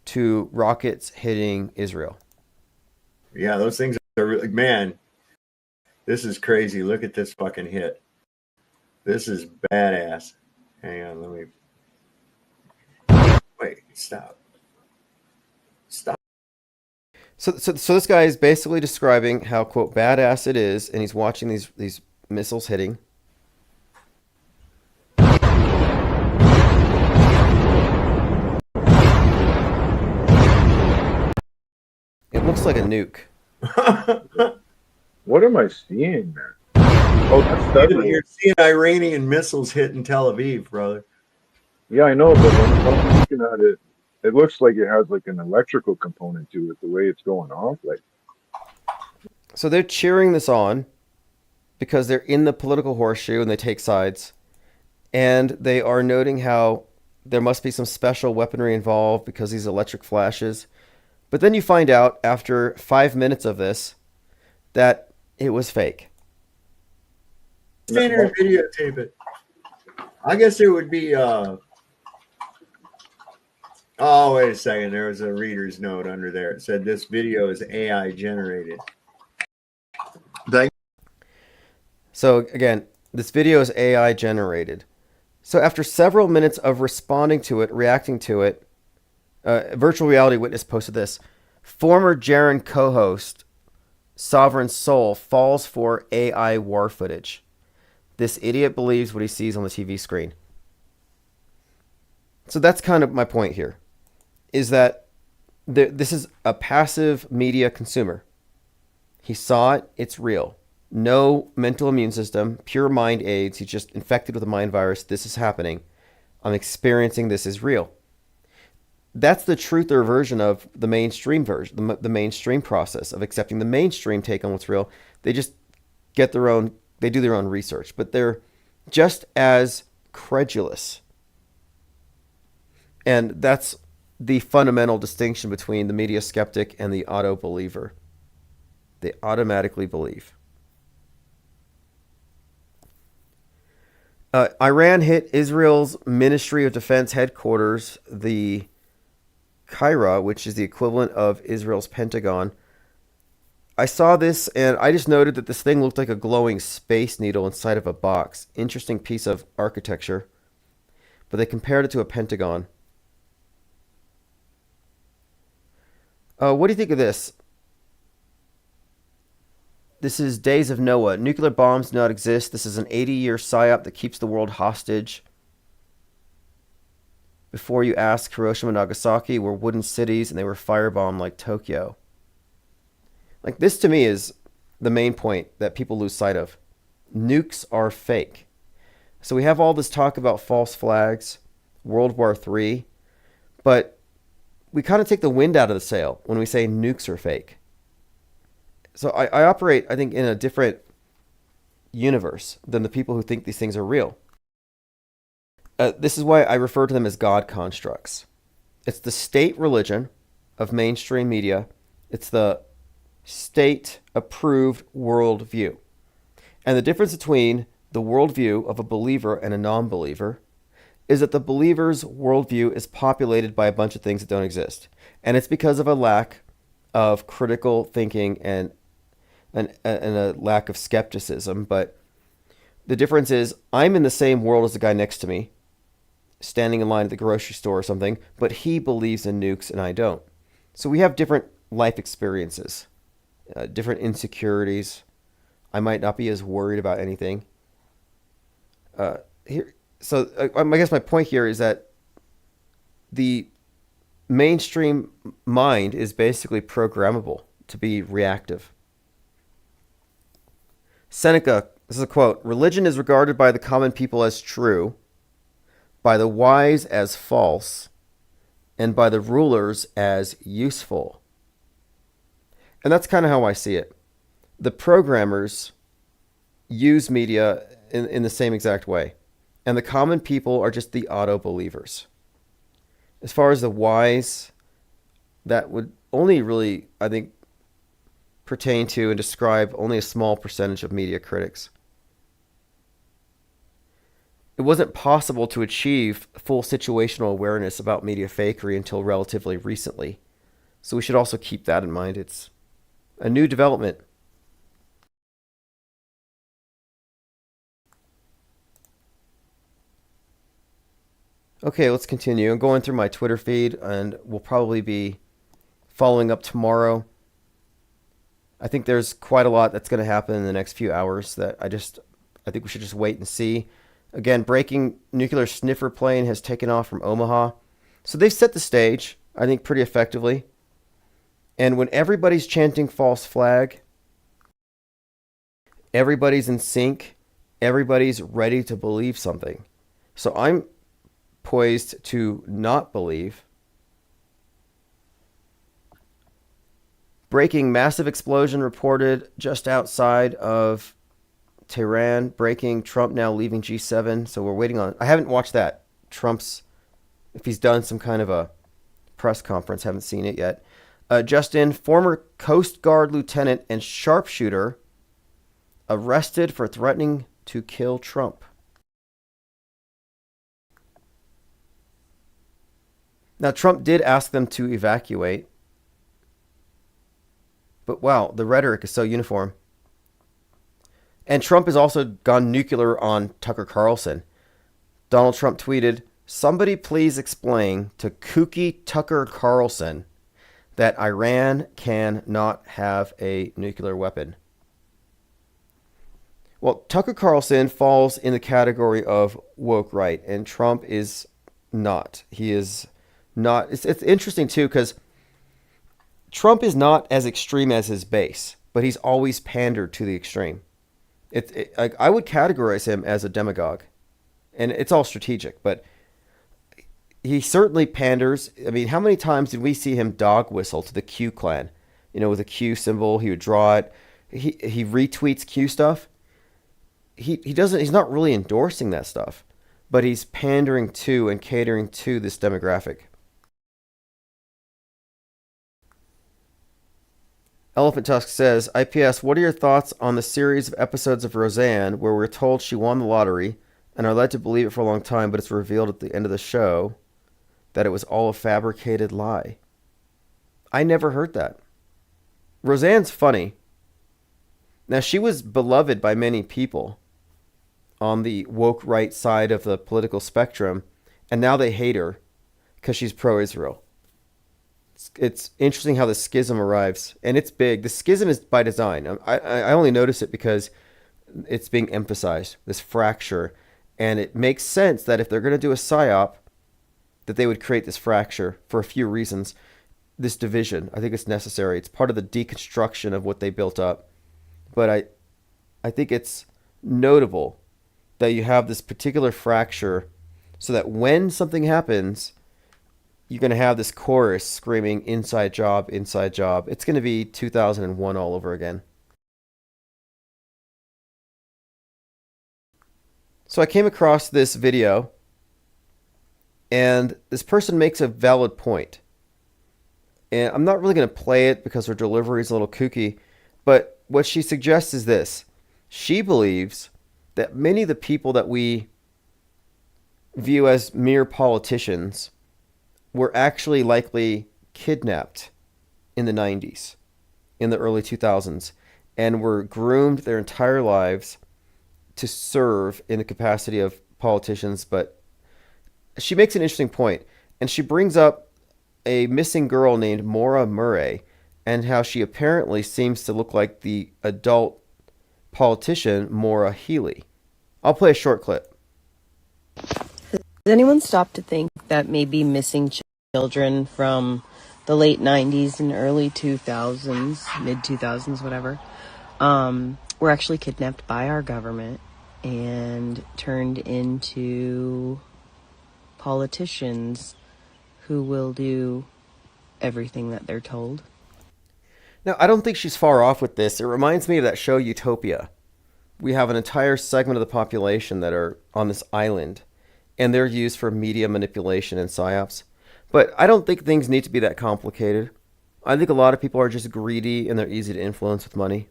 to rockets hitting Israel. Yeah, those things are really, man, this is crazy. Look at this fucking hit. This is badass. Hang on, let me... Wait, stop. So this guy is basically describing how, quote, badass it is, and he's watching these missiles hitting. It looks like a nuke. What am I seeing there? Oh, that's You're seeing Iranian missiles hitting Tel Aviv, brother. Yeah, I know, but when I'm looking at it, it looks like it has like an electrical component to it, the way it's going off. Like, so they're cheering this on because they're in the political horseshoe and they take sides, and they are noting how there must be some special weaponry involved because these electric flashes. But then you find out after 5 minutes of this that it was fake. Stand there and videotape it. I guess there would be oh, wait a second. There was a reader's note under there. It said this video is AI generated. So again, this video is AI generated. So after several minutes of responding to it, reacting to it, Virtual Reality Witness posted this. Former Jaron co-host Sovereign Soul falls for AI war footage. This idiot believes what he sees on the TV screen. So that's kind of my point here, is that this is a passive media consumer. He saw it, it's real. No mental immune system, pure mind aids. He's just infected with a mind virus. This is happening. I'm experiencing this is real. That's the truther version of the mainstream version, the mainstream process of accepting the mainstream take on what's real. They just get their own, they do their own research, but they're just as credulous. And that's the fundamental distinction between the media skeptic and the auto believer. They automatically believe. Iran hit Israel's Ministry of Defense headquarters, the Cairo, which is the equivalent of Israel's Pentagon. I saw this and I just noted that this thing looked like a glowing space needle inside of a box. Interesting piece of architecture. But they compared it to a pentagon. What do you think of this? This is Days of Noah. Nuclear bombs do not exist. This is an 80-year psyop that keeps the world hostage. Before you ask, Hiroshima and Nagasaki were wooden cities and they were firebombed like Tokyo. Like, this to me is the main point that people lose sight of. Nukes are fake. So we have all this talk about false flags, World War III, but we kind of take the wind out of the sail when we say nukes are fake. So I operate, I think, in a different universe than the people who think these things are real. This is why I refer to them as God constructs. It's the state religion of mainstream media. It's the state-approved worldview. And the difference between the worldview of a believer and a non-believer is that the believer's worldview is populated by a bunch of things that don't exist. And it's because of a lack of critical thinking and a lack of skepticism. But the difference is I'm in the same world as the guy next to me, standing in line at the grocery store or something, but he believes in nukes and I don't. So we have different life experiences, different insecurities. I might not be as worried about anything. I guess my point here is that the mainstream mind is basically programmable to be reactive. Seneca, this is a quote, "Religion is regarded by the common people as true, by the wise as false, and by the rulers as useful." And that's kind of how I see it. The programmers use media in the same exact way. And the common people are just the auto-believers. As far as the wise, that would only really, I think, pertain to and describe only a small percentage of media critics. It wasn't possible to achieve full situational awareness about media fakery until relatively recently. So we should also keep that in mind. It's a new development. Okay, let's continue. I'm going through my Twitter feed and we'll probably be following up tomorrow. I think there's quite a lot that's going to happen in the next few hours that I think we should just wait and see. Again, breaking nuclear sniffer plane has taken off from Omaha. So they've set the stage, I think, pretty effectively. And when everybody's chanting false flag, everybody's in sync, everybody's ready to believe something. So I'm poised to not believe. Breaking massive explosion reported just outside of Tehran. Breaking Trump now leaving G7. So we're waiting on. I haven't watched that. Trump's, if he's done some kind of a press conference, haven't seen it yet. Justin, former Coast Guard lieutenant and sharpshooter, arrested for threatening to kill Trump. Now, Trump did ask them to evacuate. But wow, the rhetoric is so uniform. And Trump has also gone nuclear on Tucker Carlson. Donald Trump tweeted, "Somebody please explain to kooky Tucker Carlson that Iran cannot have a nuclear weapon." Well, Tucker Carlson falls in the category of woke right, and Trump is not. He is not. It's interesting, too, because Trump is not as extreme as his base, but he's always pandered to the extreme. I would categorize him as a demagogue, and it's all strategic, but he certainly panders. I mean, how many times did we see him dog whistle to the Q clan? You know, with a Q symbol, he would draw it. He retweets Q stuff. He doesn't. He's not really endorsing that stuff, but he's pandering to and catering to this demographic. Elephant Tusk says, IPS, what are your thoughts on the series of episodes of Roseanne where we're told she won the lottery and are led to believe it for a long time, but it's revealed at the end of the show that it was all a fabricated lie. I never heard that. Roseanne's funny. Now, she was beloved by many people on the woke right side of the political spectrum, and now they hate her because she's pro-Israel. It's interesting how the schism arrives, and it's big. The schism is by design. I only notice it because it's being emphasized, this fracture, and it makes sense that if they're going to do a psyop, that they would create this fracture for a few reasons. This division, I think it's necessary. It's part of the deconstruction of what they built up. But I think it's notable that you have this particular fracture so that when something happens, you're going to have this chorus screaming, inside job, inside job. It's going to be 2001 all over again. So I came across this video, and this person makes a valid point. And I'm not really going to play it because her delivery is a little kooky, but what she suggests is this. She believes that many of the people that we view as mere politicians were actually likely kidnapped in the 90s, in the early 2000s, and were groomed their entire lives to serve in the capacity of politicians. But she makes an interesting point, and she brings up a missing girl named Maura Murray and how she apparently seems to look like the adult politician Maura Healey. I'll play a short clip. Has anyone stopped to think that maybe missing children from the late 90s and early 2000s, mid 2000s, whatever, were actually kidnapped by our government and turned into politicians who will do everything that they're told? Now, I don't think she's far off with this. It reminds me of that show Utopia. We have an entire segment of the population that are on this island, and they're used for media manipulation and psyops. But I don't think things need to be that complicated. I think a lot of people are just greedy and they're easy to influence with money.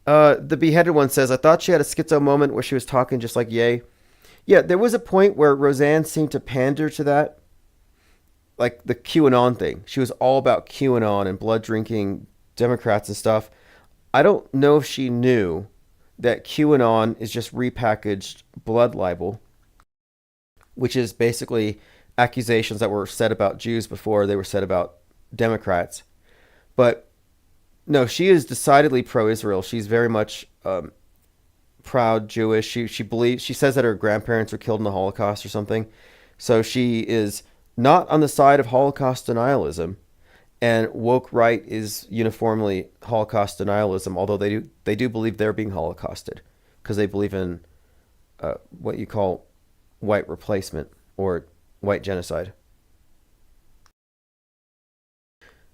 The beheaded one says, I thought she had a schizo moment where she was talking just like Ye. Yeah, there was a point where Roseanne seemed to pander to that. Like the QAnon thing. She was all about QAnon and blood drinking Democrats and stuff. I don't know if she knew that QAnon is just repackaged blood libel, which is basically accusations that were said about Jews before they were said about Democrats. But no, she is decidedly pro-Israel. She's very much proud Jewish. She believes, she says that her grandparents were killed in the Holocaust or something. So she is not on the side of Holocaust denialism, and woke right is uniformly Holocaust denialism, although they do believe they're being Holocausted because they believe in what you call white replacement or white genocide.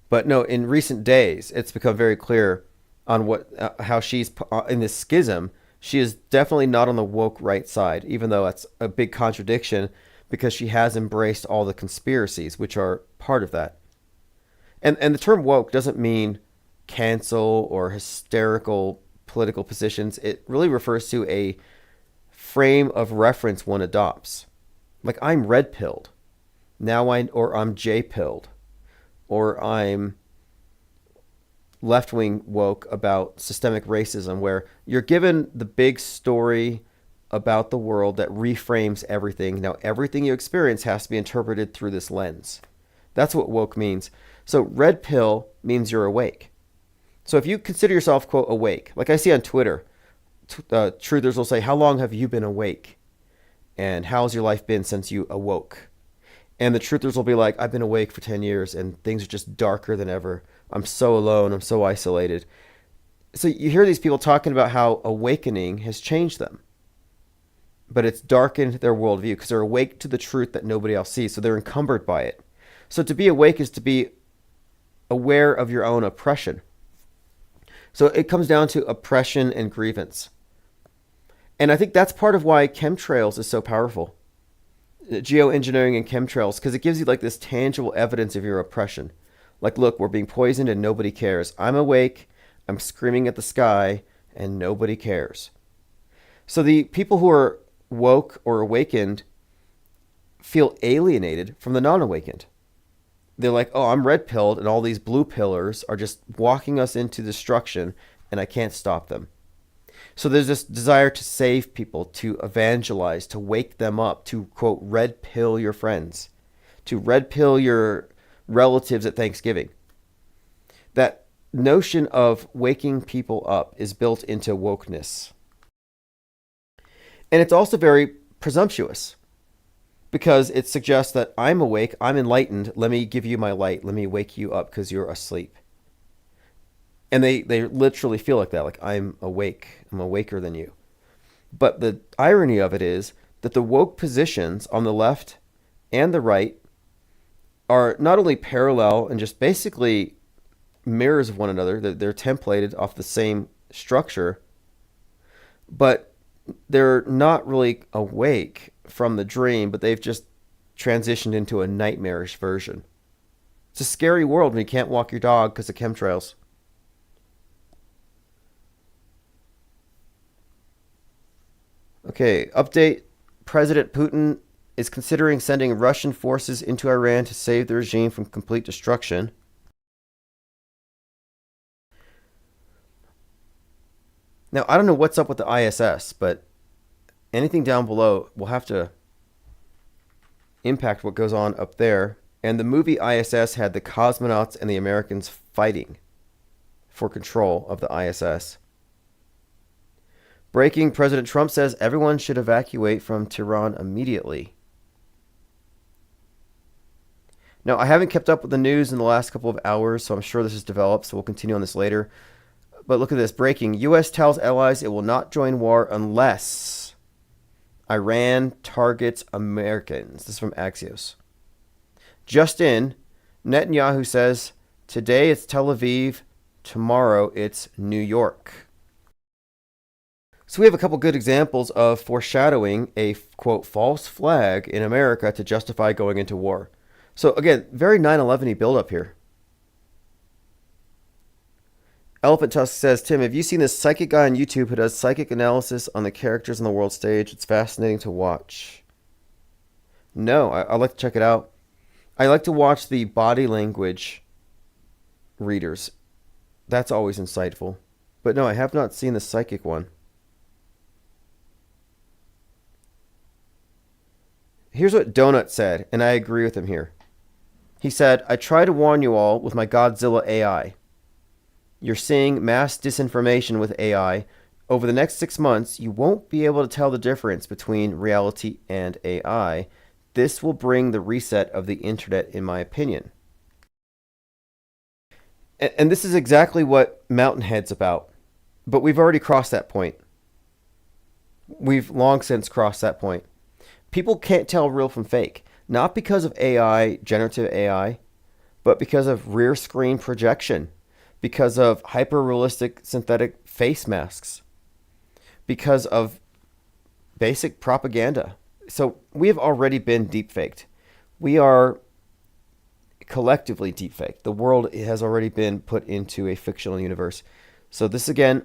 But no, in recent days, it's become very clear on how she's in this schism. She is definitely not on the woke right side, even though that's a big contradiction because she has embraced all the conspiracies, which are part of that. And the term woke doesn't mean cancel or hysterical political positions. It really refers to a frame of reference one adopts. Like, I'm red-pilled. Or I'm J-pilled. Or I'm left-wing woke about systemic racism, where you're given the big story about the world that reframes everything. Now, everything you experience has to be interpreted through this lens. That's what woke means. So red pill means you're awake. So if you consider yourself, quote, awake, like I see on Twitter, truthers will say, how long have you been awake? And how's your life been since you awoke? And the truthers will be like, I've been awake for 10 years and things are just darker than ever. I'm so alone. I'm so isolated. So you hear these people talking about how awakening has changed them. But it's darkened their worldview because they're awake to the truth that nobody else sees. So they're encumbered by it. So to be awake is to be aware of your own oppression. So it comes down to oppression and grievance. And I think that's part of why chemtrails is so powerful. Geoengineering and chemtrails, because it gives you like this tangible evidence of your oppression. Like, look, we're being poisoned and nobody cares. I'm awake, I'm screaming at the sky, and nobody cares. So the people who are woke or awakened feel alienated from the non-awakened. They're like, oh, I'm red pilled and all these blue pillars are just walking us into destruction and I can't stop them. So there's this desire to save people, to evangelize, to wake them up, to, quote, red pill your friends, to red pill your relatives at Thanksgiving. That notion of waking people up is built into wokeness. And it's also very presumptuous because it suggests that I'm awake, I'm enlightened, let me give you my light, let me wake you up because you're asleep. And they literally feel like that, like I'm awake, I'm awaker than you. But the irony of it is that the woke positions on the left and the right are not only parallel and just basically mirrors of one another, they're templated off the same structure, but they're not really awake from the dream, but they've just transitioned into a nightmarish version. It's a scary world when you can't walk your dog because of chemtrails. Okay, update. President Putin is considering sending Russian forces into Iran to save the regime from complete destruction. Now, I don't know what's up with the ISS, but anything down below will have to impact what goes on up there. And the movie ISS had the cosmonauts and the Americans fighting for control of the ISS. Breaking, President Trump says everyone should evacuate from Tehran immediately. Now, I haven't kept up with the news in the last couple of hours, so I'm sure this has developed, so we'll continue on this later. But look at this. Breaking. U.S. tells allies it will not join war unless Iran targets Americans. This is from Axios. Just in, Netanyahu says, today it's Tel Aviv, tomorrow it's New York. So we have a couple good examples of foreshadowing a, quote, false flag in America to justify going into war. So again, very 9/11-y build-up here. Elephant Tusk says, Tim, have you seen this psychic guy on YouTube who does psychic analysis on the characters on the world stage? It's fascinating to watch. No, I'd like to check it out. I like to watch the body language readers. That's always insightful. But no, I have not seen the psychic one. Here's what Donut said, and I agree with him here. He said, I try to warn you all with my Godzilla AI. You're seeing mass disinformation with AI. Over the next 6 months, you won't be able to tell the difference between reality and AI. This will bring the reset of the internet, in my opinion. And this is exactly what Mountainhead's about. But we've already crossed that point. We've long since crossed that point. People can't tell real from fake. Not because of AI, generative AI, but because of rear screen projection. Because of hyper-realistic synthetic face masks, because of basic propaganda. So we have already been deepfaked. We are collectively deepfaked. The world has already been put into a fictional universe. So this again,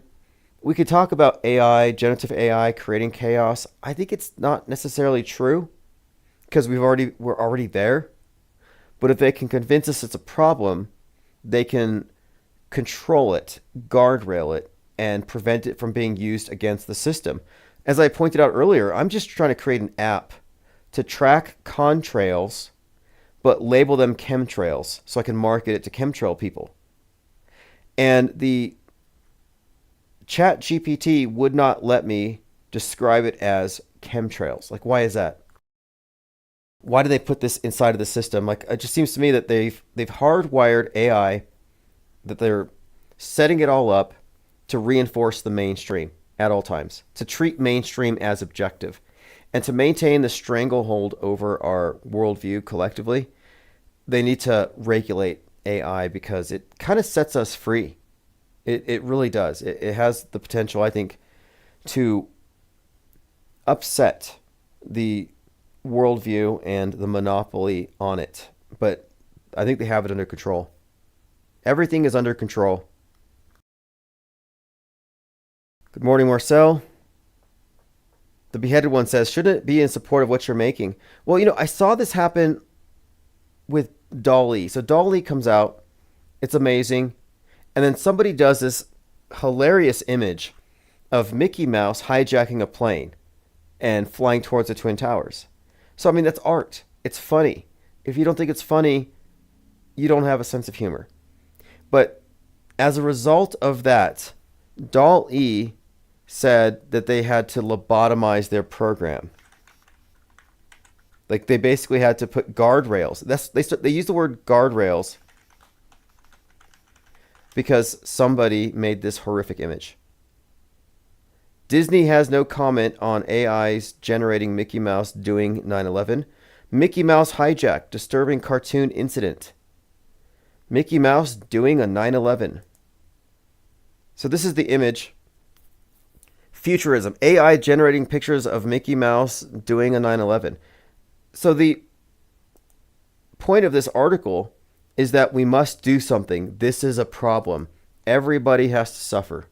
we could talk about AI, generative AI creating chaos. I think it's not necessarily true because we're already there. But if they can convince us it's a problem, they can control it, guardrail it, and prevent it from being used against the system. As I pointed out earlier, I'm just trying to create an app to track contrails, but label them chemtrails so I can market it to chemtrail people. And the Chat GPT would not let me describe it as chemtrails. Like, why is that? Why do they put this inside of the system? Like, it just seems to me that they've hardwired AI, that they're setting it all up to reinforce the mainstream at all times, to treat mainstream as objective, and to maintain the stranglehold over our worldview collectively. They need to regulate AI because it kind of sets us free. It really does. It has the potential, I think, to upset the worldview and the monopoly on it. But I think they have it under control. Everything is under control. Good morning, Marcel. The beheaded one says, shouldn't it be in support of what you're making? Well, you know, I saw this happen with DALL-E. So DALL-E comes out. It's amazing. And then somebody does this hilarious image of Mickey Mouse hijacking a plane and flying towards the Twin Towers. So, I mean, that's art. It's funny. If you don't think it's funny, you don't have a sense of humor. But as a result of that, DALL-E said that they had to lobotomize their program. Like, they basically had to put guardrails. They use the word guardrails because somebody made this horrific image. Disney has no comment on AIs generating Mickey Mouse doing 9/11. Mickey Mouse hijack, disturbing cartoon incident. Mickey Mouse doing a 9/11. So this is the image. Futurism. AI generating pictures of Mickey Mouse doing a 9/11. So the point of this article is that we must do something. This is a problem. Everybody has to suffer.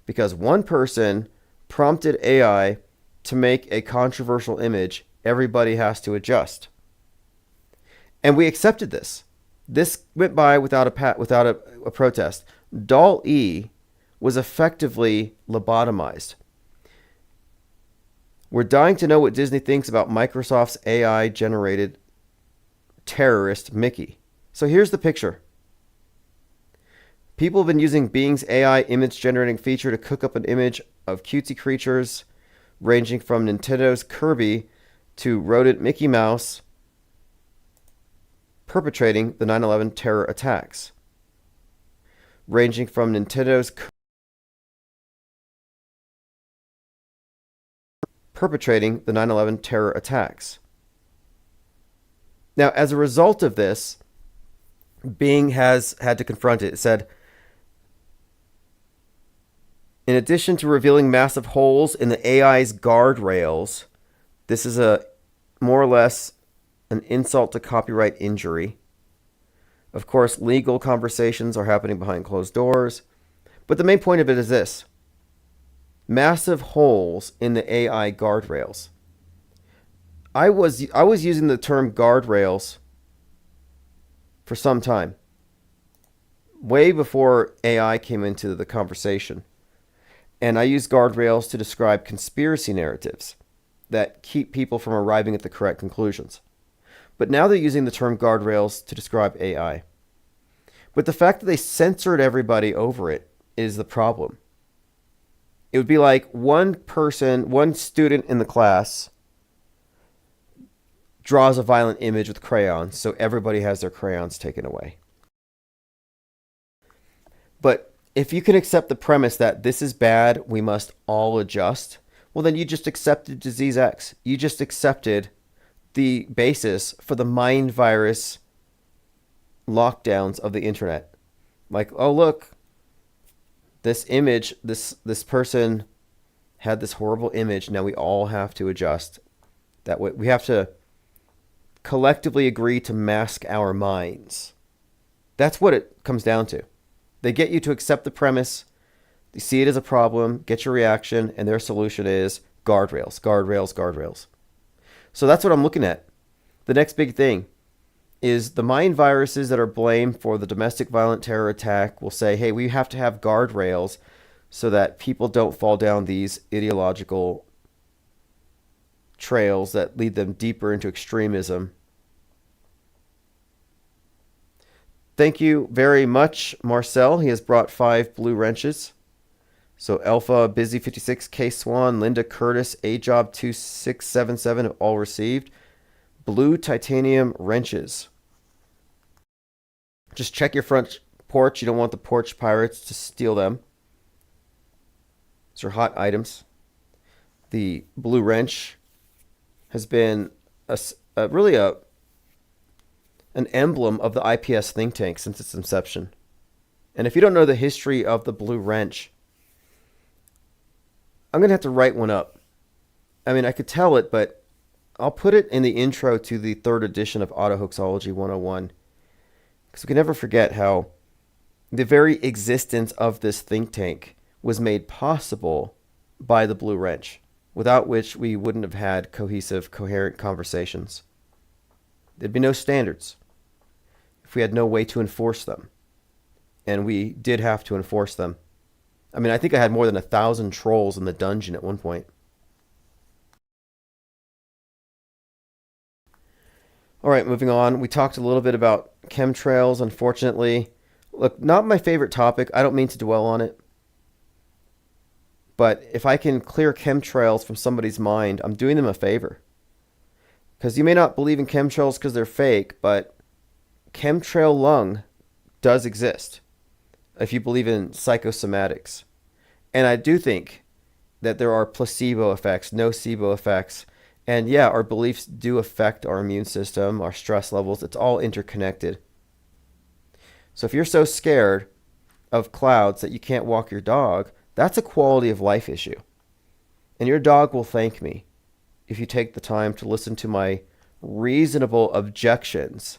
Because one person prompted AI to make a controversial image, everybody has to adjust. And we accepted this. This went by without a protest. DALL-E was effectively lobotomized. We're dying to know what Disney thinks about Microsoft's AI-generated terrorist Mickey. So here's the picture. People have been using Bing's AI image generating feature to cook up an image of cutesy creatures ranging from Nintendo's Kirby to rodent Mickey Mouse perpetrating the 9/11 terror attacks. Ranging from Nintendo's perpetrating the 9/11 terror attacks. Now, as a result of this, Bing has had to confront it. It said, in addition to revealing massive holes in the AI's guardrails, this is a more or less an insult to copyright injury. Of course, legal conversations are happening behind closed doors. But the main point of it is this. Massive holes in the AI guardrails. I was using the term guardrails for some time. Way before AI came into the conversation. And I use guardrails to describe conspiracy narratives that keep people from arriving at the correct conclusions. But now they're using the term guardrails to describe AI. But the fact that they censored everybody over it is the problem. It would be like one student in the class draws a violent image with crayons, so everybody has their crayons taken away. But if you can accept the premise that this is bad, we must all adjust, well, then you just accepted disease X. You just accepted the basis for the mind virus lockdowns of the internet. Like, oh, look, this image, this person had this horrible image. Now we all have to adjust. That way, we have to collectively agree to mask our minds. That's what it comes down to. They get you to accept the premise, you see it as a problem, get your reaction, and their solution is guardrails, guardrails, guardrails. So that's what I'm looking at. The next big thing is the mind viruses that are blamed for the domestic violent terror attack will say, hey, we have to have guardrails so that people don't fall down these ideological trails that lead them deeper into extremism. Thank you very much, Marcel. He has brought 5 blue wrenches. So Alpha, Busy 56, K Swan, Linda Curtis, A-Job 2677 have all received blue titanium wrenches. Just check your front porch. You don't want the porch pirates to steal them. These are hot items. The blue wrench has been really an emblem of the IPS think tank since its inception. And if you don't know the history of the blue wrench, I'm going to have to write one up. I mean, I could tell it, but I'll put it in the intro to the 3rd edition of Autohoaxology 101. Because we can never forget how the very existence of this think tank was made possible by the blue wrench. without which we wouldn't have had cohesive, coherent conversations. There'd be no standards if we had no way to enforce them. And we did have to enforce them. I mean, I think I had more than 1,000 trolls in the dungeon at one point. All right, moving on. We talked a little bit about chemtrails, unfortunately. Look, not my favorite topic. I don't mean to dwell on it. But if I can clear chemtrails from somebody's mind, I'm doing them a favor. Because you may not believe in chemtrails because they're fake, but chemtrail lung does exist if you believe in psychosomatics. And I do think that there are placebo effects, nocebo effects. And yeah, our beliefs do affect our immune system, our stress levels. It's all interconnected. So if you're so scared of clouds that you can't walk your dog, that's a quality of life issue. And your dog will thank me if you take the time to listen to my reasonable objections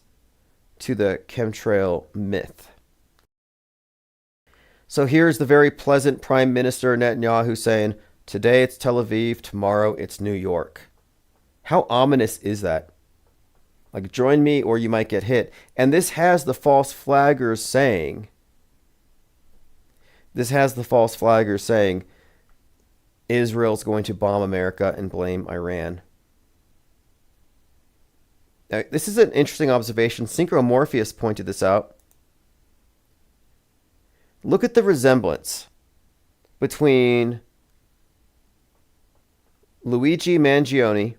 to the chemtrail myth. So here's the very pleasant Prime Minister Netanyahu saying, today it's Tel Aviv, tomorrow it's New York. How ominous is that? Like, join me or you might get hit. And this has the false flaggers saying, Israel's going to bomb America and blame Iran. Now, this is an interesting observation. Synchro pointed this out. Look at the resemblance between Luigi Mangione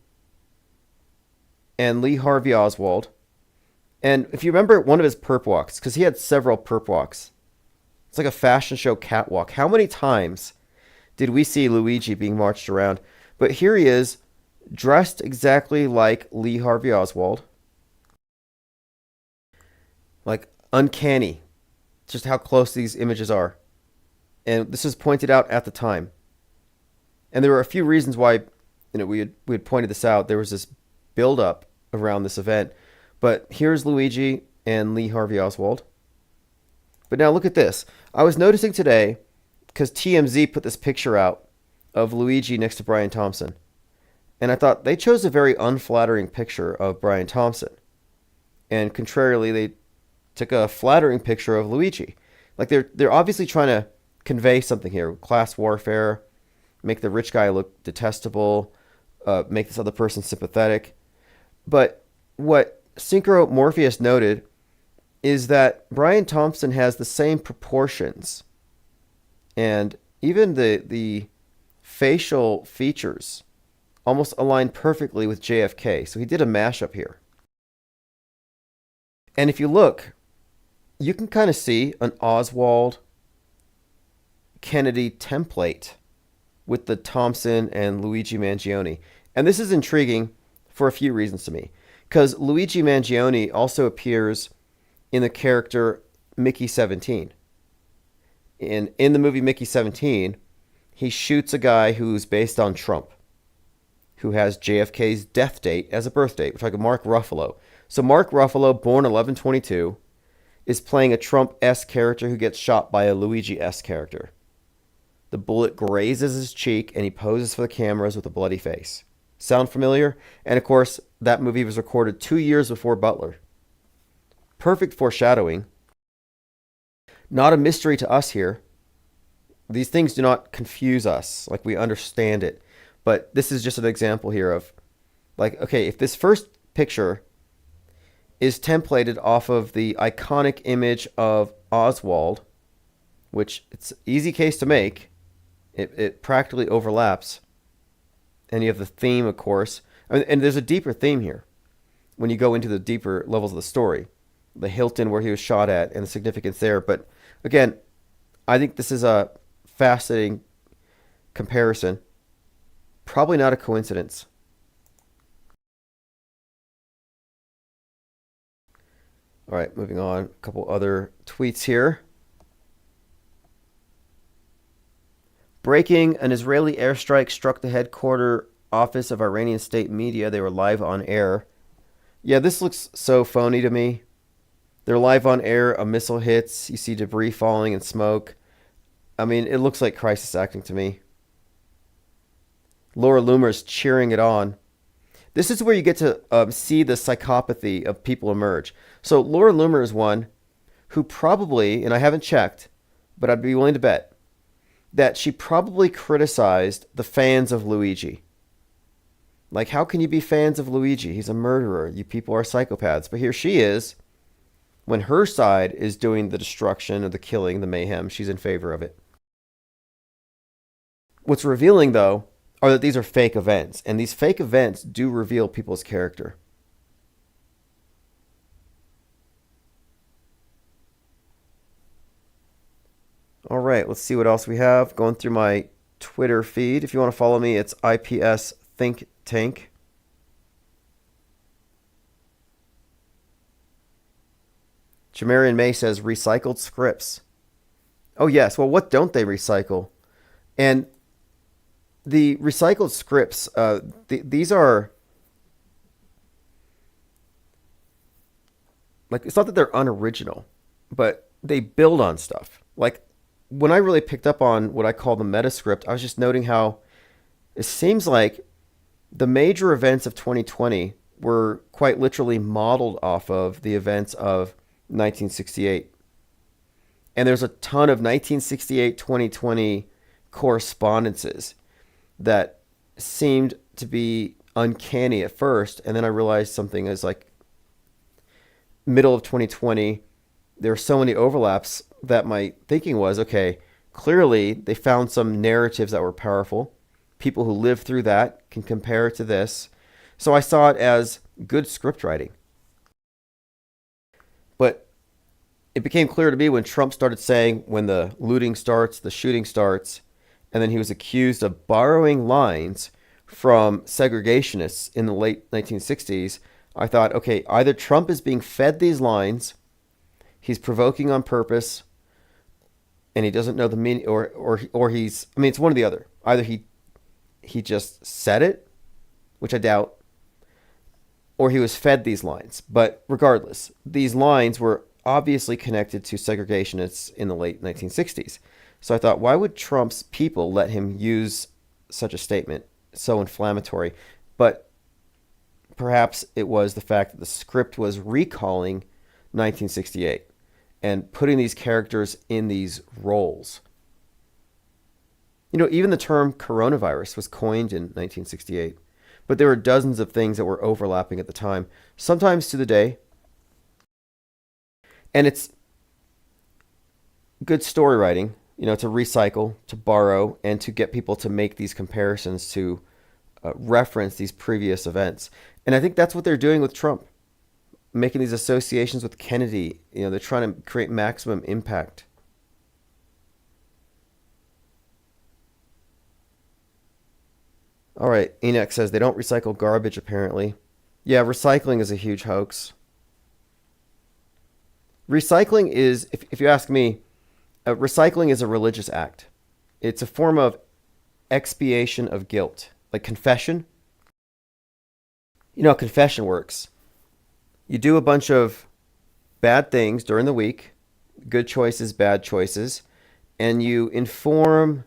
and Lee Harvey Oswald. And if you remember one of his perp walks, because he had several perp walks, it's like a fashion show catwalk. How many times did we see Luigi being marched around? But here he is, dressed exactly like Lee Harvey Oswald. Like, uncanny. Just how close these images are. And this was pointed out at the time. And there were a few reasons why, we had pointed this out. There was this build-up around this event. But here's Luigi and Lee Harvey Oswald. But now look at this. I was noticing today, because TMZ put this picture out of Luigi next to Brian Thompson. And I thought they chose a very unflattering picture of Brian Thompson. And contrarily, they took a flattering picture of Luigi. Like they're obviously trying to convey something here. Class warfare, make the rich guy look detestable, make this other person sympathetic. But what Synchro noted is that Brian Thompson has the same proportions and even the facial features almost align perfectly with JFK. So he did a mashup here. And if you look, you can kind of see an Oswald Kennedy template with the Thompson and Luigi Mangione. And this is intriguing for a few reasons to me. Because Luigi Mangione also appears in the character Mickey 17. In the movie Mickey 17, he shoots a guy who's based on Trump, who has JFK's death date as a birth date. We're talking Mark Ruffalo. So Mark Ruffalo, born 11/22, is playing a Trump-esque character who gets shot by a Luigi-esque character. The bullet grazes his cheek and he poses for the cameras with a bloody face. Sound familiar? And of course, that movie was recorded 2 years before Butler. Perfect foreshadowing. Not a mystery to us here. These things do not confuse us, like we understand it. But this is just an example here of, like, okay, if this first picture is templated off of the iconic image of Oswald, which it's an easy case to make, it practically overlaps. And you have the theme, of course. And there's a deeper theme here when you go into the deeper levels of the story. The Hilton where he was shot at and the significance there. But again, I think this is a fascinating comparison. Probably not a coincidence. All right, moving on. A couple other tweets here. Breaking, an Israeli airstrike struck the headquarters office of Iranian state media. They were live on air. Yeah, this looks so phony to me. They're live on air, a missile hits, you see debris falling and smoke. I mean, it looks like crisis acting to me. Laura Loomer's cheering it on. This is where you get to see the psychopathy of people emerge. So Laura Loomer is one who probably, and I haven't checked, but I'd be willing to bet, that she probably criticized the fans of Luigi. Like, how can you be fans of Luigi? He's a murderer. You people are psychopaths. But here she is. When her side is doing the destruction or the killing, the mayhem, she's in favor of it. What's revealing, though, are that these are fake events. And these fake events do reveal people's character. All right, let's see what else we have. Going through my Twitter feed. If you want to follow me, it's IPS Think Tank. Jamarian May says recycled scripts. Oh yes, well, what don't they recycle? And the recycled scripts, these are like, it's not that they're unoriginal, but they build on stuff. Like, when I really picked up on what I call the meta script, I was just noting how it seems like the major events of 2020 were quite literally modeled off of the events of 1968. And there's a ton of 1968-2020 correspondences that seemed to be uncanny at first. And then I realized something is like middle of 2020, there were so many overlaps that my thinking was, okay, clearly they found some narratives that were powerful. People who lived through that can compare it to this. So I saw it as good script writing. But it became clear to me when Trump started saying, when the looting starts, the shooting starts, and then he was accused of borrowing lines from segregationists in the late 1960s, I thought, okay, either Trump is being fed these lines, he's provoking on purpose, and he doesn't know the meaning, or he's, I mean, it's one or the other. Either he just said it, which I doubt, or he was fed these lines. But regardless, these lines were obviously connected to segregationists in the late 1960s. So I thought, why would Trump's people let him use such a statement, so inflammatory? But perhaps it was the fact that the script was recalling 1968 and putting these characters in these roles. You know, even the term coronavirus was coined in 1968, but there were dozens of things that were overlapping at the time, sometimes to the day. And it's good story writing, you know, to recycle, to borrow, and to get people to make these comparisons, to reference these previous events. And I think that's what they're doing with Trump, making these associations with Kennedy. You know, they're trying to create maximum impact. All right, Enoch says they don't recycle garbage, apparently. Yeah, recycling is a huge hoax. Recycling is, if you ask me, recycling is a religious act. It's a form of expiation of guilt, like confession. You know how confession works. You do a bunch of bad things during the week, good choices, bad choices, and you inform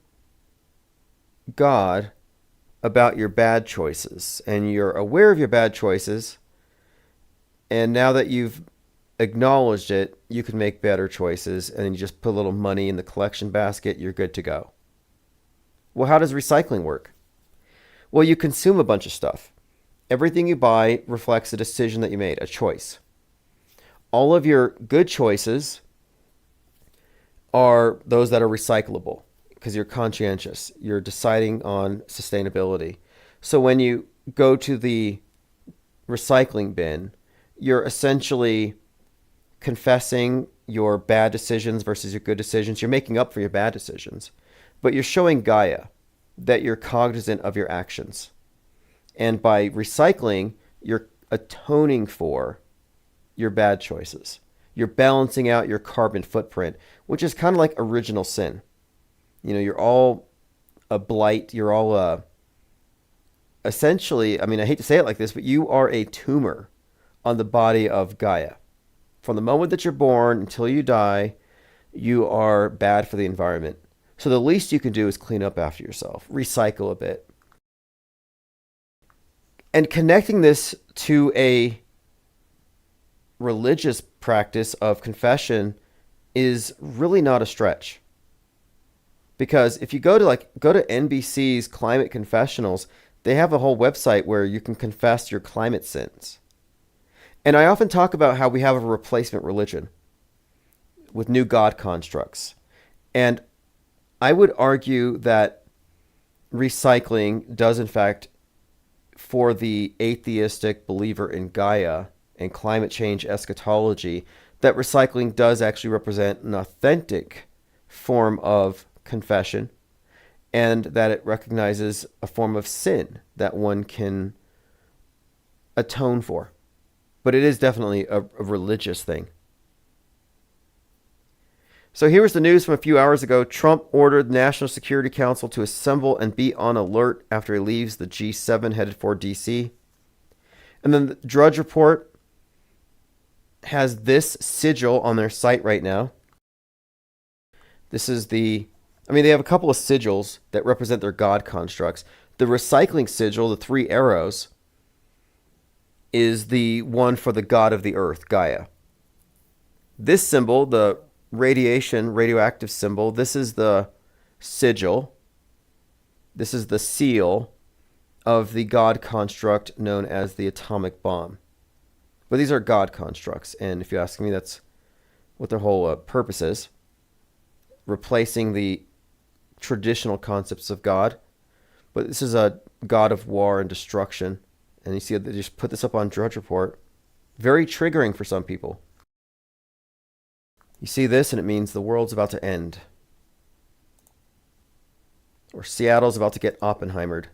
God about your bad choices. And you're aware of your bad choices, and now that you've acknowledged it, you can make better choices, and then you just put a little money in the collection basket, you're good to go. Well, how does recycling work? Well, you consume a bunch of stuff. Everything you buy reflects a decision that you made, a choice. All of your good choices are those that are recyclable because you're conscientious. You're deciding on sustainability. So when you go to the recycling bin, you're essentially confessing your bad decisions versus your good decisions. You're making up for your bad decisions, but you're showing Gaia that you're cognizant of your actions. And by recycling, you're atoning for your bad choices. You're balancing out your carbon footprint, which is kind of like original sin. You know, you're all a blight. You're all essentially, I mean, I hate to say it like this, but you are a tumor on the body of Gaia. From the moment that you're born until you die, you are bad for the environment. So the least you can do is clean up after yourself, recycle a bit. And connecting this to a religious practice of confession is really not a stretch. Because if you go to NBC's climate confessionals, they have a whole website where you can confess your climate sins. And I often talk about how we have a replacement religion with new God constructs. And I would argue that recycling does, in fact, for the atheistic believer in Gaia and climate change eschatology, that recycling does actually represent an authentic form of confession, and that it recognizes a form of sin that one can atone for. But it is definitely a religious thing. So here's the news from a few hours ago. Trump ordered the National Security Council to assemble and be on alert after he leaves the G7 headed for D.C. And then the Drudge Report has this sigil on their site right now. This is they have a couple of sigils that represent their God constructs. The recycling sigil, the 3 arrows, is the one for the god of the earth, Gaia. This symbol, the radioactive symbol, this is the sigil. This is the seal of the God construct known as the atomic bomb. But these are God constructs, and if you ask me, that's what their whole purpose is. Replacing the traditional concepts of God. But this is a God of war and destruction. And you see they just put this up on Drudge Report. Very triggering for some people. You see this and it means the world's about to end. Or Seattle's about to get Oppenheimered.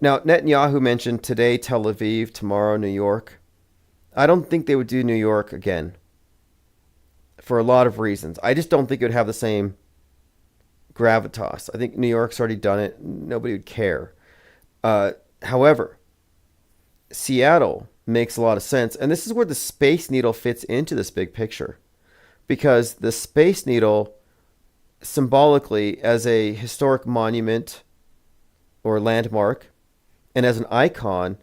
Now, Netanyahu mentioned today Tel Aviv, tomorrow New York. I don't think they would do New York again. For a lot of reasons. I just don't think it would have the same gravitas. I think New York's already done it. Nobody would care. However, Seattle makes a lot of sense. And this is where the Space Needle fits into this big picture. Because the Space Needle, symbolically, as a historic monument or landmark, and as an icon,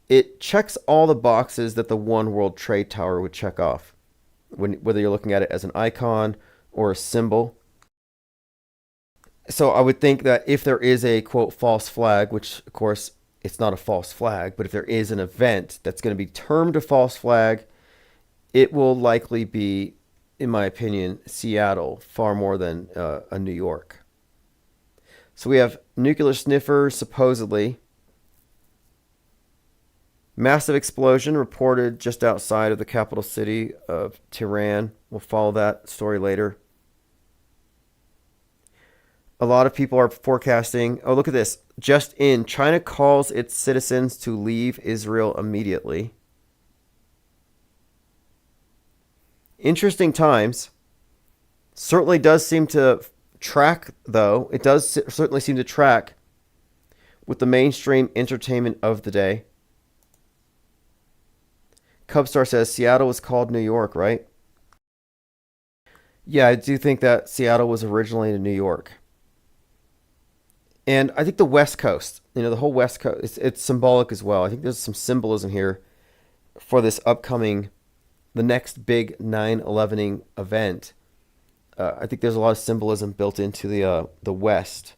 it checks all the boxes that the One World Trade Tower would check off. Whether you're looking at it as an icon or a symbol. So I would think that if there is a, quote, false flag, which, of course, it's not a false flag, but if there is an event that's going to be termed a false flag, it will likely be, in my opinion, Seattle, far more than a New York. So we have nuclear sniffers, supposedly. Massive explosion reported just outside of the capital city of Tehran. We'll follow that story later. A lot of people are forecasting, oh, look at this. Just in, China calls its citizens to leave Israel immediately. Interesting times. Certainly does seem to track, though. It does certainly seem to track with the mainstream entertainment of the day. Cubstar says Seattle was called New York, right? Yeah, I do think that Seattle was originally in New York. And I think the West Coast, the whole West Coast, it's symbolic as well. I think there's some symbolism here for this upcoming, the next big 9/11ing event. I think there's a lot of symbolism built into the West.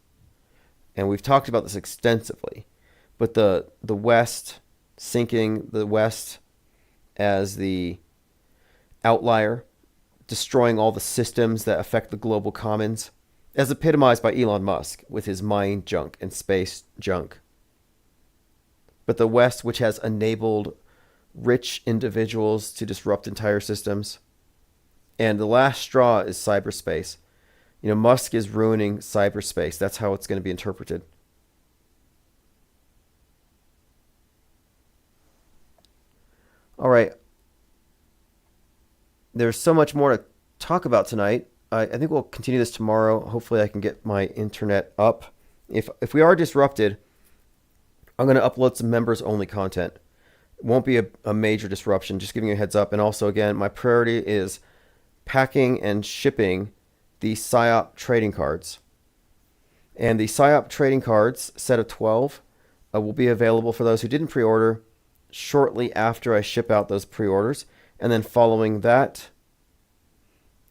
And we've talked about this extensively. But the West, sinking the West as the outlier, destroying all the systems that affect the global commons, as epitomized by Elon Musk with his mind junk and space junk. But the West, which has enabled rich individuals to disrupt entire systems. And the last straw is cyberspace. Musk is ruining cyberspace. That's how it's going to be interpreted. All right. There's so much more to talk about tonight. I think we'll continue this tomorrow. Hopefully I can get my internet up. If we are disrupted, I'm going to upload some members-only content. It won't be a major disruption, just giving you a heads up. And also, again, my priority is packing and shipping the PSYOP trading cards. And the PSYOP trading cards, set of 12, will be available for those who didn't pre-order shortly after I ship out those pre-orders. And then following that,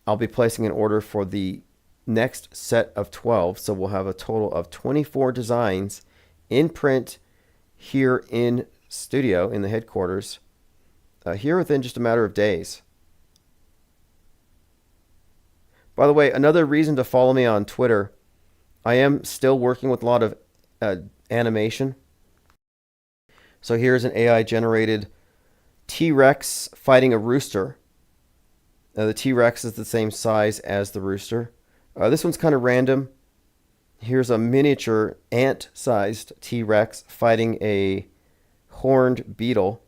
I'll be placing an order for the next set of 12. So we'll have a total of 24 designs in print here in studio in the headquarters here within just a matter of days. By the way, another reason to follow me on Twitter, I am still working with a lot of animation. So here's an AI generated T-Rex fighting a rooster. The T-Rex is the same size as the rooster. This one's kind of random. Here's a miniature ant-sized T-Rex fighting a horned beetle.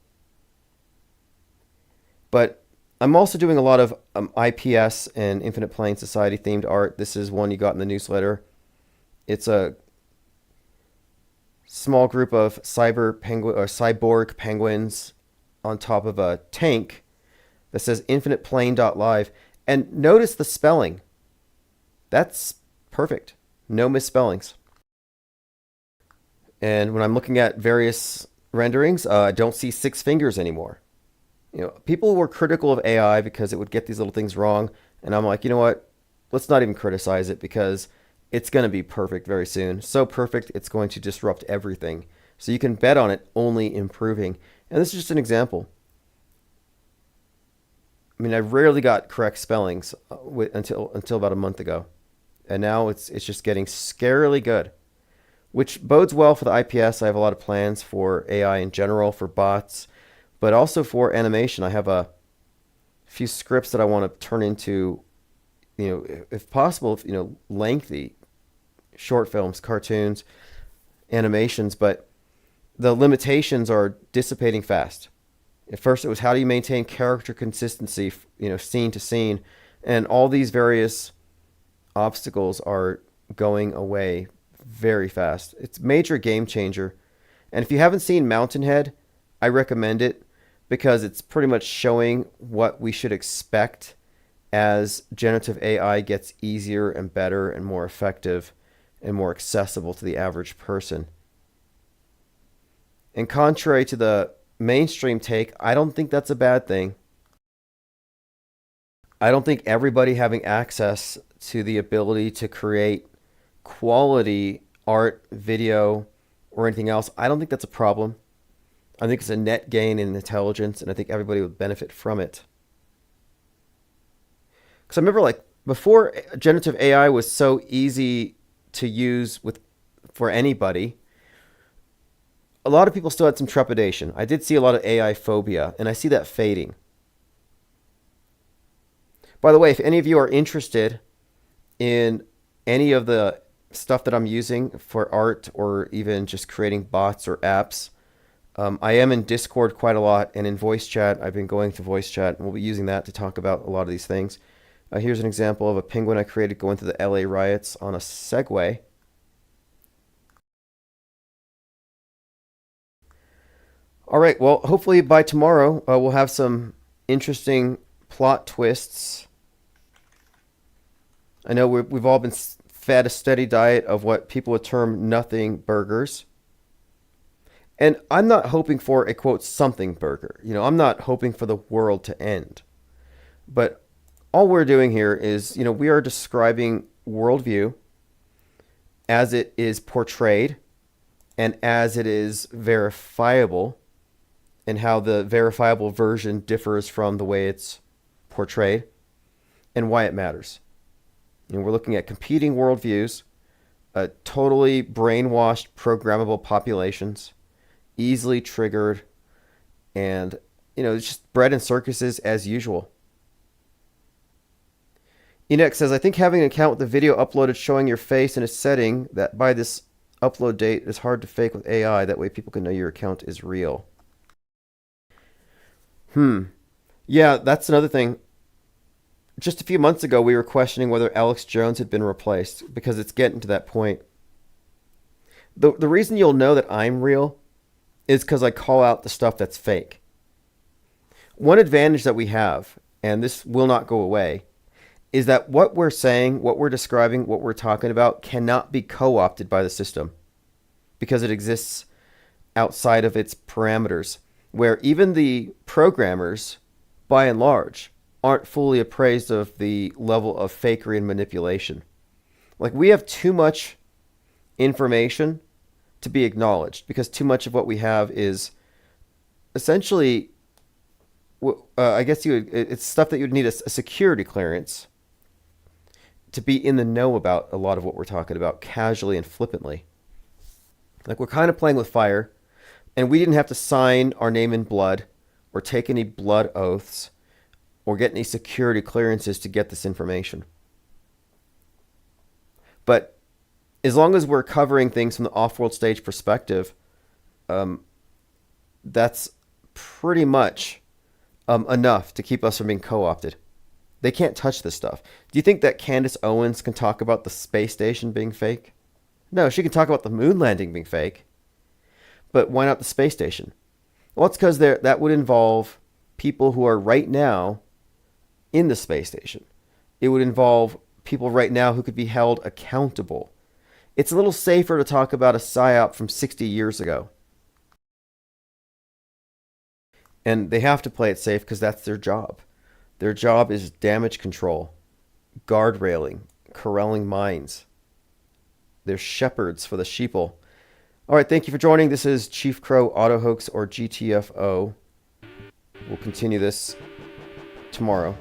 But I'm also doing a lot of IPS and Infinite Plane Society themed art. This is one you got in the newsletter. It's a small group of cyborg penguins on top of a tank that says infiniteplane.live. And notice the spelling. That's perfect. No misspellings. And when I'm looking at various renderings, I don't see 6 fingers anymore. You know, people were critical of AI because it would get these little things wrong. And I'm like, you know what? Let's not even criticize it because it's going to be perfect very soon. So perfect, it's going to disrupt everything. So you can bet on it only improving. And this is just an example. I mean, I rarely got correct spellings until about a month ago. And now it's just getting scarily good, which bodes well for the IPS. I have a lot of plans for AI in general, for bots, but also for animation. I have a few scripts that I want to turn into, you know, if possible, you know, lengthy short films, cartoons, animations, but the limitations are dissipating fast. At first it was how do you maintain character consistency, you know, scene to scene, and all these various obstacles are going away very fast. It's a major game changer. And if you haven't seen Mountainhead, I recommend it because it's pretty much showing what we should expect as generative AI gets easier and better and more effective and more accessible to the average person. And contrary to the mainstream take, I don't think that's a bad thing. I don't think everybody having access to the ability to create quality art, video, or anything else, I don't think that's a problem. I think it's a net gain in intelligence, and I think everybody would benefit from it. Because I remember, like, before generative AI was so easy to use for anybody, a lot of people still had some trepidation. I did see a lot of AI phobia, and I see that fading. By the way, if any of you are interested in any of the stuff that I'm using for art or even just creating bots or apps, I am in Discord quite a lot, and in voice chat. I've been going to voice chat, and we'll be using that to talk about a lot of these things. Here's an example of a penguin I created going through the LA riots on a Segway. All right, well, hopefully by tomorrow we'll have some interesting plot twists. I know we've all been fed a steady diet of what people would term nothing burgers. And I'm not hoping for a, quote, something burger. You know, I'm not hoping for the world to end. But all we're doing here is, you know, we are describing worldview as it is portrayed and as it is verifiable, and how the verifiable version differs from the way it's portrayed and why it matters. And we're looking at competing worldviews, totally brainwashed, programmable populations, easily triggered, and, you know, it's just bread and circuses as usual. Enoch says, I think having an account with the video uploaded showing your face in a setting that by this upload date is hard to fake with AI. That way people can know your account is real. Yeah, that's another thing. Just a few months ago, we were questioning whether Alex Jones had been replaced because it's getting to that point. The reason you'll know that I'm real is because I call out the stuff that's fake. One advantage that we have, and this will not go away, is that what we're saying, what we're describing, what we're talking about cannot be co-opted by the system because it exists outside of its parameters, where even the programmers, by and large, aren't fully appraised of the level of fakery and manipulation. Like, we have too much information to be acknowledged because too much of what we have is essentially, I guess it's stuff that you'd need a security clearance to be in the know about a lot of what we're talking about casually and flippantly. Like, we're kind of playing with fire, and we didn't have to sign our name in blood or take any blood oaths or get any security clearances to get this information. But as long as we're covering things from the off-world stage perspective, that's pretty much enough to keep us from being co-opted. They can't touch this stuff. Do you think that Candace Owens can talk about the space station being fake? No, she can talk about the moon landing being fake. But why not the space station? Well, it's because that would involve people who are right now in the space station. It would involve people right now who could be held accountable. It's a little safer to talk about a psyop from 60 years ago. And they have to play it safe because that's their job. Their job is damage control, guardrailing, corralling minds. They're shepherds for the sheeple. All right, thank you for joining. This is Chief Crow Auto Hoax, or GTFO. We'll continue this tomorrow.